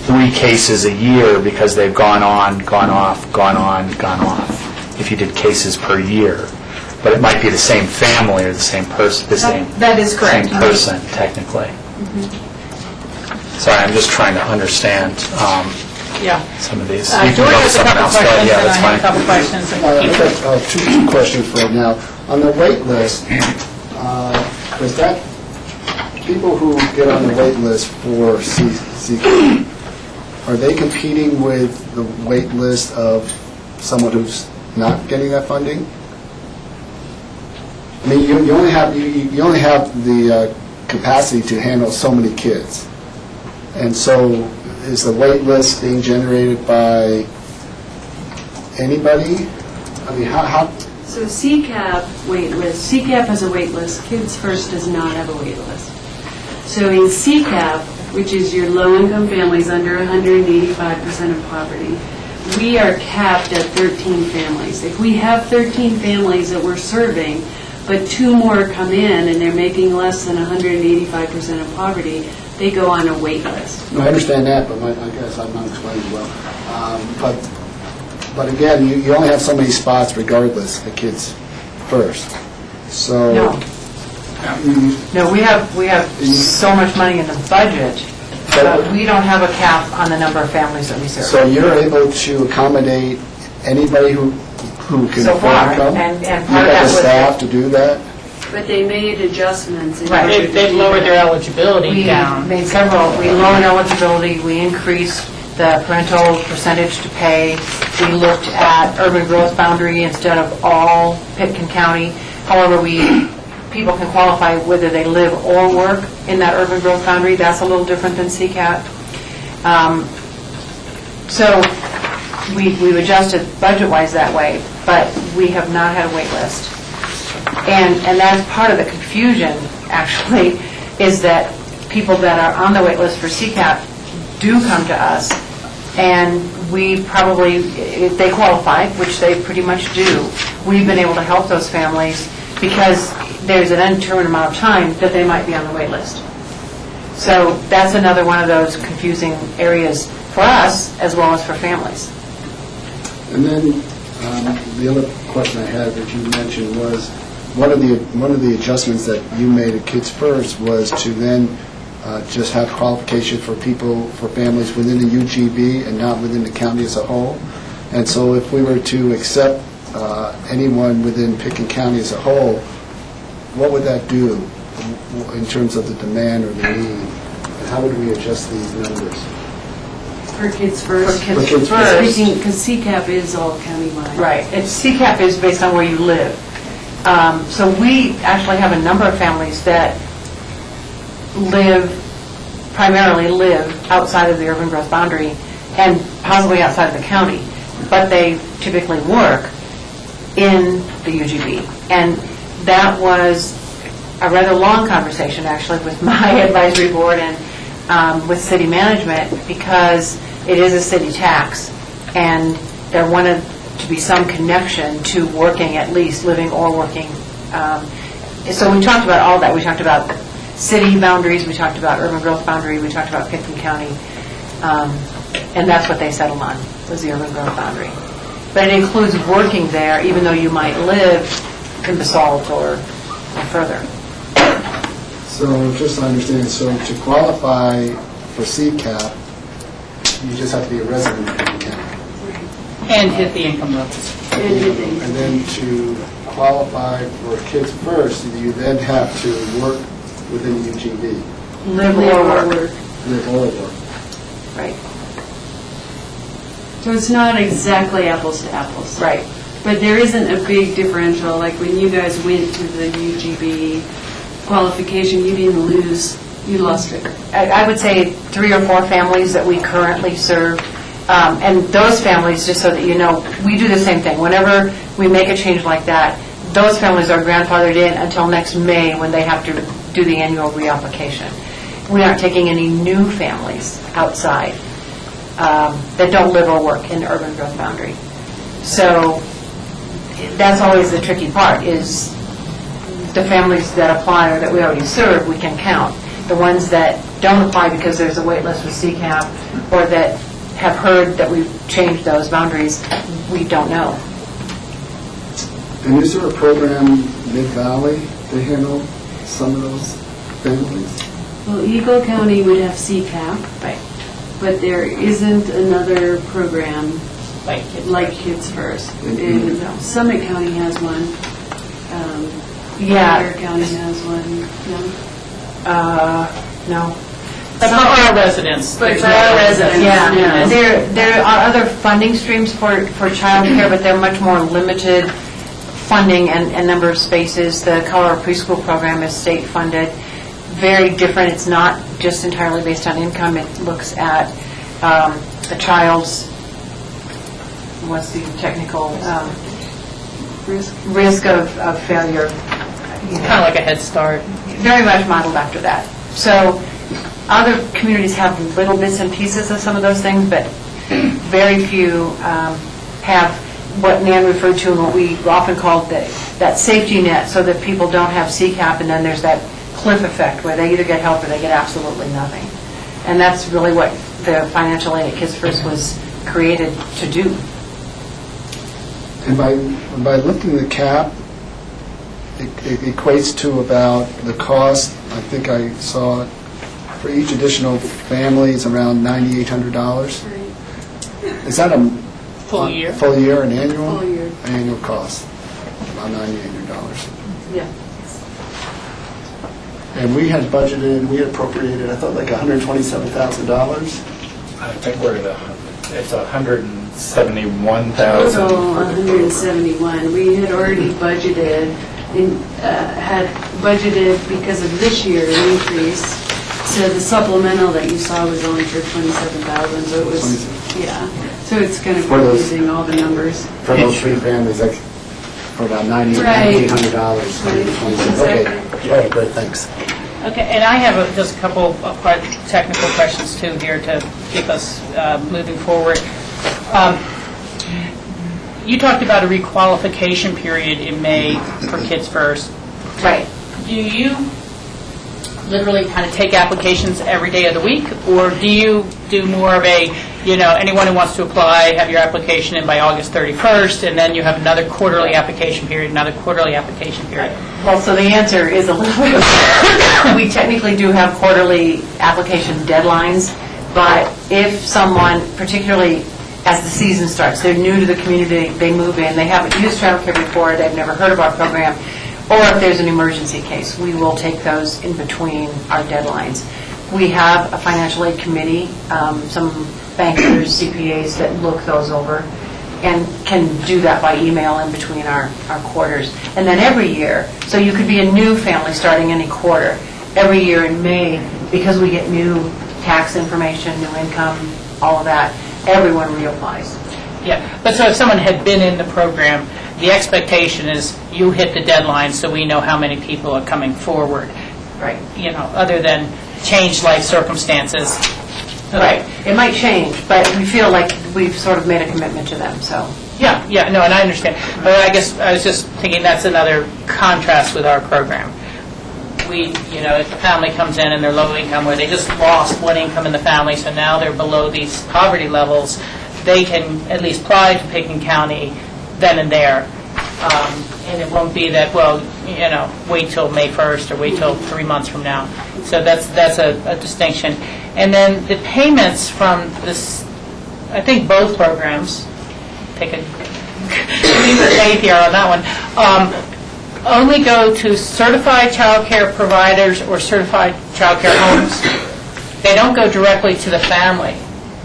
3 cases a year because they've gone on, gone off, gone on, gone off, if you did cases per year. But it might be the same family or the same person, That is correct. Same person, technically. Sorry, I'm just trying to understand some of these. You can George go with has a someone couple else. Go questions, ahead. Yeah, and I that's have a fine. couple questions. Two questions right now. On the wait list, is that people who get on the wait list for CCAP, are they competing with the wait list of someone who's not getting that funding? I mean, you only have the capacity to handle so many kids, and so is the wait list being generated by anybody? I mean, how? So CCAP wait list, CCAP has a wait list, Kids First does not have a wait list. So in CCAP, which is your low-income families under 185% of poverty, we are capped at 13 families. If we have 13 families that we're serving, but 2 more come in and they're making less than 185% of poverty, they go on a wait list. No, I understand that, but I guess I'm not explaining well. But again, you only have so many spots regardless at Kids First. So. No. No, we have so much money in the budget, but we don't have a cap on the number of families that we serve. So you're able to accommodate anybody who can So far, afford to come? and You part of got that the was- staff to do that? But they made adjustments. in Right. order to They've do lowered that. their eligibility We down. made several, we lowered eligibility, we increased the parental percentage to pay, we looked at urban growth boundary instead of all Pitkin County. However, people can qualify whether they live or work in that urban growth boundary. That's a little different than CCAP. So we've adjusted budget-wise that way, but we have not had a wait list. And that's part of the confusion, actually, is that people that are on the wait list for CCAP do come to us, and we probably, if they qualify, which they pretty much do, we've been able to help those families because there's an undetermined amount of time that they might be on the wait list. So that's another one of those confusing areas for us as well as for families. And then the other question I had that you mentioned was, one of the adjustments that you made at Kids First was to then just have qualification for families within the UGB and not within the county as a whole. And so if we were to accept anyone within Pitkin County as a whole, what would that do in terms of the demand or the need? And how would we adjust these numbers? For Kids First. For Kids Kids First. Speaking, because CCAP is all countywide. Right. CCAP is based on where you live. So we actually have a number of families that primarily live outside of the urban growth boundary and possibly outside of the county, but they typically work in the UGB. And that was a rather long conversation, actually, with my advisory board and with city management, because it is a city tax, and there wanted to be some connection to working, at least living or working. So we talked about all that. We talked about city boundaries, we talked about urban growth boundary, we talked about Pitkin County, and that's what they settled on, was the urban growth boundary. But it includes working there, even though you might live in Basalt or further. So just to understand, so to qualify for CCAP, you just have to be a resident of Pitkin County. And hit the income levels. And then to qualify for Kids First, you then have to work within the UGB. Live or work. Live or work. Right. So it's not exactly apples to apples. Right. But there isn't a big differential, like when you guys went to the UGB qualification, you didn't lose, you lost it. I would say 3 or 4 families that we currently serve. And those families, just so that you know, we do the same thing. Whenever we make a change like that, those families are grandfathered in until next May when they have to do the annual reapplication. We aren't taking any new families outside that don't live or work in the urban growth boundary. So that's always the tricky part, is the families that apply or that we already serve, we can count. The ones that don't apply because there's a wait list with CCAP or that have heard that we've changed those boundaries, we don't know. And is there a program Mid-Valley to handle some of those families? Well, Eagle County would have CCAP, Right. but there isn't another program Like like Kids First. And Summit County has one. Yeah. Bear County has one. No. But for our residents. But there's for no- our residents, Yeah, yeah. there are other funding streams for childcare, but they're much more limited funding and number of spaces. The Colorado Preschool Program is state-funded, very different. It's not just entirely based on income. It looks at the child's, what's the technical, risk of failure. Kind of like a Head Start. Very much modeled after that. So other communities have little bits and pieces of some of those things, but very few have what Nan referred to and what we often called that safety net, so that people don't have CCAP, and then there's that cliff effect where they either get help or they get absolutely nothing. And that's really what the financial aid at Kids First was created to do. And by lifting the cap, it equates to about the cost, I think I saw for each additional family is around $9,800. Is that a Full year? Full year and annual? Full year. Annual cost, about $9,800. Yeah. And we had budgeted, we had appropriated, I thought like $127,000. I think it's 171,000. Total 171. We had already budgeted, because of this year, an increase. So the supplemental that you saw was only for 27,000, so it was, 27. yeah. So it's kind of For those- confusing, all the numbers. For those three families, like, for about $9,800. Right. Okay, great, thanks. Okay, and I have just a couple of quite technical questions too here to keep us moving forward. You talked about a requalification period in May for Kids First. Right. Do you literally kind of take applications every day of the week, or do you do more of a, anyone who wants to apply, have your application in by August 31st, and then you have another quarterly application period, another quarterly application period? Well, so the answer is a little bit of, we technically do have quarterly application deadlines, but if someone, particularly as the season starts, they're new to the community, they move in, they haven't used childcare before, they've never heard of our program, or if there's an emergency case, we will take those in between our deadlines. We have a financial aid committee, some bankers, CPAs that look those over and can do that by email in between our quarters. And then every year, so you could be a new family starting any quarter, every year in May, because we get new tax information, new income, all of that, everyone reapplies. Yeah, but so if someone had been in the program, the expectation is you hit the deadline so we know how many people are coming forward. Right. Other than changed life circumstances. Right. It might change, but we feel like we've sort of made a commitment to them, so. Yeah, no, and I understand. But I guess I was just thinking that's another contrast with our program. If the family comes in and they're low income, where they just lost one income in the family, so now they're below these poverty levels, they can at least apply to Pickens County then and there. And it won't be that, wait till May 1st or wait till 3 months from now. So that's a distinction. And then the payments from this, I think both programs, take a leave it late here on that one, only go to certified child care providers or certified child care homes. They don't go directly to the family.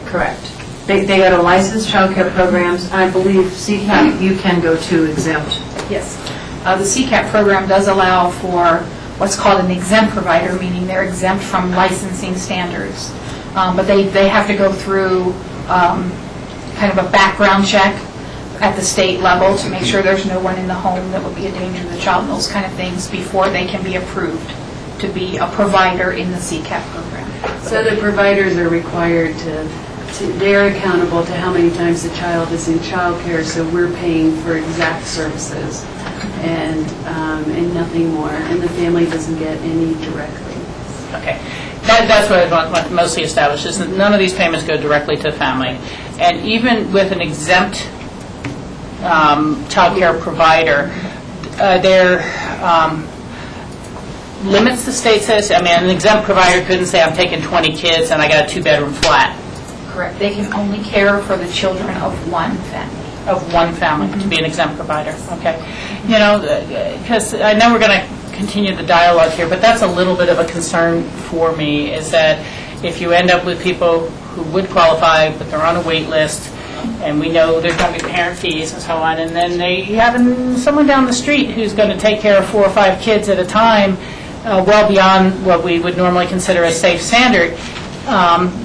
Correct. They go to licensed child care programs. I believe CCAP you can go to exempt. Yes. The CCAP program does allow for what's called an exempt provider, meaning they're exempt from licensing standards. But they have to go through kind of a background check at the state level to make sure there's no one in the home that would be a danger to the child and those kind of things before they can be approved to be a provider in the CCAP program. So the providers are required they're accountable to how many times the child is in childcare, so we're paying for exact services and nothing more, and the family doesn't get any directly. Okay. That's what I want to mostly establish, is that none of these payments go directly to the family. And even with an exempt child care provider, there limits the state says. I mean, an exempt provider couldn't say, I'm taking 20 kids and I got a 2-bedroom flat. Correct. They can only care for the children of one family. Of one family, to be an exempt provider. Okay. Because I know we're going to continue the dialogue here, but that's a little bit of a concern for me, is that if you end up with people who would qualify, but they're on a wait list, and we know there's going to be parent fees and so on, and then they have someone down the street who's going to take care of 4 or 5 kids at a time, well beyond what we would normally consider a safe standard,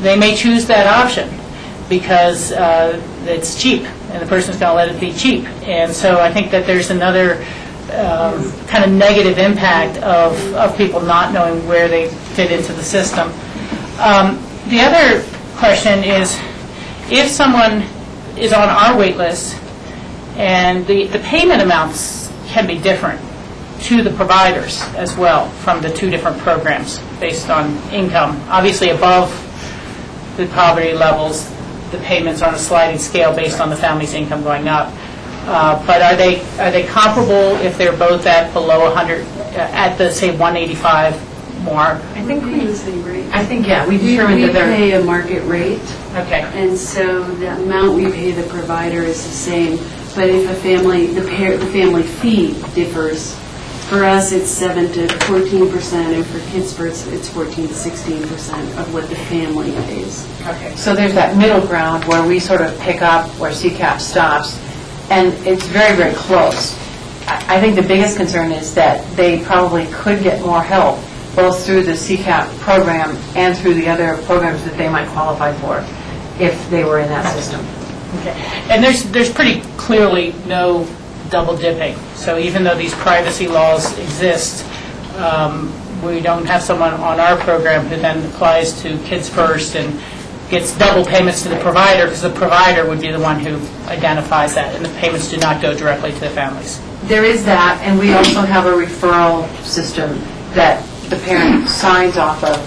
they may choose that option because it's cheap, and the person's going to let it be cheap. And so I think that there's another kind of negative impact of people not knowing where they fit into the system. The other question is, if someone is on our wait list And the payment amounts can be different to the providers as well from the two different programs based on income. Obviously, above the poverty levels, the payments are on a sliding scale based on the family's income going up. But are they comparable if they're both at below 100, at the, say, 185 mark? I think we use the rate. I think, yeah, we determined that We they're... pay a market rate, Okay. and so the amount we pay the provider is the same. But if a family, the family fee differs. For us, it's 7 to 14%, and for kids first, it's 14 to 16% of what the family pays. Okay. So there's that middle ground where we sort of pick up where CCAP stops, and it's very, very close. I think the biggest concern is that they probably could get more help, both through the CCAP program and through the other programs that they might qualify for if they were in that system. Okay. And there's pretty clearly no double dipping. So even though these privacy laws exist, we don't have someone on our program who then applies to Kids First and gets double payments to the provider, because the provider would be the one who identifies that, and the payments do not go directly to the families. There is that, and we also have a referral system that the parent signs off of,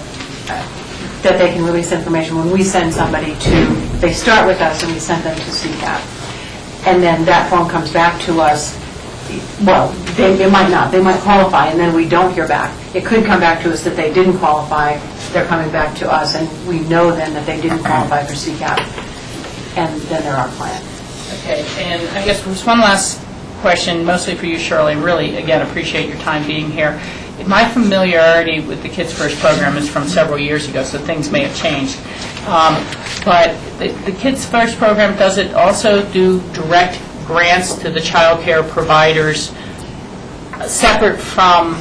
that they can release information when we send somebody to, they start with us and we send them to CCAP. And then that form comes back to us, well, they might not, they might qualify, and then we don't hear back. It could come back to us that they didn't qualify, they're coming back to us, and we know then that they didn't qualify for CCAP, and then they're our plan. Okay, and I guess just one last question, mostly for you, Shirley. Really, again, appreciate your time being here. My familiarity with the Kids First program is from several years ago, so things may have changed. But the Kids First program, does it also do direct grants to the child care providers separate from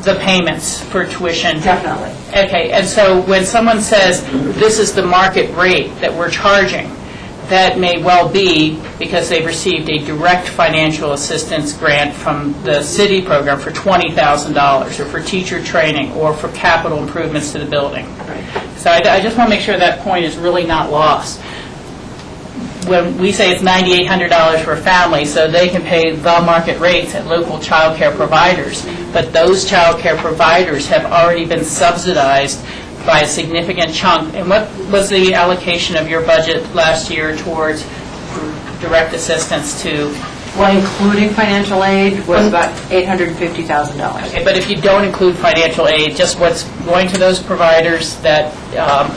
the payments for tuition? Definitely. Okay, and so when someone says, this is the market rate that we're charging, that may well be because they've received a direct financial assistance grant from the city program for $20,000, or for teacher training, or for capital improvements to the building. So I just want to make sure that point is really not lost. When we say it's $9,800 for a family, so they can pay the market rates at local child care providers, but those child care providers have already been subsidized by a significant chunk. And what was the allocation of your budget last year towards direct assistance to? Well, including financial aid was about $850,000. Okay, but if you don't include financial aid, just what's going to those providers that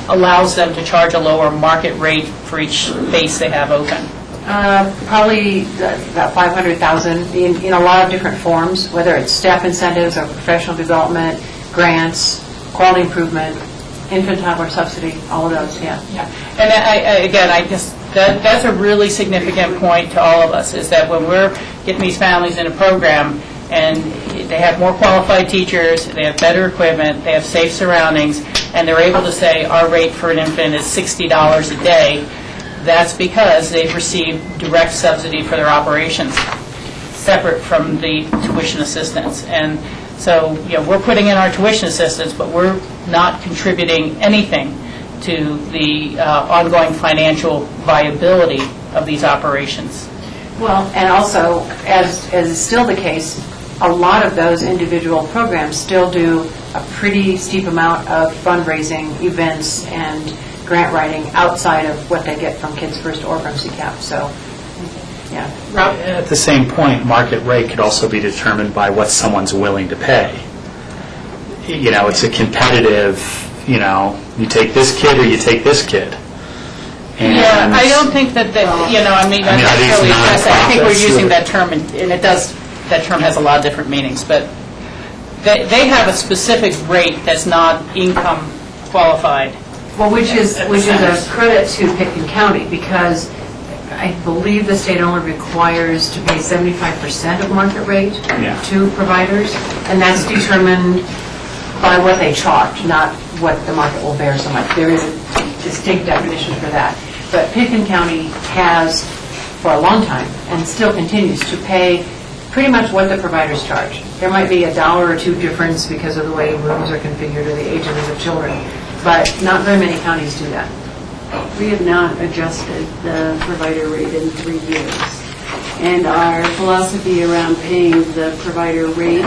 allows them to charge a lower market rate for each space they have open? Probably about $500,000 in a lot of different forms, whether it's staff incentives or professional development, grants, quality improvement, infant toddler subsidy, all of those, yeah. And again, that's a really significant point to all of us, is that when we're getting these families in a program and they have more qualified teachers, they have better equipment, they have safe surroundings, and they're able to say our rate for an infant is $60 a day, that's because they've received direct subsidy for their operations, separate from the tuition assistance. And so, we're putting in our tuition assistance, but we're not contributing anything to the ongoing financial viability of these operations. Well, and also, as is still the case, a lot of those individual programs still do a pretty steep amount of fundraising, events, and grant writing outside of what they get from Kids First or from CCAP, so, yeah. At the same point, market rate could also be determined by what someone's willing to pay. It's a competitive, you take this kid or you take this kid. Yeah, I don't think that, I think we're using that term, and that term has a lot of different meanings, but they have a specific rate that's not income qualified. Well, which is a credit to Pitkin County, because I believe the state only requires to pay 75% of market rate to providers, and that's determined by what they charge, not what the market will bear so much. There is a distinct definition for that. But Pitkin County has, for a long time, and still continues to pay pretty much what the providers charge. There might be $1 or $2 difference because of the way rooms are configured or the ages of children, but not very many counties do that. We have not adjusted the provider rate in 3 years. And our philosophy around paying the provider rate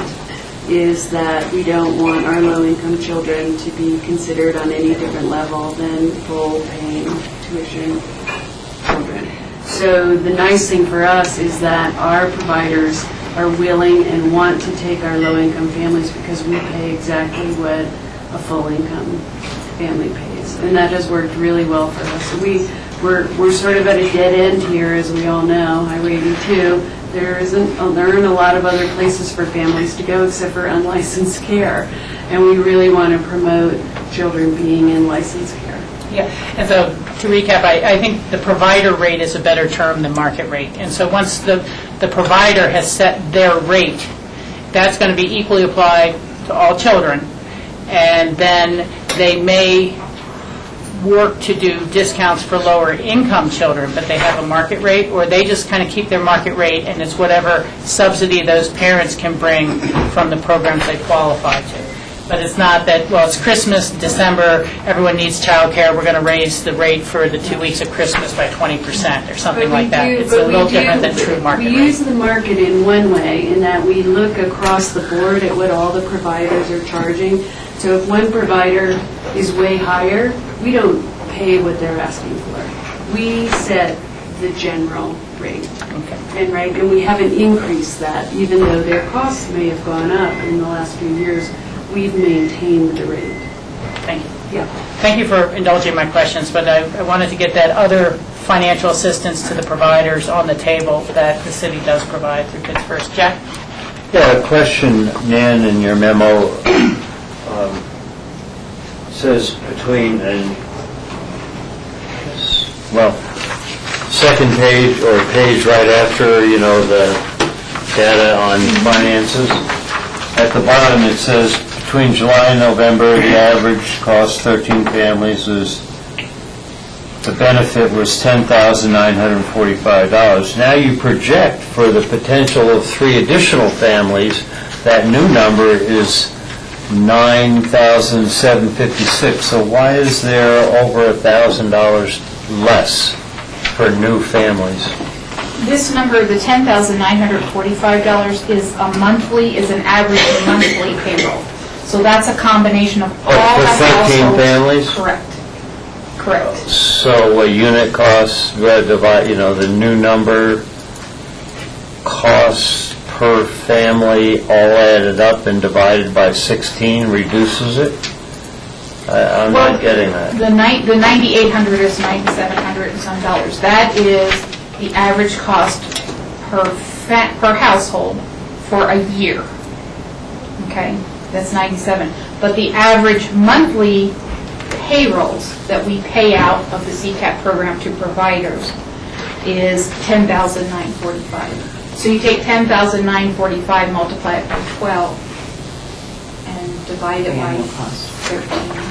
is that we don't want our low-income children to be considered on any different level than full-paying tuition children. So the nice thing for us is that our providers are willing and want to take our low-income families because we pay exactly what a full-income family pays. And that has worked really well for us. So we're sort of at a dead end here, as we all know, Highway 82. There aren't a lot of other places for families to go except for unlicensed care. And we really want to promote children being in licensed care. Yeah, and so to recap, I think the provider rate is a better term than market rate. And so once the provider has set their rate, that's going to be equally applied to all children. And then they may work to do discounts for lower income children, but they have a market rate, or they just kind of keep their market rate and it's whatever subsidy those parents can bring from the programs they qualify to. But it's not that, well, it's Christmas, December, everyone needs childcare, we're going to raise the rate for the 2 weeks of Christmas by 20% or something like that. It's a little different than true market rate. We use the market in one way, in that we look across the board at what all the providers are charging. So if one provider is way higher, we don't pay what they're asking for. We set the general rate. Okay. And we haven't increased that, even though their costs may have gone up in the last few years. We've maintained the rate. Thank you. Yeah. Thank you for indulging my questions, but I wanted to get that other financial assistance to the providers on the table that the city does provide through Kids First. Jack? Yeah, a question, Nan, in your memo says between, second page or page right after, the data on finances. At the bottom it says between July and November, the average cost 13 families is, the benefit was $10,945. Now you project for the potential of 3 additional families, that new number is $9,756. So why is there over $1,000 less for new families? This number, the $10,945, is an average monthly payroll. So that's a combination of all the households. For 13 families? Correct. So a unit cost, the new number, costs per family all added up and divided by 16 reduces it? I'm not getting that. The 9,800 is 9,700 and some dollars. That is the average cost per household for a year. Okay, that's 97. But the average monthly payrolls that we pay out of the CCAP program to providers is $10,945. So you take $10,945, multiply it by 12, and divide it by 13.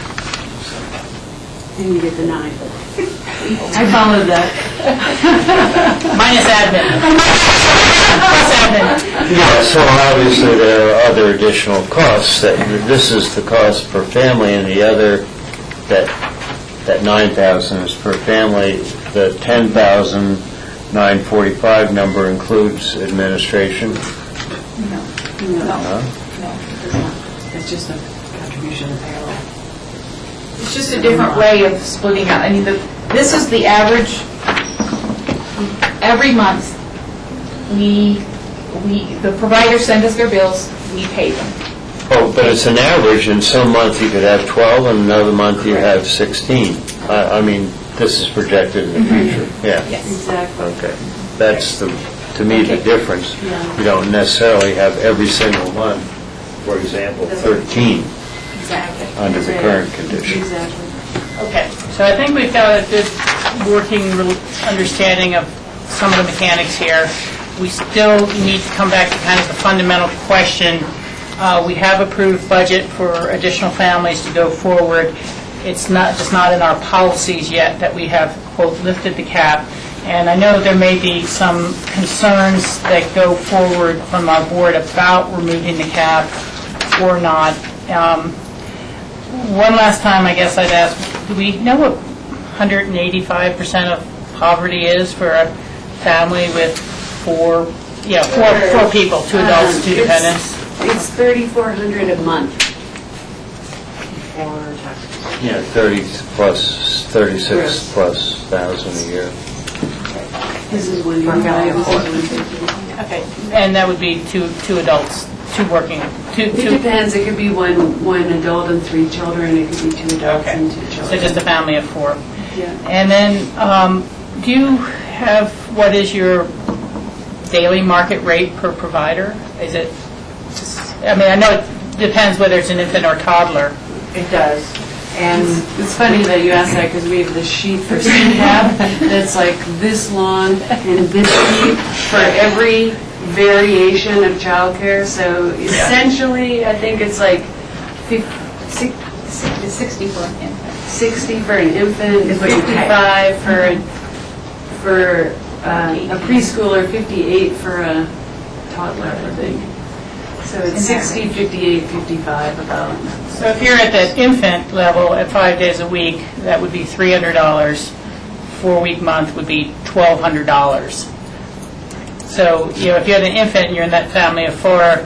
And you get the 9. I followed that. Minus admin. Plus admin. Yeah, so obviously there are other additional costs. This is the cost per family, and the other, that 9,000 is per family. The 10,945 number includes administration? No. It's just a contribution to payroll. It's just a different way of splitting out. I mean, this is the average. Every month, the providers send us their bills, we pay them. Oh, but it's an average. In some month you could have 12, and another month you have 16. I mean, this is projected in the future. Yeah. Yes. Exactly. Okay. That's, to me, the difference. Yeah. You don't necessarily have every single month, for example, 13 Exactly. under the current condition. Exactly. Okay, so I think we've got a good working understanding of some of the mechanics here. We still need to come back to kind of the fundamental question. We have approved budget for additional families to go forward. It's just not in our policies yet that we have, quote, lifted the cap. And I know there may be some concerns that go forward from our board about removing the cap or not. One last time, I guess I'd ask, do we know what 185% of poverty is for a family with four people, 2 adults, 2 dependents. It's $3,400 a month. Yeah, 30 plus, 36 plus thousand a year. This is one family of 4. Okay, and that would be two adults, two working, It depends, it could be one adult and 3 children, it could be 2 adults Okay. and 2 So children. just a family of 4. Yeah. And then, do you have, what is your daily market rate per provider? Is it, I mean, I know it depends whether it's an infant or toddler. It does. And it's funny that you asked that, because we have the sheet for CCAP that's like this long and this deep for every variation of childcare. So essentially, I think it's like 60 for an infant. 60 for an infant, Is what you pay. 55 for a preschooler, 58 for a toddler, I think. So it's 60, 58, 55 about. So if you're at the infant level at 5 days a week, that would be $300. 4-week month would be $1,200. So, if you had an infant and you're in that family of 4,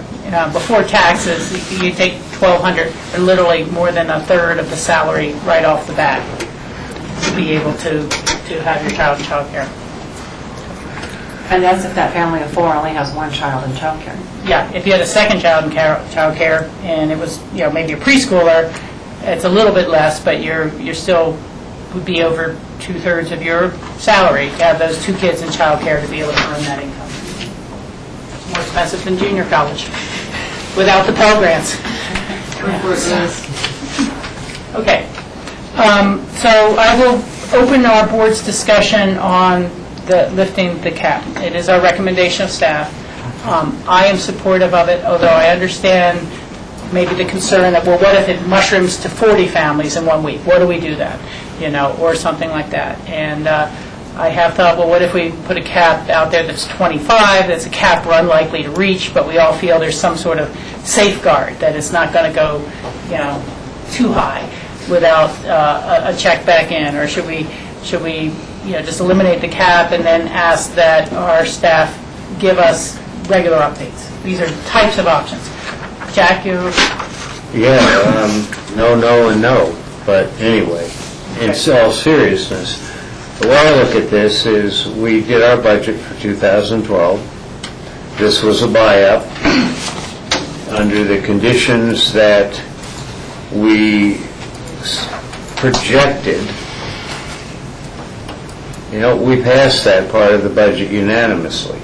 before taxes, you take $1,200, or literally more than a third of the salary right off the bat to be able to have your child in childcare. And that's if that family of 4 only has 1 child in childcare. Yeah, if you had a second child in childcare and it was, maybe a preschooler, it's a little bit less, but you're still would be over 2/3 of your salary to have those 2 kids in childcare to be able to earn that income. More expensive than junior college without the Pell Grants. Okay, so I will open our board's discussion on the lifting the cap. It is our recommendation of staff. I am supportive of it, although I understand maybe the concern that, well, what if it mushrooms to 40 families in 1 week? What do we do then? Or something like that. And I have thought, well, what if we put a cap out there that's 25, that's a cap we're unlikely to reach, but we all feel there's some sort of safeguard that it's not going to go, too high without a check back in? Or should we just eliminate the cap and then ask that our staff give us regular updates? These are types of options. Jack, you? Yeah, no, and no. But anyway, in all seriousness, the way I look at this is we did our budget for 2012. This was a buy-up under the conditions that we projected. We passed that part of the budget unanimously.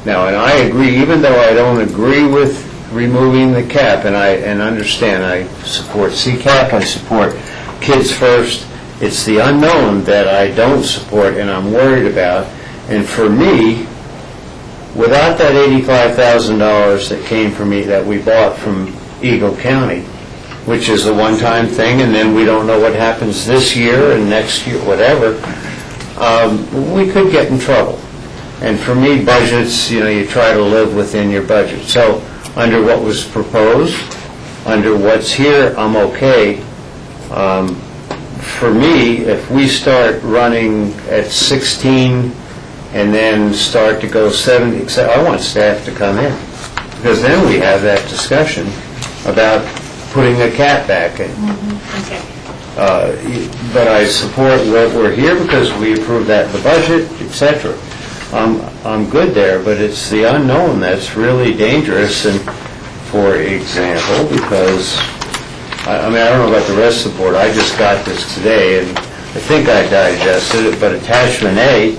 Now, and I agree, even though I don't agree with removing the cap, and understand, I support CCAP, I support Kids First, it's the unknown that I don't support and I'm worried about. And for me, without that $85,000 that came from me, that we bought from Eagle County, which is a one-time thing, and then we don't know what happens this year and next year, whatever, we could get in trouble. And for me, budgets, you try to live within your budget. So under what was proposed, under what's here, I'm okay. For me, if we start running at 16 and then start to go 70, I want staff to come in, because then we have that discussion about putting a cap back in. Okay. But I support what we're here because we approved that in the budget, etc. I'm good there, but it's the unknown that's really dangerous. And for example, because I don't know about the rest of the board, I just got this today, and I think I digested it, but attachment A,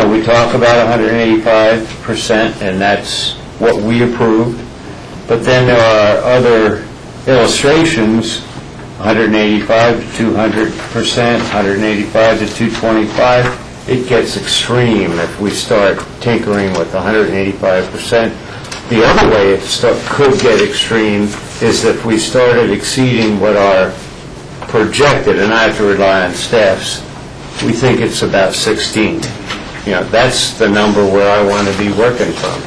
we talk about 185%, and that's what we approved. But then there are other illustrations, 185 to 200%, 185 to 225. It gets extreme if we start tinkering with 185%. The other way it could get extreme is if we started exceeding what our projected, and I have to rely on staffs, we think it's about 16. That's the number where I want to be working from.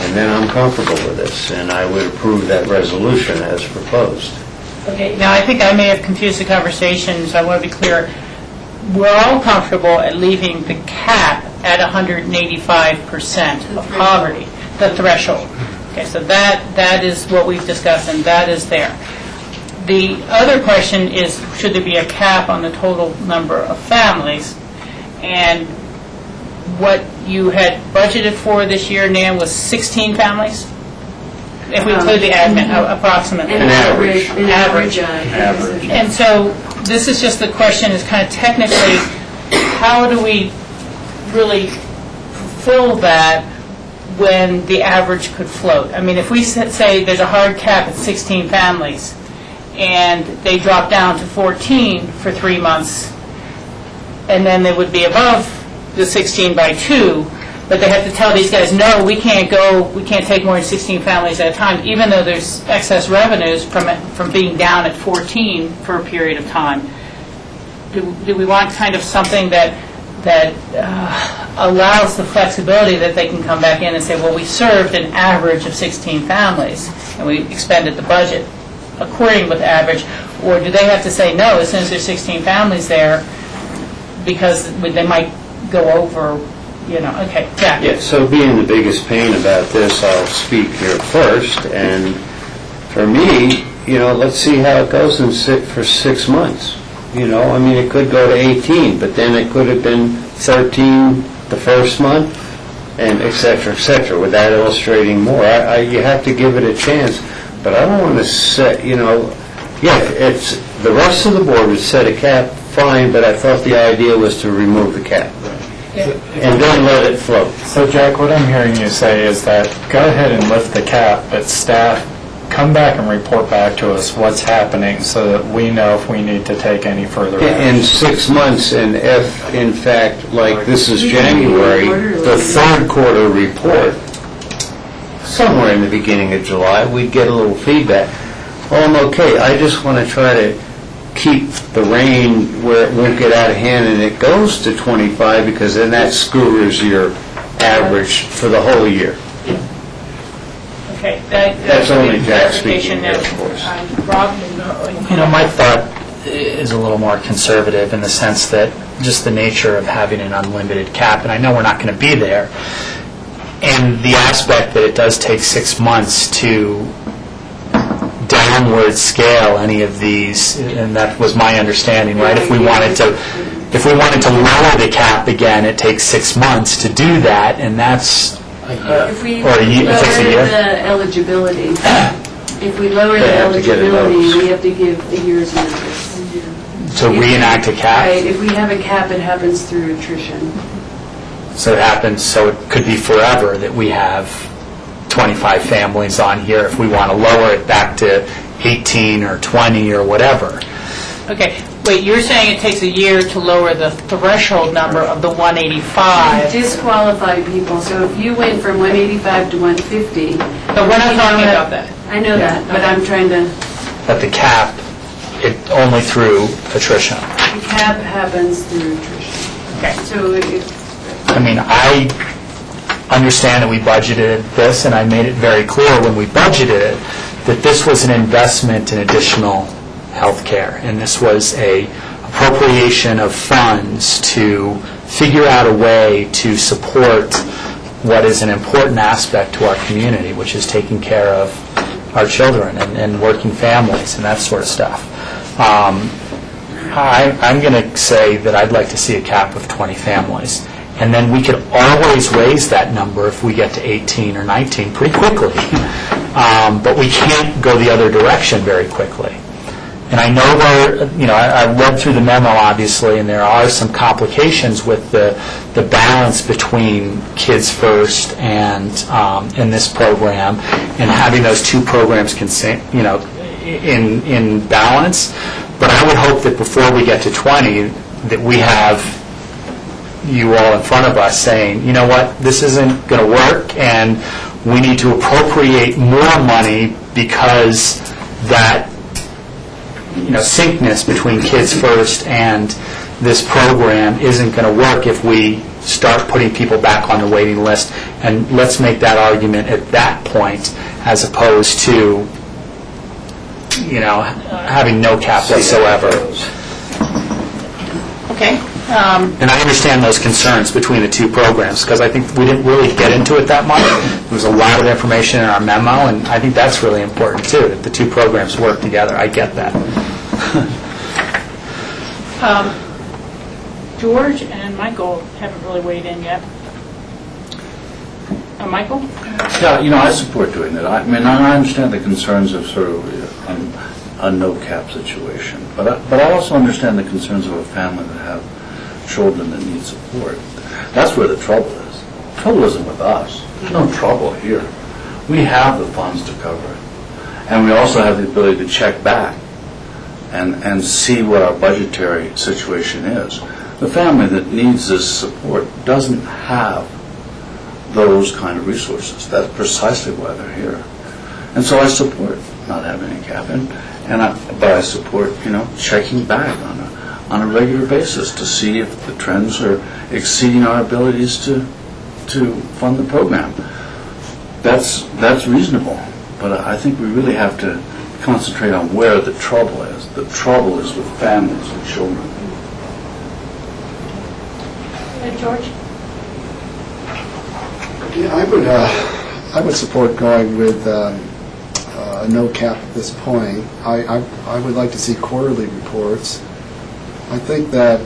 And then I'm comfortable with this, and I would approve that resolution as proposed. Okay, now I think I may have confused the conversation, so I want to be clear. We're all comfortable at leaving the cap at 185% of poverty, the threshold. Okay, so that is what we've discussed, and that is there. The other question is, should there be a cap on the total number of families? And what you had budgeted for this year, Nan, was 16 families? If we include the admin, approximately. An average. Average. And so this is just the question, is kind of technically, how do we really fulfill that when the average could float? I mean, if we say there's a hard cap at 16 families, and they drop down to 14 for 3 months, and then they would be above the 16 by 2, but they have to tell these guys, no, we can't take more than 16 families at a time, even though there's excess revenues from being down at 14 for a period of time. Do we want kind of something that allows the flexibility that they can come back in and say, well, we served an average of 16 families, and we expended the budget according with average, or do they have to say, no, as soon as there's 16 families there, because they might go over, okay, Jack. Yeah, so being the biggest pain about this, I'll speak here first, and for me, let's see how it goes for 6 months. I mean, it could go to 18, but then it could have been 13 the first month, and et cetera, without illustrating more. You have to give it a chance, but I don't want to set, it's, the rest of the board would set a cap, fine, but I thought the idea was to remove the cap. And then let it float. So Jack, what I'm hearing you say is that go ahead and lift the cap, but staff, come back and report back to us what's happening so that we know if we need to take any further action. In 6 months, and if, in fact, like this is January, the third quarter report, somewhere in the beginning of July, we'd get a little feedback. Well, I'm okay. I just want to try to keep the rein where it won't get out of hand and it goes to 25, because then that skewers your average for the whole year. Okay. That's only Jack speaking here, of course. Rob? My thought is a little more conservative in the sense that just the nature of having an unlimited cap, and I know we're not going to be there, and the aspect that it does take 6 months to downward scale any of these, and that was my understanding, right? If we wanted to lower the cap again, it takes 6 months to do that, and that's If we or a year, it takes a year. lower the eligibility, we have to give a year's notice. To reenact a cap. Right, if we have a cap, it happens through attrition. So it happens, so it could be forever that we have 25 families on here if we want to lower it back to 18 or 20 or whatever. Okay, wait, you're saying it takes a year to lower the threshold number of the 185. Disqualify people, so if you went from 185 to 150. But we're not talking about that. I know that, but I'm trying to, But the cap, it only through attrition. the cap happens through attrition. Okay. So I mean, I understand that we budgeted this, and I made it very clear when we budgeted it that this was an investment in additional health care, and this was a appropriation of funds to figure out a way to support what is an important aspect to our community, which is taking care of our children and working families and that sort of stuff. I'm going to say that I'd like to see a cap of 20 families. And then we could always raise that number if we get to 18 or 19 pretty quickly. But we can't go the other direction very quickly. And I know I read through the memo, obviously, and there are some complications with the balance between Kids First and in this program, and having those two programs in balance. But I would hope that before we get to 20, that we have you all in front of us saying, you know what, this isn't going to work, and we need to appropriate more money because that syncness between Kids First and this program isn't going to work if we start putting people back on the waiting list. And let's make that argument at that point, as opposed to having no cap whatsoever. Okay. And I understand those concerns between the two programs, because I think we didn't really get into it that much. There was a lot of information in our memo, and I think that's really important, too, that the two programs work together. I get that. George and Michael haven't really weighed in yet. Michael? Yeah, I support doing that. I mean, I understand the concerns of sort of a no-cap situation, but I also understand the concerns of a family that have children that need support. That's where the trouble is. The trouble isn't with us. There's no trouble here. We have the funds to cover it, and we also have the ability to check back and see what our budgetary situation is. The family that needs this support doesn't have those kind of resources. That's precisely why they're here. And so I support not having a cap, but I support, checking back on a regular basis to see if the trends are exceeding our abilities to fund the program. That's reasonable, but I think we really have to concentrate on where the trouble is. The trouble is with families and children. George? Yeah, I would support going with a no cap at this point. I would like to see quarterly reports. I think that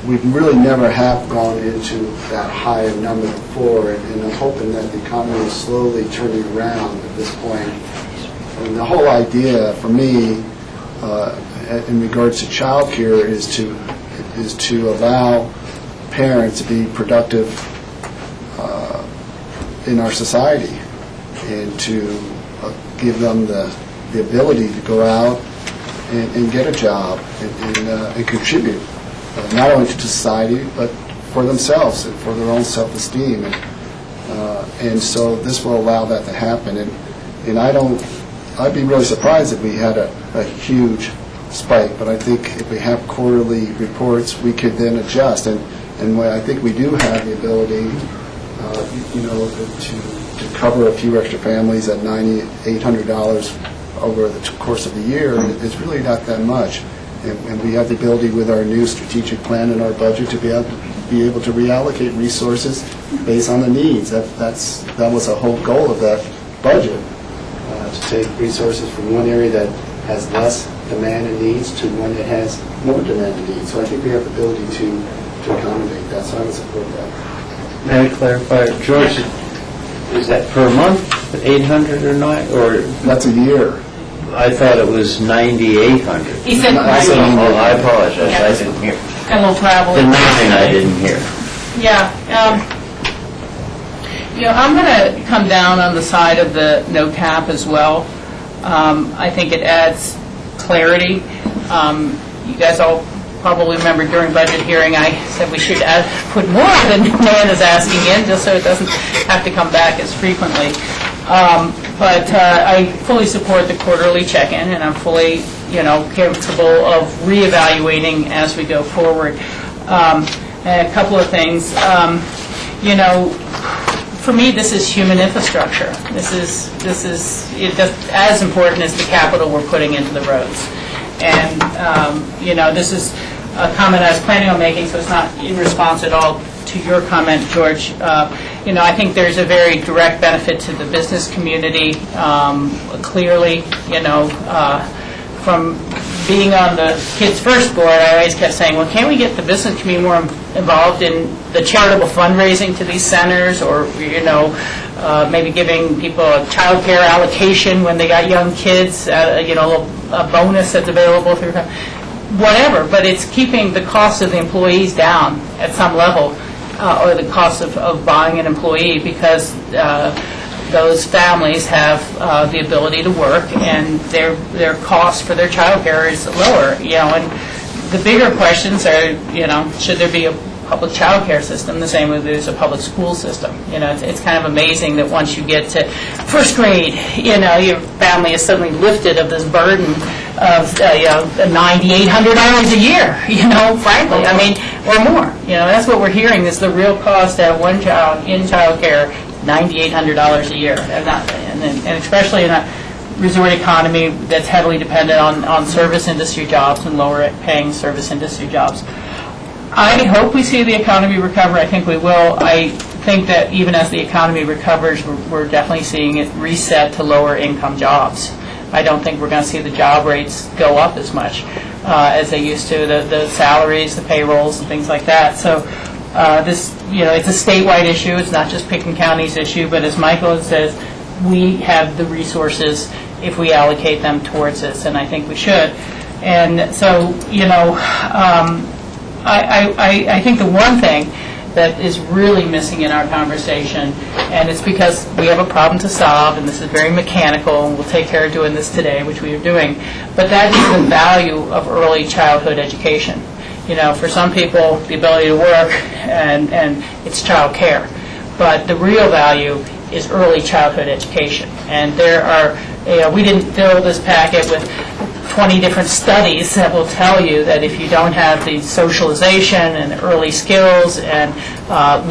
we've really never have gone into that high of number before, and I'm hoping that the economy is slowly turning around at this point. And the whole idea for me in regards to child care is to allow parents to be productive in our society, and to give them the ability to go out and get a job and contribute, not only to society, but for themselves and for their own self-esteem. And so this will allow that to happen. And I'd be really surprised if we had a huge spike, but I think if we have quarterly reports, we could then adjust. And I think we do have the ability, to cover a few extra families at $800 over the course of the year. It's really not that much. And we have the ability with our new strategic plan and our budget to be able to reallocate resources based on the needs. That was the whole goal of that budget, to take resources from one area that has less demand and needs to one that has more demand and needs. So I think we have the ability to accommodate that, so I would support that. May I clarify, George, is that per month, 800 or not, or? That's a year. I thought it was 9,800. He said Oh, I apologize, I didn't hear. A little travel. The 9 I didn't hear. Yeah. I'm going to come down on the side of the no cap as well. I think it adds clarity. You guys all probably remember during budget hearing, I said we should put more than Nan is asking in, just so it doesn't have to come back as frequently. But I fully support the quarterly check-in, and I'm fully, capable of reevaluating as we go forward. And a couple of things. For me, this is human infrastructure. This is just as important as the capital we're putting into the roads. And, this is a comment I was planning on making, so it's not in response at all to your comment, George. I think there's a very direct benefit to the business community, clearly, from being on the Kids First board, I always kept saying, well, can't we get the business community more involved in the charitable fundraising to these centers, or, maybe giving people a child care allocation when they got young kids, a bonus that's available through whatever, but it's keeping the cost of the employees down at some level, or the cost of buying an employee, because those families have the ability to work, and their cost for their child care is lower. And the bigger questions are, should there be a public child care system the same way there's a public school system? It's kind of amazing that once you get to first grade, your family is suddenly lifted of this burden of $9,800 a year, frankly, or more. That's what we're hearing is the real cost to have one child in child care, $9,800 a year, and especially in a resort economy that's heavily dependent on service industry jobs and lower paying service industry jobs. I hope we see the economy recover. I think we will. I think that even as the economy recovers, we're definitely seeing it reset to lower income jobs. I don't think we're going to see the job rates go up as much as they used to, the salaries, the payrolls, and things like that. So this, it's a statewide issue. It's not just Pickens County's issue, but as Michael says, we have the resources if we allocate them towards this, and I think we should. And so, I think the one thing that is really missing in our conversation, and it's because we have a problem to solve, and this is very mechanical, and we'll take care of doing this today, which we are doing, but that is the value of early childhood education. For some people, the ability to work, and it's child care. But the real value is early childhood education. And there are, we didn't fill this packet with 20 different studies that will tell you that if you don't have the socialization and early skills and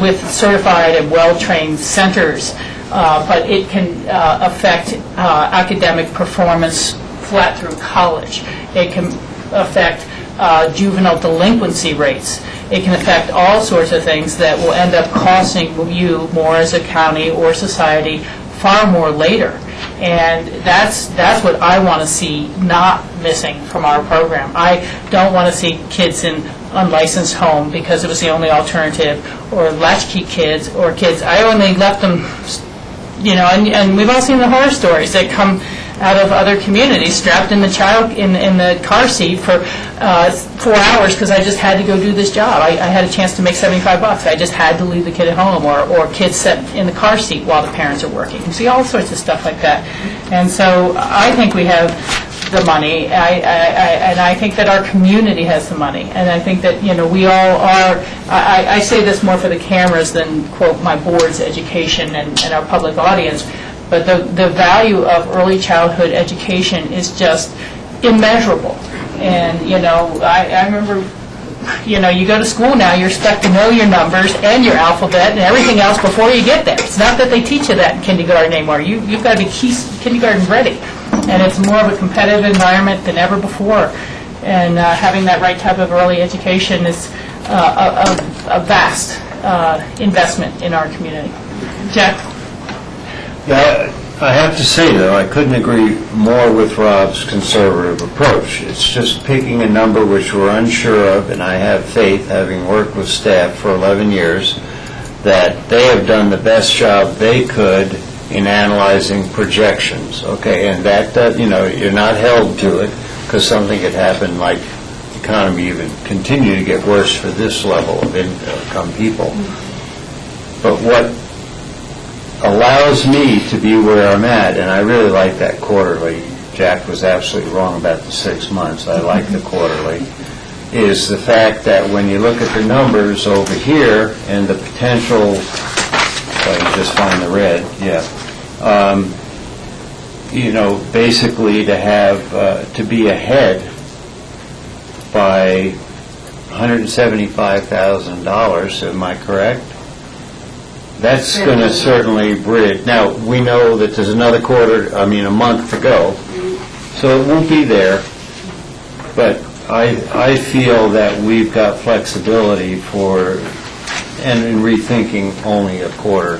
with certified and well-trained centers, but it can affect academic performance flat through college. It can affect juvenile delinquency rates. It can affect all sorts of things that will end up costing you more as a county or society far more later. And that's what I want to see not missing from our program. I don't want to see kids in unlicensed home because it was the only alternative, or latchkey kids, or kids. I only left them, and we've all seen the horror stories that come out of other communities, strapped in the child in the car seat for 4 hours because I just had to go do this job. I had a chance to make $75. I just had to leave the kid at home, or kids set in the car seat while the parents are working. You see all sorts of stuff like that. And so I think we have the money, and I think that our community has the money, and I think that we all are. I say this more for the cameras than quote my board's education and our public audience. But the value of early childhood education is just immeasurable. And, I remember, you go to school now, you're expected to know your numbers and your alphabet and everything else before you get there. It's not that they teach you that in kindergarten anymore. You've got to be kindergarten ready. And it's more of a competitive environment than ever before. And having that right type of early education is a vast investment in our community. Jack? Yeah, I have to say, though, I couldn't agree more with Rob's conservative approach. It's just picking a number which we're unsure of, and I have faith, having worked with staff for 11 years, that they have done the best job they could in analyzing projections. Okay, and that you're not held to it because something could happen, like the economy even continue to get worse for this level of income people. But what allows me to be where I'm at, and I really like that quarterly. Jack was absolutely wrong about the 6 months. I like the quarterly. Is the fact that when you look at the numbers over here and the potential, if I can just find the red, basically to have to be ahead by $175,000. Am I correct? That's going to certainly bridge. Now, we know that there's another a month to go, so it won't be there, but I feel that we've got flexibility and in rethinking only a quarter,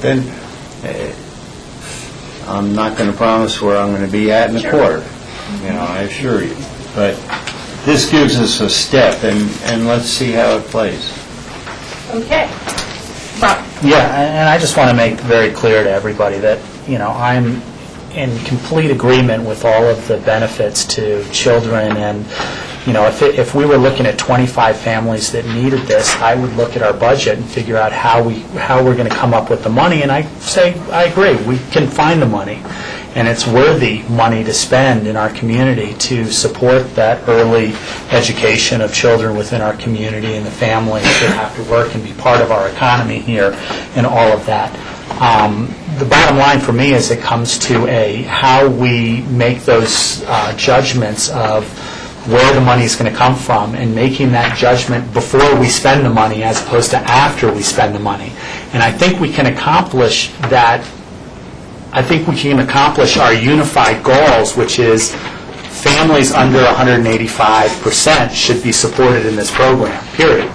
then I'm not going to promise where I'm going to be at in a quarter, I assure you. But this gives us a step, and let's see how it plays. Okay. Yeah, and I just want to make very clear to everybody that, I'm in complete agreement with all of the benefits to children, and, if we were looking at 25 families that needed this, I would look at our budget and figure out how we're going to come up with the money, and I say, I agree, we can find the money, and it's worthy money to spend in our community to support that early education of children within our community and the families that have to work and be part of our economy here and all of that. The bottom line for me is it comes to how we make those judgments of where the money is going to come from and making that judgment before we spend the money as opposed to after we spend the money. And I think we can accomplish that I think we can accomplish our unified goals, which is families under 185% should be supported in this program, period.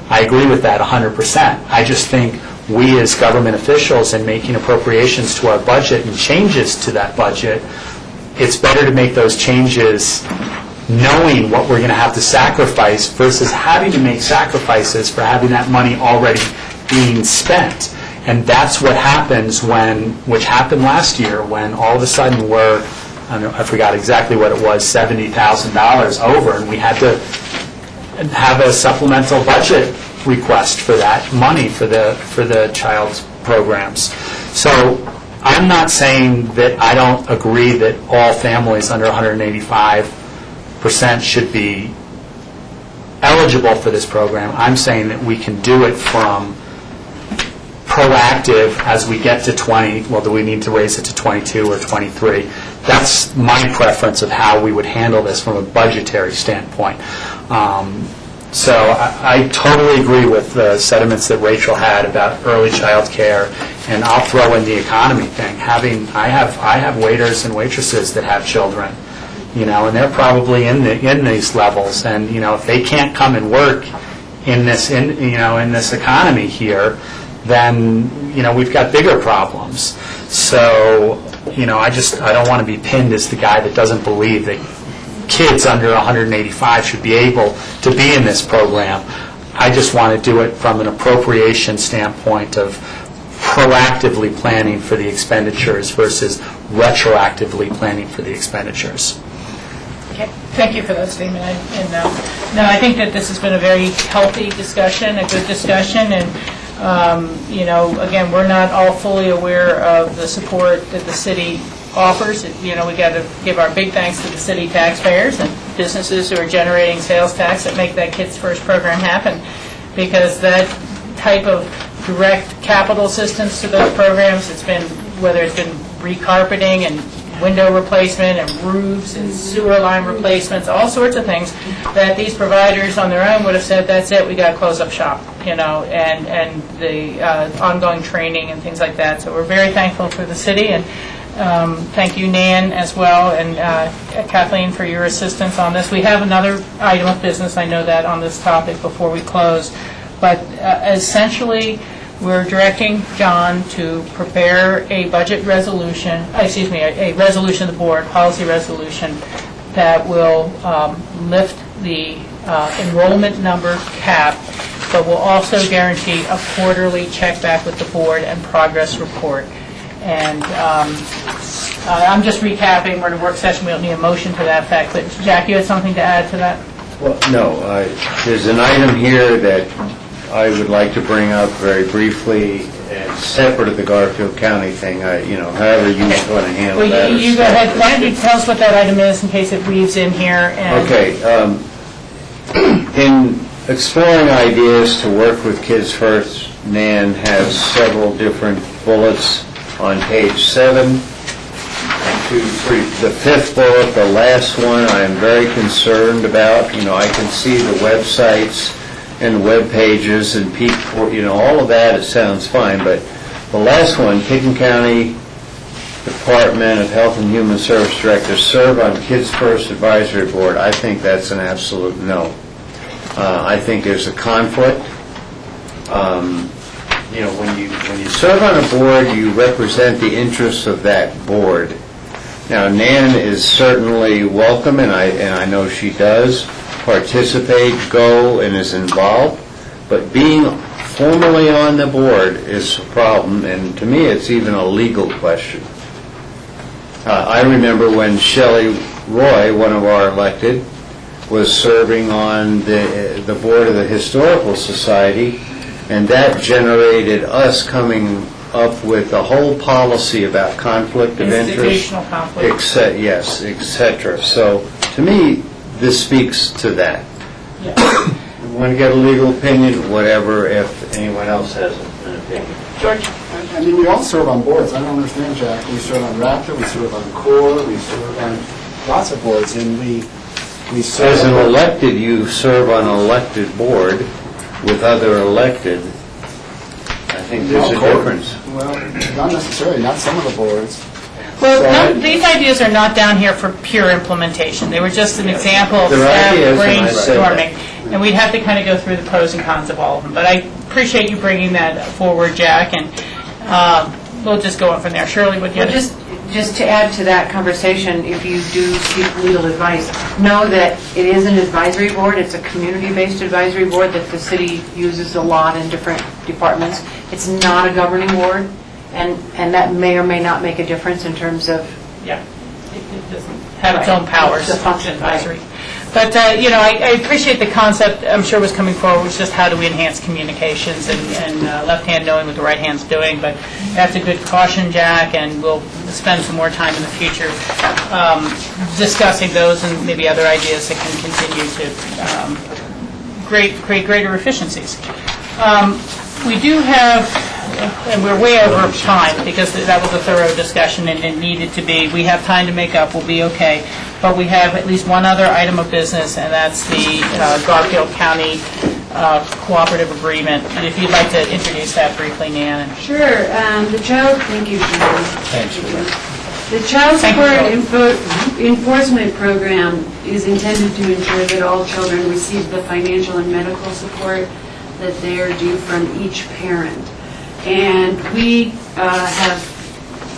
I agree with that 100%. I just think we as government officials in making appropriations to our budget and changes to that budget, it's better to make those changes knowing what we're going to have to sacrifice versus having to make sacrifices for having that money already being spent. And that's what happens which happened last year, when all of a sudden I forgot exactly what it was, $70,000 over, and we had to have a supplemental budget request for that money for the child's programs. So I'm not saying that I don't agree that all families under 185% should be eligible for this program. I'm saying that we can do it from proactive as we get to 20, well, do we need to raise it to 22 or 23? That's my preference of how we would handle this from a budgetary standpoint. So I totally agree with the sentiments that Rachel had about early child care, and I'll throw in the economy thing. I have waiters and waitresses that have children, and they're probably in these levels, and if they can't come and work in this economy here, then we've got bigger problems. So I don't want to be pinned as the guy that doesn't believe that kids under 185 should be able to be in this program. I just want to do it from an appropriation standpoint of proactively planning for the expenditures versus retroactively planning for the expenditures. Okay, thank you for that statement. No, I think that this has been a very healthy discussion, a good discussion, and again, we're not all fully aware of the support that the city offers. We got to give our big thanks to the city taxpayers and businesses who are generating sales tax that make that Kids First program happen, because that type of direct capital assistance to those programs, whether it's been recarpeting and window replacement and roofs and sewer line replacements, all sorts of things that these providers on their own would have said, that's it, we got to close up shop, and the ongoing training and things like that. So we're very thankful for the city, and thank you, Nan, as well, and Kathleen for your assistance on this. We have another item of business, I know that, on this topic before we close, but essentially we're directing John to prepare a budget resolution, a resolution of the board, policy resolution, that will lift the enrollment number cap, but will also guarantee a quarterly check back with the board and progress report. And I'm just recapping, we're in a work session, we don't need a motion to that effect, but Jack, you had something to add to that? Well, no, there's an item here that I would like to bring up very briefly, and separate of the Garfield County thing, however you want to handle well, that. You go ahead, why don't you tell us what that item is in case it weaves in here? And Okay. In exploring ideas to work with Kids First, Nan has several different bullets on page 7. 1, 2, 3. The fifth bullet, the last one, I am very concerned about. I can see the websites and web pages and all of that, it sounds fine, but the last one, Pickens County Department of Health and Human Service Director serve on Kids First Advisory Board, I think that's an absolute no. I think there's a conflict. When you serve on a board, you represent the interests of that board. Now, Nan is certainly welcome, and I know she does participate, go, and is involved, but being formally on the board is a problem, and to me it's even a legal question. I remember when Shelley Roy, one of our elected, was serving on the board of the Historical Society, and that generated us coming up with a whole policy about conflict of interest. Institutional conflict. Yes, etc. So, to me, this speaks to that. Yeah. You want to get a legal opinion, whatever, if anyone else has an opinion. George? We all serve on boards. I don't understand, Jack. We serve on Raptor, we serve on CORE, we serve on lots of boards, and we serve... As an elected, you serve on an elected board with other elected. think there's a difference. Well, not necessarily, not some of the boards. Well, these ideas are not down here for pure implementation. They were just an example of They're staff ideas, and I said that. brainstorming. And we'd have to kind of go through the pros and cons of all of them. But I appreciate you bringing that forward, Jack, and we'll just go on from there. Shirley, would you? Well, just to add to that conversation, if you do seek legal advice, know that it is an advisory board. It's a community-based advisory board that the city uses a lot in different departments. It's not a governing board, and that may or may not make a difference in terms of... Yeah, it doesn't have its own powers. The function, advisory. But, I appreciate the concept, I'm sure was coming forward, was just how do we enhance communications and left hand knowing what the right hand's doing. But that's a good caution, Jack, and we'll spend some more time in the future discussing those and maybe other ideas that can continue to create greater efficiencies. We do have, and we're way over time because that was a thorough discussion and it needed to be. We have time to make up, we'll be okay. But we have at least one other item of business, and that's the Garfield County Cooperative Agreement. And if you'd like to introduce that briefly, Nan. Sure. Thank you, Julie. Thanks, Julie. The Child Support Enforcement Program is intended to ensure that all children receive the financial and medical support that they are due from each parent. And we have,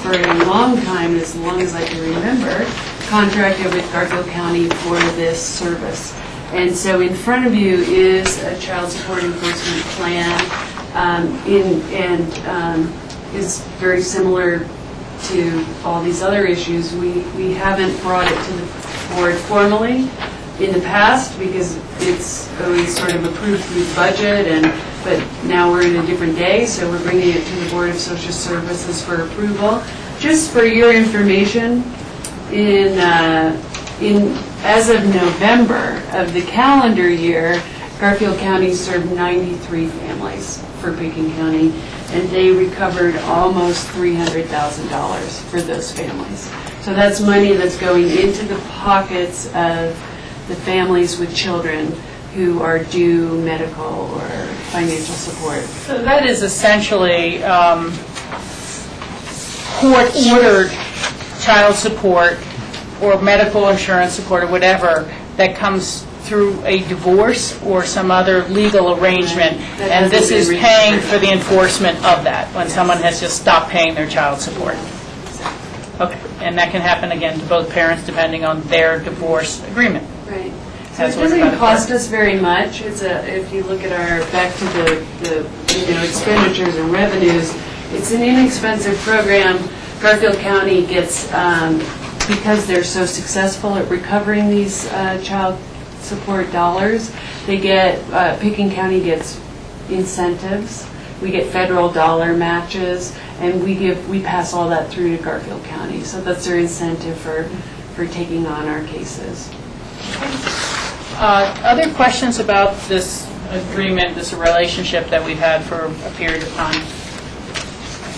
for a long time, as long as I can remember, contracted with Garfield County for this service. And so in front of you is a child support enforcement plan, and is very similar to all these other issues. We haven't brought it to the board formally in the past because it's always sort of approved through the budget, but now we're in a different day, so we're bringing it to the Board of Social Services for approval. Just for your information, as of November of the calendar year, Garfield County served 93 families for Pekin County, and they recovered almost $300,000 for those families. So that's money that's going into the pockets of the families with children who are due medical or financial support. So that is essentially court-ordered child support or medical insurance support or whatever that comes through a divorce or some other legal arrangement, and this is paying for the enforcement of that when someone has just stopped paying their child support. Okay, and that can happen again to both parents depending on their divorce agreement. Right. So it doesn't cost us very much. If you look at back to the expenditures and revenues, it's an inexpensive program. Garfield County gets, because they're so successful at recovering these child support dollars, Pekin County gets incentives. We get federal dollar matches, and we pass all that through to Garfield County. So that's their incentive for taking on our cases. Other questions about this agreement, this relationship that we've had for a period of time?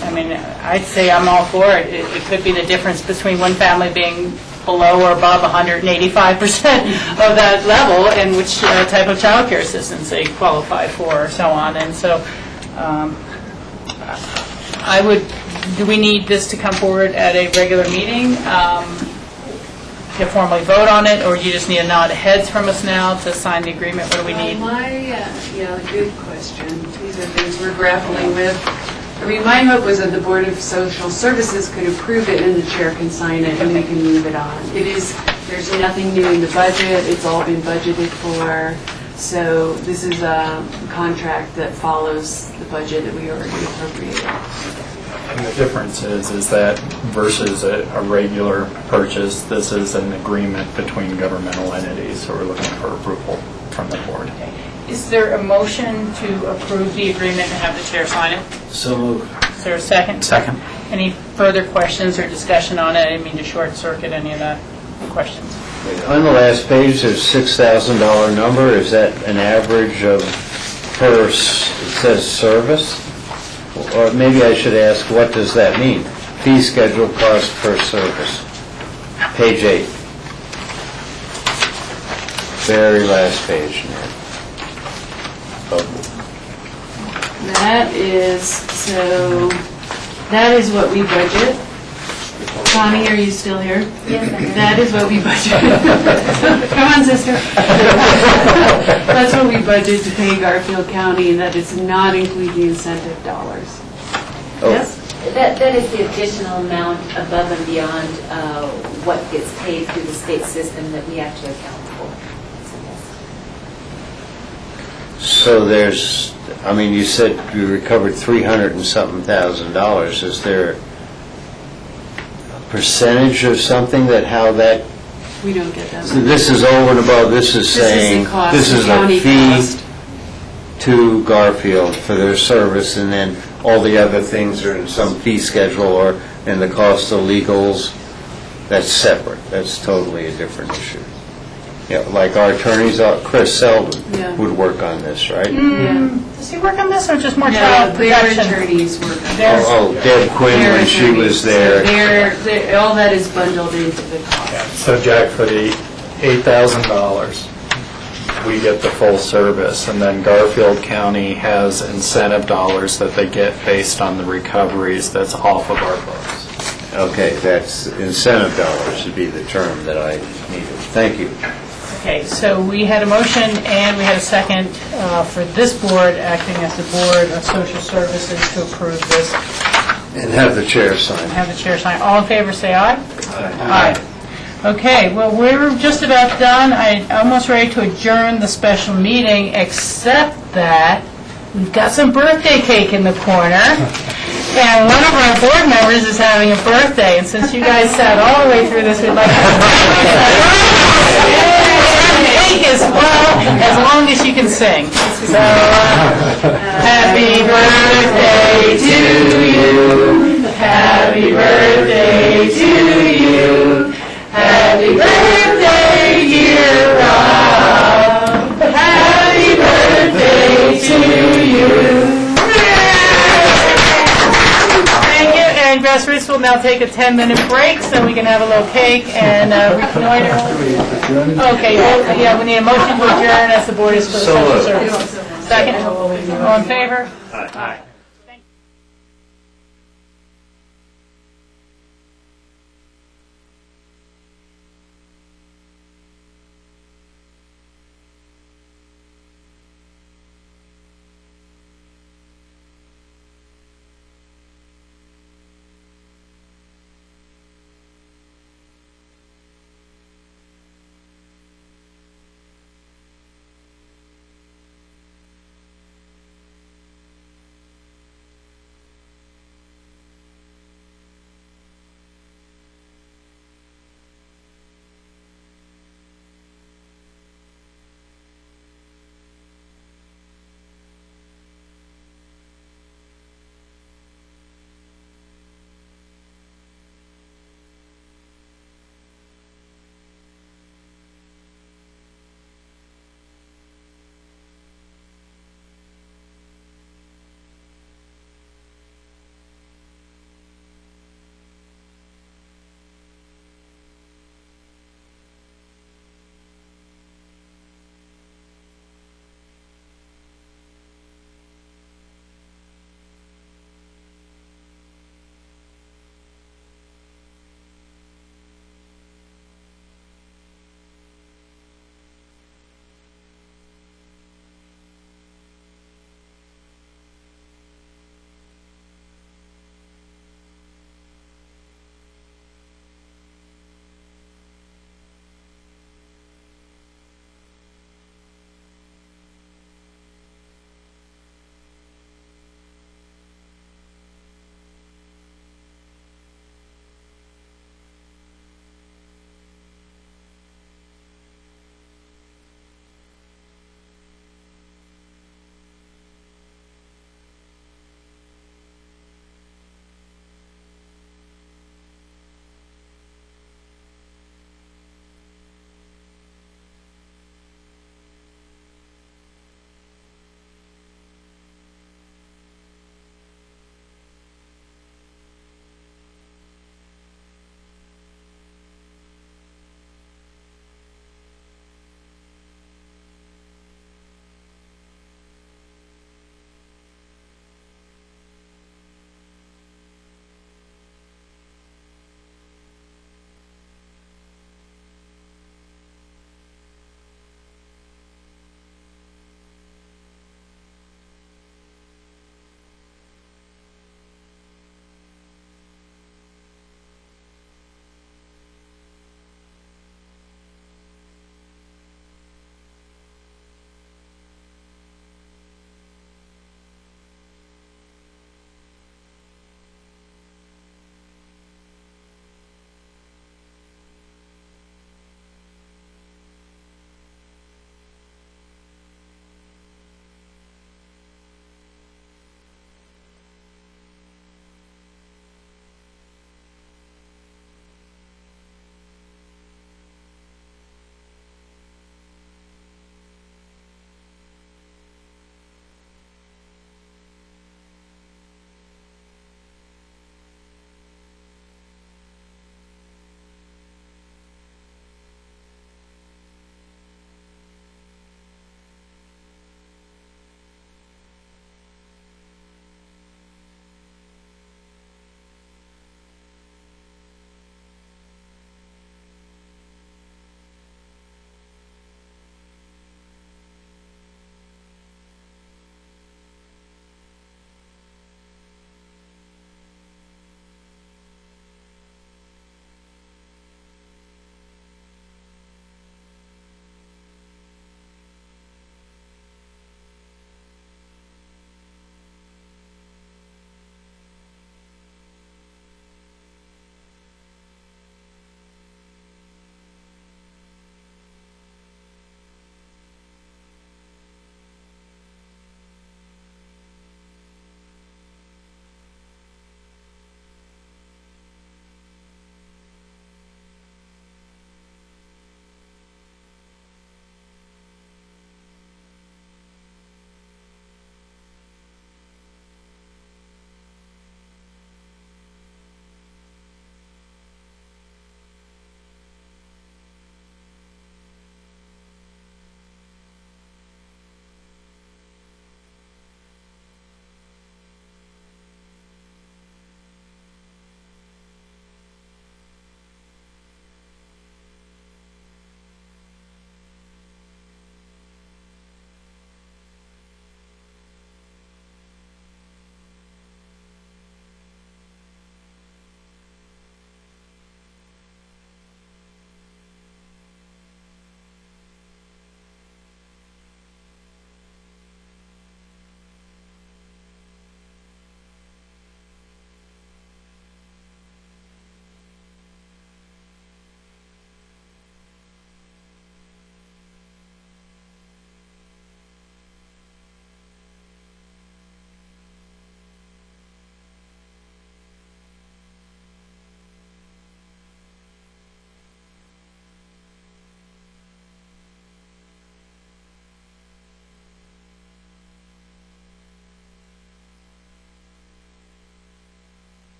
I mean, I'd say I'm all for it. It could be the difference between one family being below or above 185% of that level and which type of child care assistance they qualify for or so on. And so do we need this to come forward at a regular meeting? To formally vote on it, or do you just need a nod of heads from us now to sign the agreement? What do we need? Good question. These are things we're grappling with. I mean, my hope was that the Board of Social Services could approve it and the chair can sign it and we can move it on. There's nothing new in the budget. It's all been budgeted for. So this is a contract that follows the budget that we already appropriated. And the difference is that versus a regular purchase, this is an agreement between governmental entities, so we're looking for approval from the board. Is there a motion to approve the agreement and have the chair sign it? So moved. Is there a second? Second. Any further questions or discussion on it? I didn't mean to short circuit any of that questions. On the last page, there's $6,000 number. Is that an average of it says service? Or maybe I should ask, what does that mean? Fee schedule cost per service. Page 8. Very last page. That is what we budget. Connie, are you still here? Yes, I'm here. That is what we budget. Come on, sister. That's what we budget to pay Garfield County, and that does not include the incentive dollars. Yes? That is the additional amount above and beyond what gets paid through the state system that we actually account for. So, yes. So there's, I mean, you said you recovered 300 and something thousand dollars. Is there a percentage or something that how that, We don't get that. so this is over and above, this is This is the saying, cost, this the is a county fee cost. to Garfield for their service, and then all the other things are in some fee schedule, or in the cost of legals, that's separate. That's totally a different issue. Yeah, like our attorneys, Chris Selden Yeah. would work on this, right? Does he work on this, or just more No, child their protection? attorneys work on it. There's- Oh, Deb Quinn, Their when she was attorneys. there. So all that is bundled into the cost. So Jack, for the $8,000, we get the full service, and then Garfield County has incentive dollars that they get based on the recoveries that's off of our books. Okay, that's incentive dollars would be the term that I needed. Thank you. Okay, so we had a motion and we had a second for this board, acting as the Board of Social Services, to approve this And have the chair and sign. have the chair sign. All in favor, say aye. Aye. Okay, well, we're just about done. I'm almost ready to adjourn the special meeting, except that we've got some birthday cake in the corner, and one of our board members is having a birthday, and since you guys sat all the way through this, we'd like to cake as well, as long as you can sing. So, happy birthday to you, happy birthday to you, happy birthday, dear Rob, happy birthday to you. Thank you, and grassroots will now take a 10-minute break so we can have a little cake and reconnoiter. Okay, well, yeah, we need a motion to adjourn as the board is for the social service. Second, all in favor? Aye.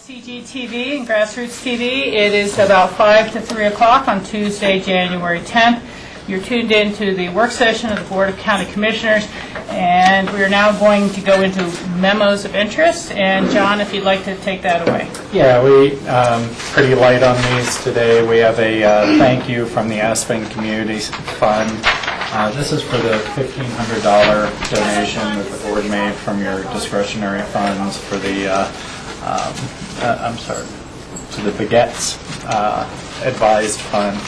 BOCC TV and Grassroots TV. It is about 5 to 3 o'clock on Tuesday, January 10th. You're tuned in to the work session of the Board of County Commissioners, and we are now going to go into memos of interest. And John, if you'd like to take that away. Yeah, we pretty light on these today. We have a thank you from the Aspen Community Fund. This is for the $1,500 donation that the board made from your discretionary funds for the, to the Baguettes Advised Fund.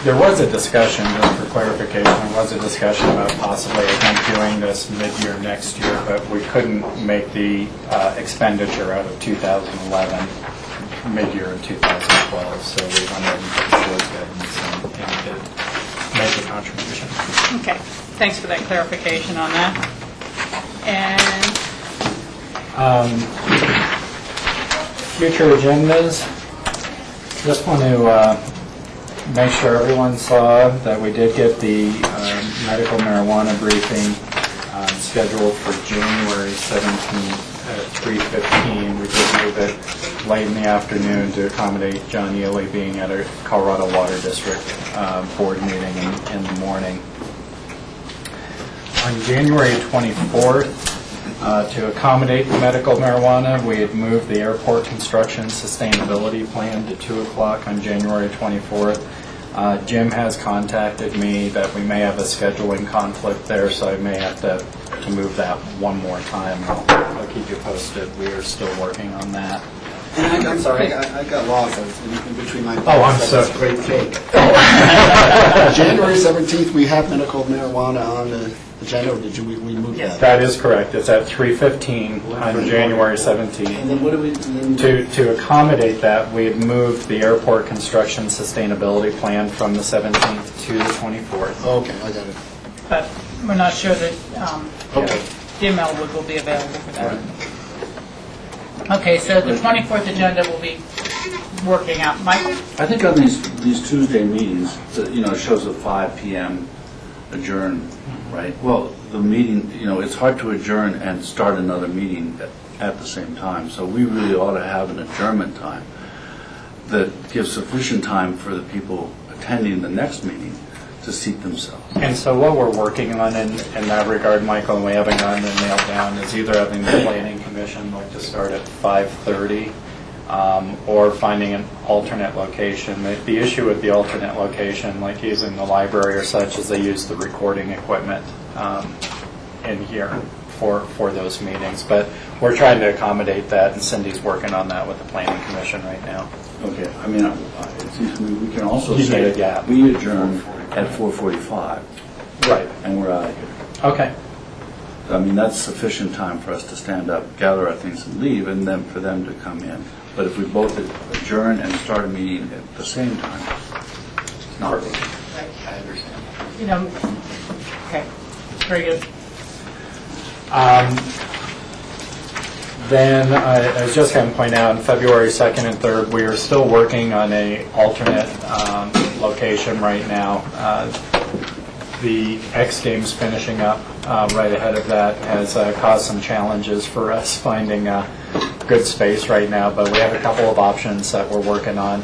There was a discussion, just for clarification, there was a discussion about possibly, I think, doing this mid-year next year, but we couldn't make the expenditure out of 2011 mid-year in 2012, so we went ahead and put those guidance and did make a contribution. Okay, thanks for that clarification on that. And future agendas, just want to make sure everyone saw that we did get the medical marijuana briefing scheduled for January 17th at 3:15. We did move it late in the afternoon to accommodate John Ely being at a Colorado Water District board meeting in the morning. On January 24th, to accommodate the medical marijuana, we had moved the airport construction sustainability plan to 2 o'clock on January 24th. Jim has contacted me that we may have a scheduling conflict there, so I may have to move that one more time. I'll keep you posted. We are still working on that. And I'm sorry, I got lost. I was in between my... Oh, I'm sorry. That's great cake. January 17th, we have medical marijuana on the agenda, or did we move that? That is correct. It's at 3:15 on January 17th. And then what do we... To accommodate that, we have moved the airport construction sustainability plan from the 17th to the 24th. Okay, I got it. but we're not sure that Okay. Jim Elwood will be available for that. Okay, so the 24th agenda will be working out. Michael? I think on these Tuesday meetings, it shows a 5 p.m. adjourn, right? Well, the meeting, it's hard to adjourn and start another meeting at the same time, so we really ought to have an adjournment time that gives sufficient time for the people attending the next meeting to seat themselves. And so what we're working on in that regard, Michael, and we haven't gotten it nailed down, is either having the Planning Commission like to start at 5:30 or finding an alternate location. The issue with the alternate location, like using the library or such, is they use the recording equipment in here for those meetings. But we're trying to accommodate that, and Cindy's working on that with the Planning Commission right now. Okay, I mean, it seems to me we can also You say made a gap. we adjourn at 4:45. Right. And we're out of here. Okay. I mean, that's sufficient time for us to stand up, gather our things and leave, and then for them to come in. But if we both adjourn and start a meeting at the same time, it's not working. I understand. Okay, very good. Then I was just going to point out, on February 2nd and 3rd, we are still working on a alternate location right now. The X Games finishing up right ahead of that has caused some challenges for us finding good space right now, but we have a couple of options that we're working on.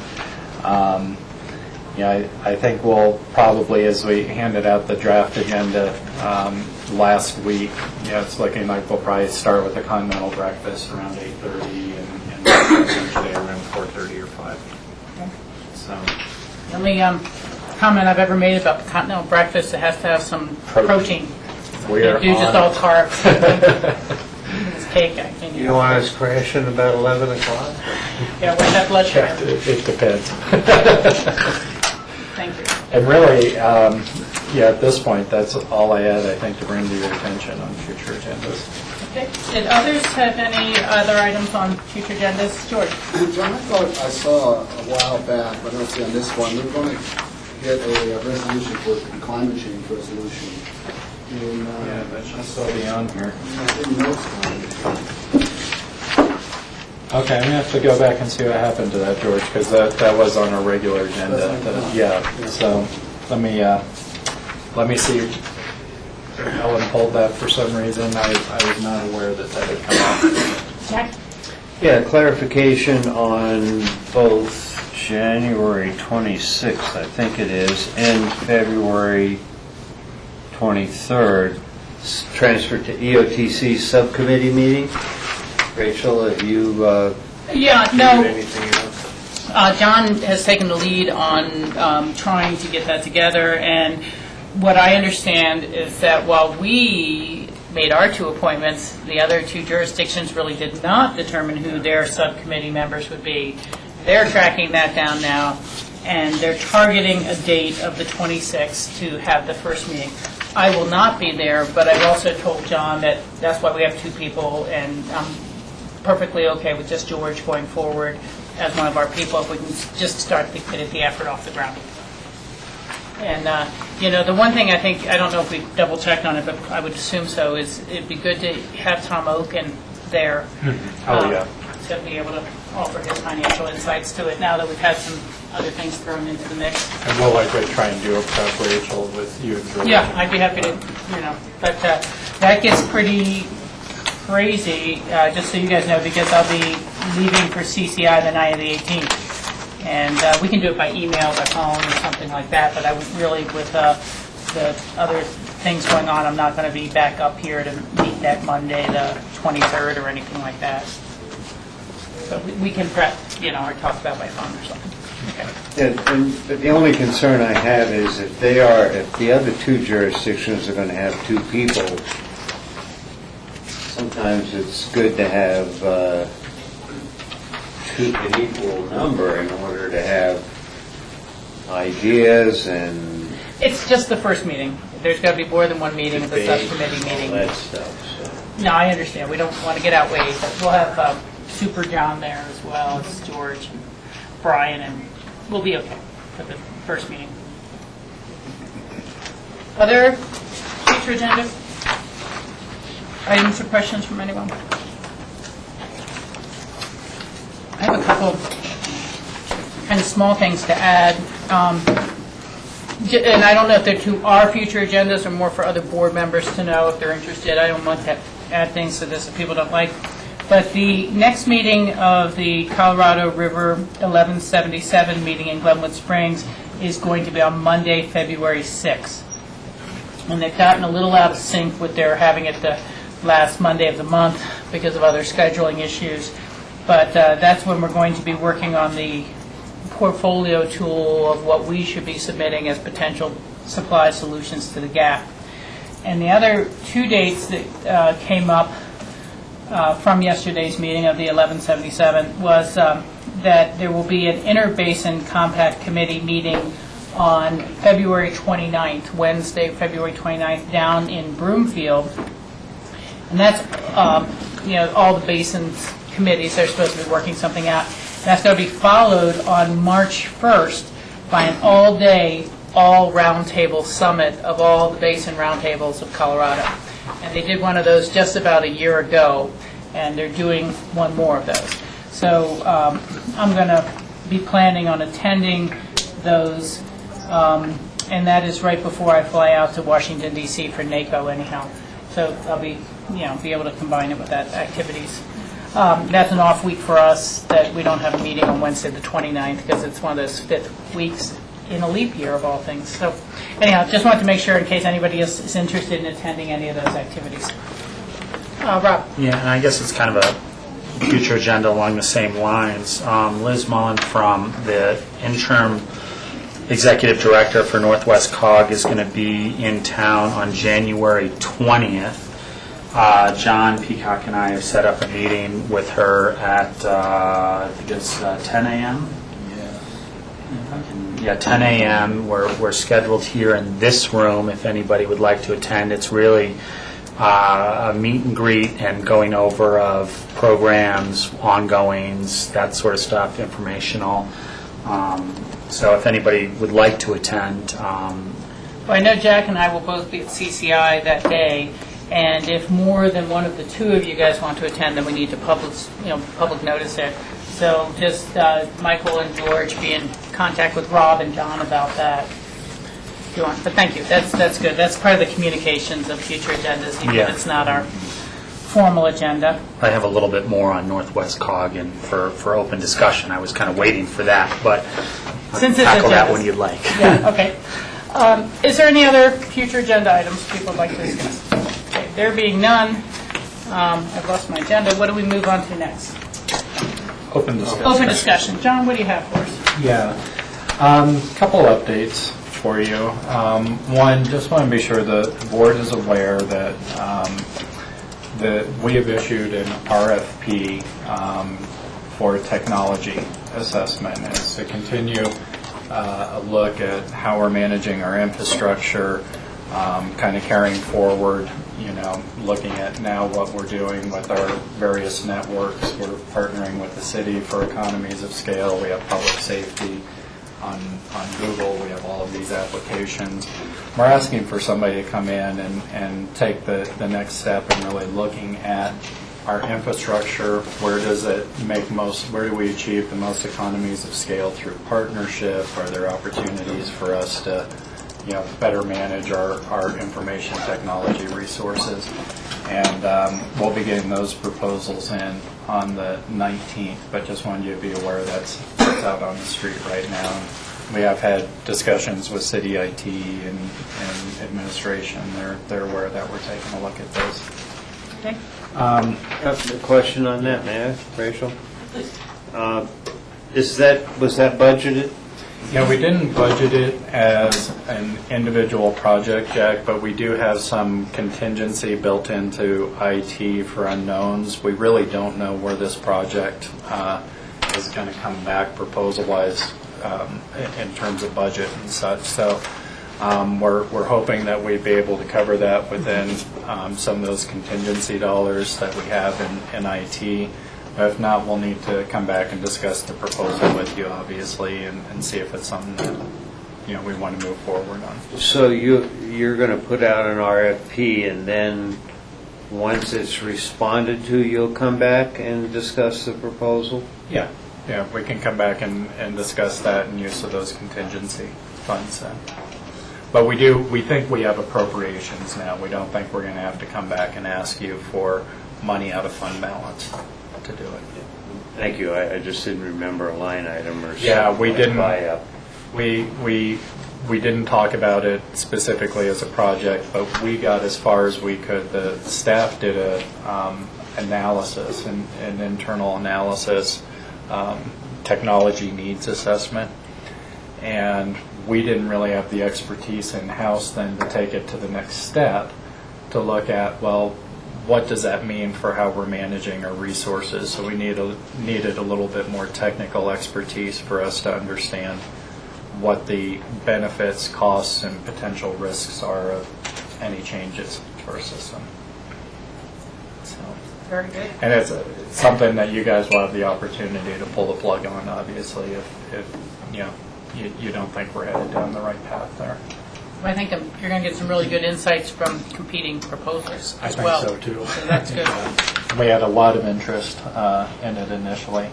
I think we'll probably, as we handed out the draft agenda last week, it's looking like we'll probably start with a continental breakfast around 8:30 and eventually around 4:30 or 5. Okay. So The only comment I've ever made about the continental breakfast, it has to have some protein. we are You do just on all it. carbs. It's cake, I think. You don't want us crashing about 11 o'clock? Yeah, what's that blood sugar? It depends. Thank you. And really, at this point, that's all I had, I think, to bring to your attention on future agendas. Okay. Did others have any other items on future agendas? George? John, I thought I saw a while back, but I don't see on this one, we're going to get a resolution for the climate change resolution. That's still be on here. I didn't notice that. Okay, I'm going to have to go back and see what happened to that, George, because that was on our regular agenda. So let me see. Ellen pulled that for some reason. I was not aware that had come up. Jack? Yeah, clarification on both January 26th, I think it is, and February 23rd, transferred to EOTC subcommittee meeting. Rachel, have you Yeah, no. anything else? John has taken the lead on trying to get that together, and what I understand is that while we made our 2 appointments, the other 2 jurisdictions really did not determine who their subcommittee members would be. They're tracking that down now, and they're targeting a date of the 26th to have the first meeting. I will not be there, but I've also told John that that's why we have 2 people, and I'm perfectly okay with just George going forward as one of our people if we can just start to get the effort off the ground. And, the one thing I think, I don't know if we double-checked on it, but I would assume so, is it'd be good to have Tom Oken there. Oh, yeah. To be able to offer his financial insights to it now that we've had some other things thrown into the mix. And we'll likely try and do a prep, Rachel, with you and George. Yeah, I'd be happy to, but that gets pretty crazy, just so you guys know, because I'll be leaving for CCI the night of the 18th. And we can do it by email, by phone, or something like that, but I would really, with the other things going on, I'm not going to be back up here to meet that Monday, the 23rd, or anything like that. So we can prep, or talk about by phone or something. Okay. But the only concern I have is if the other 2 jurisdictions are going to have 2 people, sometimes it's good to have an equal number in order to have ideas and... It's just the first meeting. There's got to be more than one meeting at the subcommittee meeting. All that stuff, so... No, I understand. We don't want to get outweighed, but we'll have Super John there as well as George and Brian, and we'll be okay for the first meeting. Other future agenda items or questions from anyone? I have a couple kind of small things to add. And I don't know if they're to our future agendas or more for other board members to know if they're interested. I don't want to add things to this that people don't like. But the next meeting of the Colorado River 1177 meeting in Glenwood Springs is going to be on Monday, February 6th. And they've gotten a little out of sync with their having it the last Monday of the month because of other scheduling issues. But that's when we're going to be working on the portfolio tool of what we should be submitting as potential supply solutions to the gap. And the other 2 dates that came up from yesterday's meeting of the 1177 was that there will be an Interbasin Compact Committee meeting on February 29th, Wednesday, February 29th, down in Broomfield. And that's, all the basins committees, they're supposed to be working something out. That's going to be followed on March 1st by an all-day, all-roundtable summit of all the basin roundtables of Colorado. And they did one of those just about a year ago, and they're doing one more of those. So I'm going to be planning on attending those, and that is right before I fly out to Washington, D.C. for NACO anyhow. So I'll be able to combine it with that activities. That's an off week for us, that we don't have a meeting on Wednesday the 29th because it's one of those 5th weeks in a leap year of all things. So anyhow, just wanted to make sure in case anybody else is interested in attending any of those activities. Rob? Yeah, and I guess it's kind of a future agenda along the same lines. Liz Mullen from the interim executive director for Northwest COG is going to be in town on January 20th. John Peacock and I have set up a meeting with her at, I think it's 10 a.m.? Yeah, 10 a.m. We're scheduled here in this room if anybody would like to attend. It's really a meet and greet and going over of programs, ongoings, that sort of stuff, informational. So if anybody would like to attend. Well, I know Jack and I will both be at CCI that day. And if more than one of the 2 of you guys want to attend, then we need to public notice it. So just Michael and George be in contact with Rob and John about that. If you want. But thank you. That's good. That's part of the communications of future agendas, even if it's not our formal agenda. I have a little bit more on Northwest Cog and for open discussion. I was kind of waiting for that, but I'll Since it's tackle that agendas. when you'd like. Yeah, okay. Is there any other future agenda items people would like to discuss? Okay, there being none, I've lost my agenda. What do we move on to next? Open discussion. Open discussion. John, what do you have for us? Yeah. Couple updates for you. One, just want to be sure the board is aware that we have issued an RFP for technology assessment. And it's to continue a look at how we're managing our infrastructure, kind of carrying forward, looking at now what we're doing with our various networks. We're partnering with the city for economies of scale. We have public safety on Google. We have all of these applications. We're asking for somebody to come in and take the next step in really looking at our infrastructure. Where do we achieve the most economies of scale through partnership? Are there opportunities for us to better manage our information technology resources? And we'll be getting those proposals in on the 19th, but just wanted you to be aware that's out on the street right now. We have had discussions with city IT and administration. They're aware that we're taking a look at those. Okay. A question on that, may I, Rachel? Was that budgeted? Yeah, we didn't budget it as an individual project, Jack, but we do have some contingency built into IT for unknowns. We really don't know where this project is going to come back proposal-wise in terms of budget and such. So we're hoping that we'd be able to cover that within some of those contingency dollars that we have in IT. If not, we'll need to come back and discuss the proposal with you, obviously, and see if it's something that we want to move forward on. So you're going to put out an RFP, and then once it's responded to, you'll come back and discuss the proposal? Yeah, we can come back and discuss that and use of those contingency funds then. But we think we have appropriations now. We don't think we're going to have to come back and ask you for money out of fund balance to do it. Thank you. I just didn't remember a line item or something. Yeah, we didn't. Buy-up. We didn't talk about it specifically as a project, but we got as far as we could. The staff did a analysis, an internal analysis, technology needs assessment, and we didn't really have the expertise in-house then to take it to the next step to look at, well, what does that mean for how we're managing our resources? So we needed a little bit more technical expertise for us to understand what the benefits, costs, and potential risks are of any changes to our system. So, Very good. and it's something that you guys will have the opportunity to pull the plug on, obviously, if you don't think we're headed down the right path there. I think you're going to get some really good insights from competing proposals as I well. think so, too. So that's good. We had a lot of interest in it initially.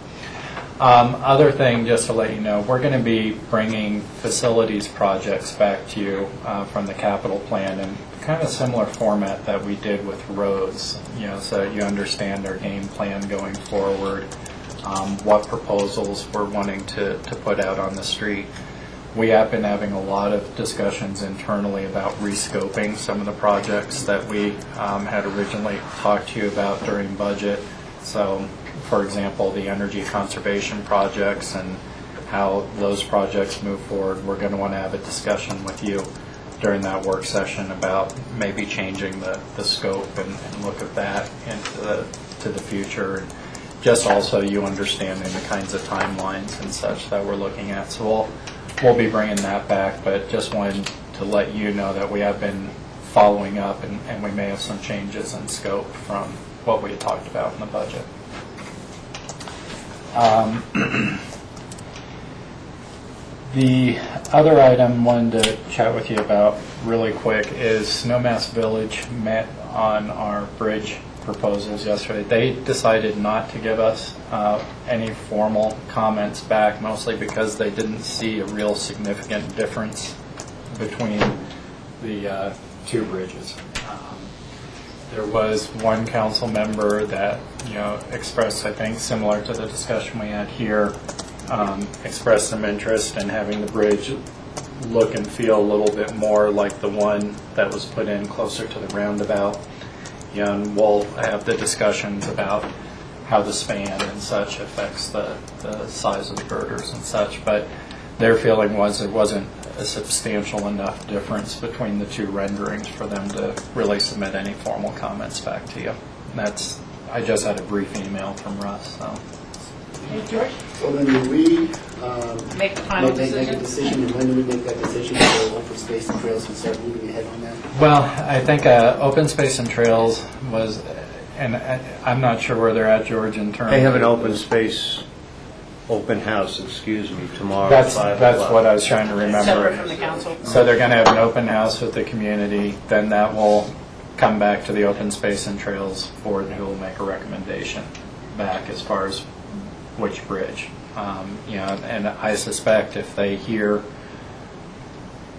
Other thing, just to let you know, we're going to be bringing facilities projects back to you from the capital plan in kind of a similar format that we did with roads, so you understand our game plan going forward, what proposals we're wanting to put out on the street. We have been having a lot of discussions internally about rescoping some of the projects that we had originally talked to you about during budget. So, for example, the energy conservation projects and how those projects move forward. We're going to want to have a discussion with you during that work session about maybe changing the scope and look at that into the future. And just also you understanding the kinds of timelines and such that we're looking at. So we'll be bringing that back, but just wanted to let you know that we have been following up and we may have some changes in scope from what we had talked about in the budget. The other item I wanted to chat with you about really quick is Snowmass Village met on our bridge proposals yesterday. They decided not to give us any formal comments back, mostly because they didn't see a real significant difference between the two bridges. There was one council member that, expressed, I think, similar to the discussion we had here, expressed some interest in having the bridge look and feel a little bit more like the one that was put in closer to the roundabout. And we'll have the discussions about how the span and such affects the size of the girders and such, but their feeling was it wasn't a substantial enough difference between the two renderings for them to really submit any formal comments back to you. And I just had a brief email from Russ, so. Hey, George? So then do we Make the final make a decision? decision, and when do we make that decision for open space and trails and start moving ahead on that? Well, I think open space and trails was, and I'm not sure where they're at, George, in terms. They have an open space, open house, tomorrow at That's 5 that's o'clock. what I was trying to remember. Separate from the council. So they're going to have an open house with the community, then that will come back to the Open Space and Trails Board, who will make a recommendation back as far as which bridge. And I suspect if they hear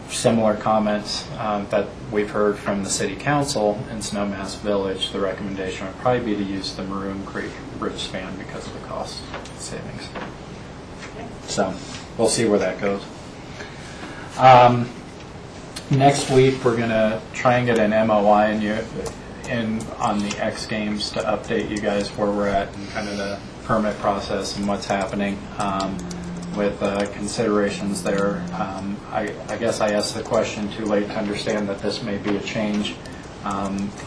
similar comments that we've heard from the City Council in Snowmass Village, the recommendation would probably be to use the Maroon Creek bridge span because of the cost savings. So we'll see where that goes. Next week, we're going to try and get an MOI on the X Games to update you guys where we're at and kind of the permit process and what's happening with considerations there. I guess I asked the question too late to understand that this may be a change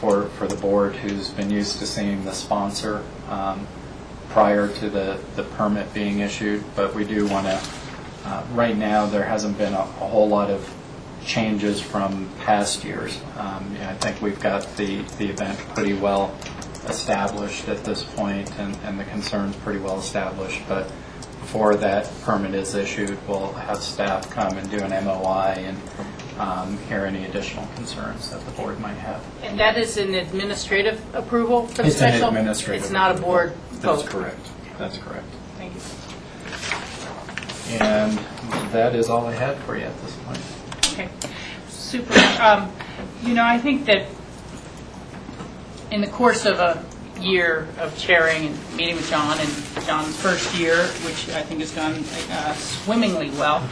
for the board who's been used to seeing the sponsor prior to the permit being issued, but we do want to, right now there hasn't been a whole lot of changes from past years. I think we've got the event pretty well established at this point and the concerns pretty well established, but before that permit is issued, we'll have staff come and do an MOI and hear any additional concerns that the board might have. And that is an administrative approval for the It's an special? administrative It's not a board vote? That's correct. That's correct. Thank you. And that is all I had for you at this point. Okay, super. I think that in the course of a year of chairing and meeting with John, and John's first year, which I think has gone swimmingly well,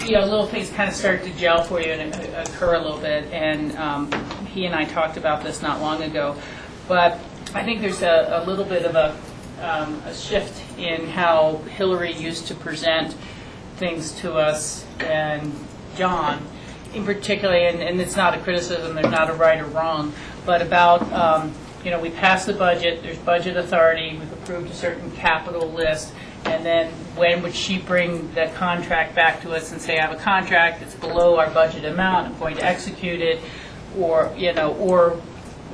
little things kind of start to gel for you and occur a little bit. And he and I talked about this not long ago, but I think there's a little bit of a shift in how Hillary used to present things to us and John in particular, and it's not a criticism, there's not a right or wrong, but about, we passed the budget, there's budget authority, we've approved a certain capital list, and then when would she bring the contract back to us and say, I have a contract, it's below our budget amount, I'm going to execute it, or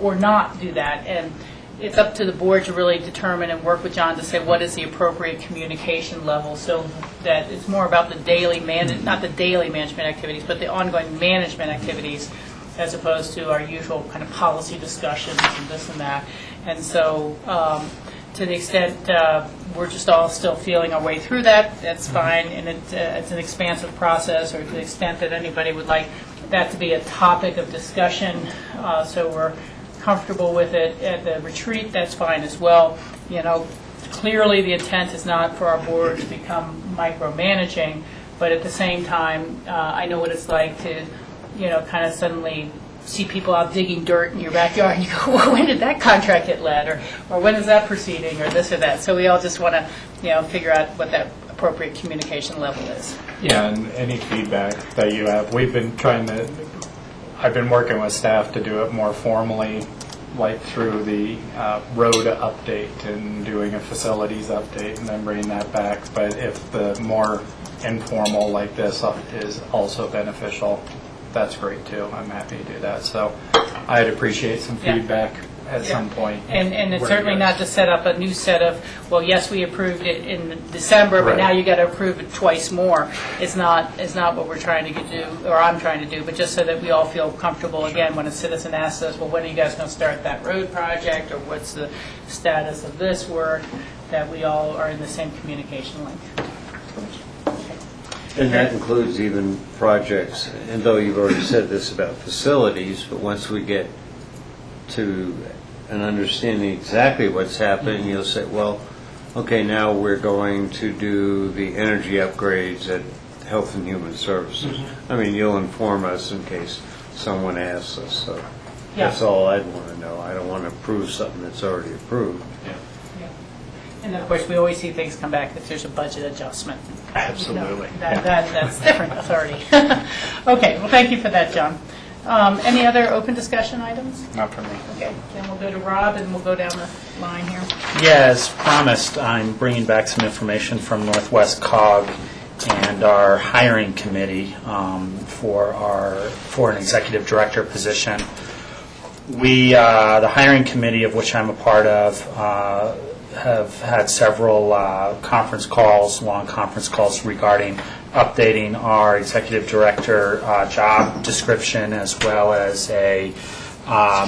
not do that. And it's up to the board to really determine and work with John to say what is the appropriate communication level, so that it's more about the daily not the daily management activities, but the ongoing management activities, as opposed to our usual kind of policy discussions and this and that. And so, to the extent we're just all still feeling our way through that, that's fine, and it's an expansive process, or to the extent that anybody would like that to be a topic of discussion, so we're comfortable with it at the retreat, that's fine as well. Clearly the intent is not for our board to become micromanaging, but at the same time, I know what it's like to, kind of suddenly see people out digging dirt in your backyard and you go, well, when did that contract get let, or when is that proceeding, or this or that. So we all just want to, figure out what that appropriate communication level is. Yeah, and any feedback that you have, I've been working with staff to do it more formally, like through the road update and doing a facilities update and then bringing that back. But if the more informal like this is also beneficial, that's great too. I'm happy to do that. So I'd appreciate some feedback at some point. And it's certainly not to set up a new set of, well, yes, we approved it in December, but now you got to approve it twice more. It's not what we're trying to do, or I'm trying to do, but just so that we all feel comfortable, again, when a citizen asks us, well, when are you guys going to start that road project, or what's the status of this work, that we all are in the same communication link. Okay. And that includes even projects, and though you've already said this about facilities, but once we get to an understanding exactly what's happening, you'll say, well, okay, now we're going to do the energy upgrades at Health and Human Services. I mean, you'll inform us in case someone asks us, so that's all I'd want to know. I don't want to approve something that's already approved. And of course, we always see things come back if there's a budget adjustment. Absolutely. That's different authority. Okay, well, thank you for that, John. Any other open discussion items? Not for me. Okay, then we'll go to Rob, and we'll go down the line here. Yeah, as promised, I'm bringing back some information from Northwest COG and our hiring committee for an executive director position. We, the hiring committee, of which I'm a part of, have had several conference calls, long conference calls regarding updating our executive director job description, as well as a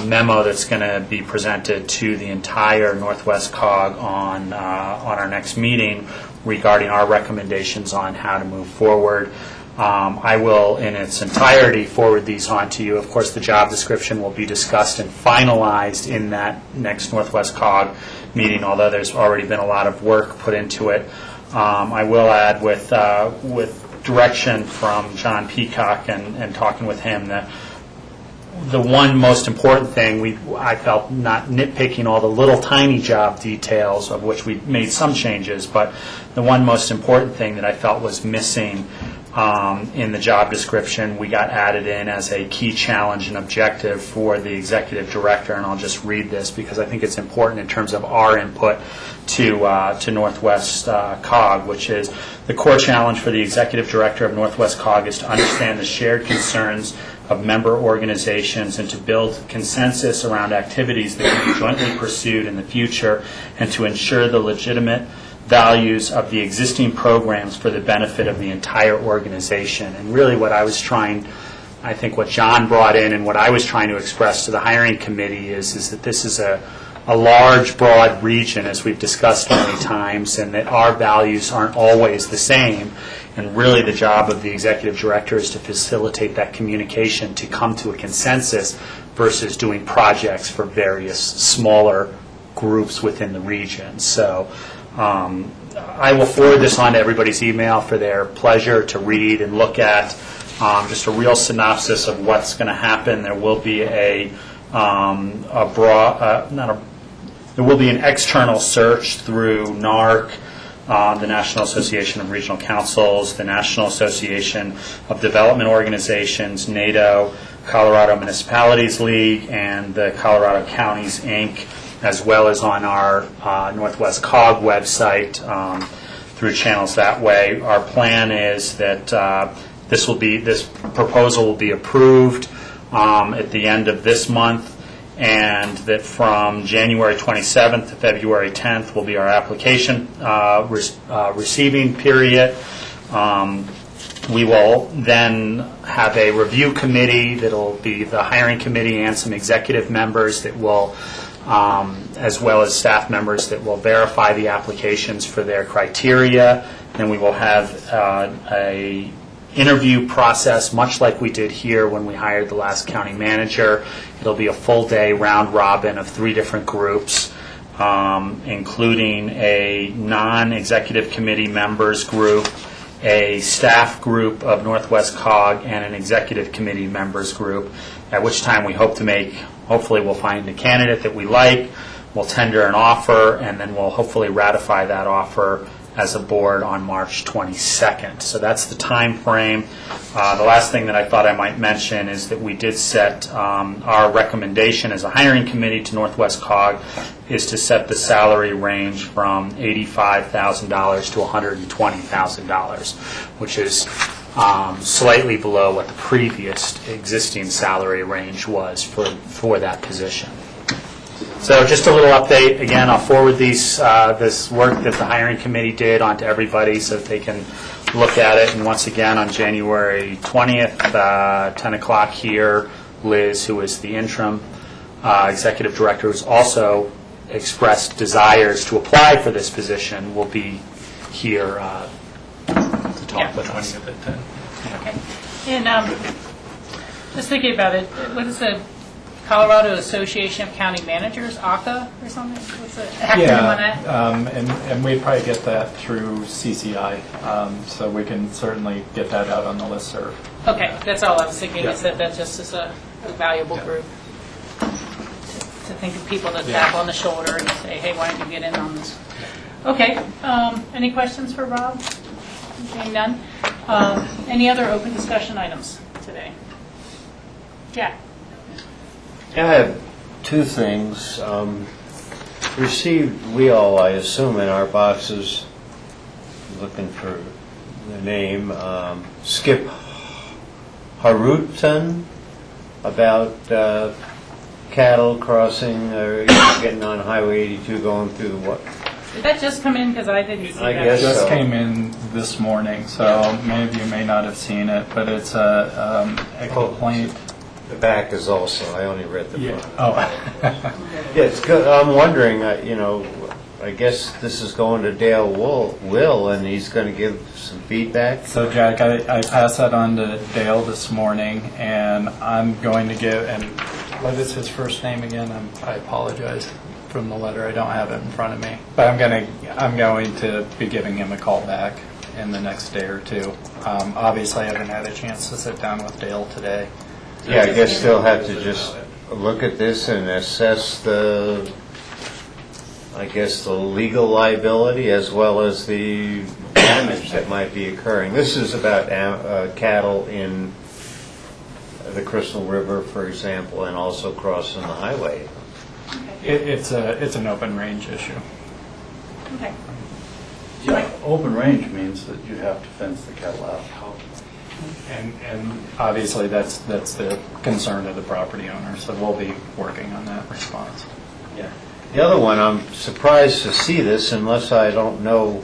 memo that's going to be presented to the entire Northwest COG on our next meeting regarding our recommendations on how to move forward. I will, in its entirety, forward these on to you. Of course, the job description will be discussed and finalized in that next Northwest COG meeting, although there's already been a lot of work put into it. I will add, with direction from John Peacock and talking with him, that the one most important thing, I felt, not nitpicking all the little tiny job details, of which we made some changes, but the one most important thing that I felt was missing in the job description, we got added in as a key challenge and objective for the executive director, and I'll just read this because I think it's important in terms of our input to Northwest COG, which is: the core challenge for the executive director of Northwest COG is to understand the shared concerns of member organizations and to build consensus around activities that can be jointly pursued in the future, and to ensure the legitimate values of the existing programs for the benefit of the entire organization. And really what I was trying, I think what John brought in and what I was trying to express to the hiring committee is that this is a large, broad region, as we've discussed many times, and that our values aren't always the same. And really the job of the executive director is to facilitate that communication to come to a consensus versus doing projects for various smaller groups within the region. So I will forward this on to everybody's email for their pleasure to read and look at. Just a real synopsis of what's going to happen. There will be there will be an external search through NARC, the National Association of Regional Councils, the National Association of Development Organizations, NATO, Colorado Municipalities League, and the Colorado Counties, Inc., as well as on our Northwest COG website through channels that way. Our plan is that this proposal will be approved at the end of this month, and that from January 27th to February 10th will be our application receiving period. We will then have a review committee that will be the hiring committee and some executive members that will, as well as staff members that will verify the applications for their criteria. Then we will have a interview process, much like we did here when we hired the last county manager. It'll be a full day round robin of 3 different groups, including a non-executive committee members group, a staff group of Northwest COG, and an executive committee members group, at which time we hope to hopefully we'll find a candidate that we like, we'll tender an offer, and then we'll hopefully ratify that offer as a board on March 22nd. So that's the time frame. The last thing that I thought I might mention is that we did set our recommendation as a hiring committee to Northwest COG is to set the salary range from $85,000 to $120,000, which is slightly below what the previous existing salary range was for that position. So just a little update. Again, I'll forward this work that the hiring committee did onto everybody so that they can look at it. And once again, on January 20th, 10 o'clock here, Liz, who is the interim executive director, who's also expressed desires to apply for this position, will be here to talk with us. Okay. And just thinking about it, what is the Colorado Association of County Managers, ACA or something? What's the acronym on that? And we'd probably get that through CCI, so we can certainly get that out on the listserv. Okay, that's all I was thinking, Yeah. is that just is a valuable group to think of people to tap on the shoulder and say, hey, why don't you get in on this? Okay, any questions for Rob? Seeing none. Any other open discussion items today? Jack? I have two things. We all, I assume, in our boxes, looking for the name, Skip Harutan, about cattle crossing, or getting on Highway 82 going through what? Did that just come in? Because I didn't see I that. guess It just so. came in this morning, so many of you may not have seen it, but it's a complaint. The back is also, I only read the Yeah. front. Oh. Yeah, it's good. I'm wondering, I guess this is going to Dale Will, and he's going to give some feedback. So Jack, I passed that on to Dale this morning, and I'm going to give, and what is his first name again? I apologize from the letter, I don't have it in front of me. But I'm going to be giving him a call back in the next day or two. Obviously, I haven't had a chance to sit down with Dale today. Yeah, I guess they'll have to just look at this and assess the legal liability as well as the damage that might be occurring. This is about cattle in the Crystal River, for example, and also crossing the highway. It's an open range issue. Okay. Yeah, open range means that you have to fence the cattle out. And obviously, that's the concern of the property owner, so we'll be working on that response. Yeah. The other one, I'm surprised to see this unless I don't know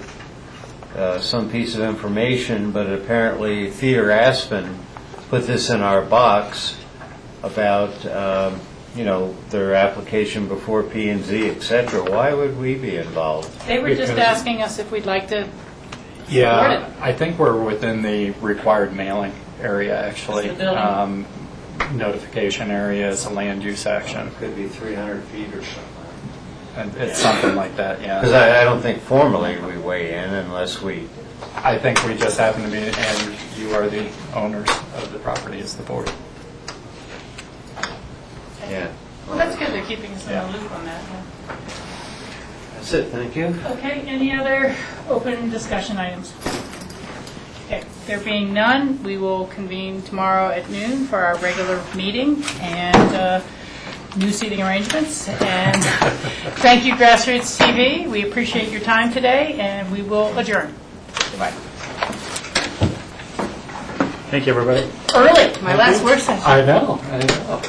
some piece of information, but apparently Theater Aspen put this in our box about, their application before P&Z, et cetera. Why would we be involved? They were just Because- asking us if we'd like to support Yeah, it. I think we're within the required mailing area, actually. It's the building. Notification area is a land use action. Could be 300 feet or something. And it's something like that, Because yeah. I don't think formally we weigh in unless we, I think we just happen to be, and you are the owners of the property as the board. yeah. Well, that's good, they're keeping us in Yeah. the loop on that. That's it, thank you. Okay, any other open discussion items? Okay, there being none, we will convene tomorrow at noon for our regular meeting and new seating arrangements. And thank you, Grassroots TV. We appreciate your time today, and we will adjourn. Goodbye. Thank you, everybody. Early, my last work session. I know.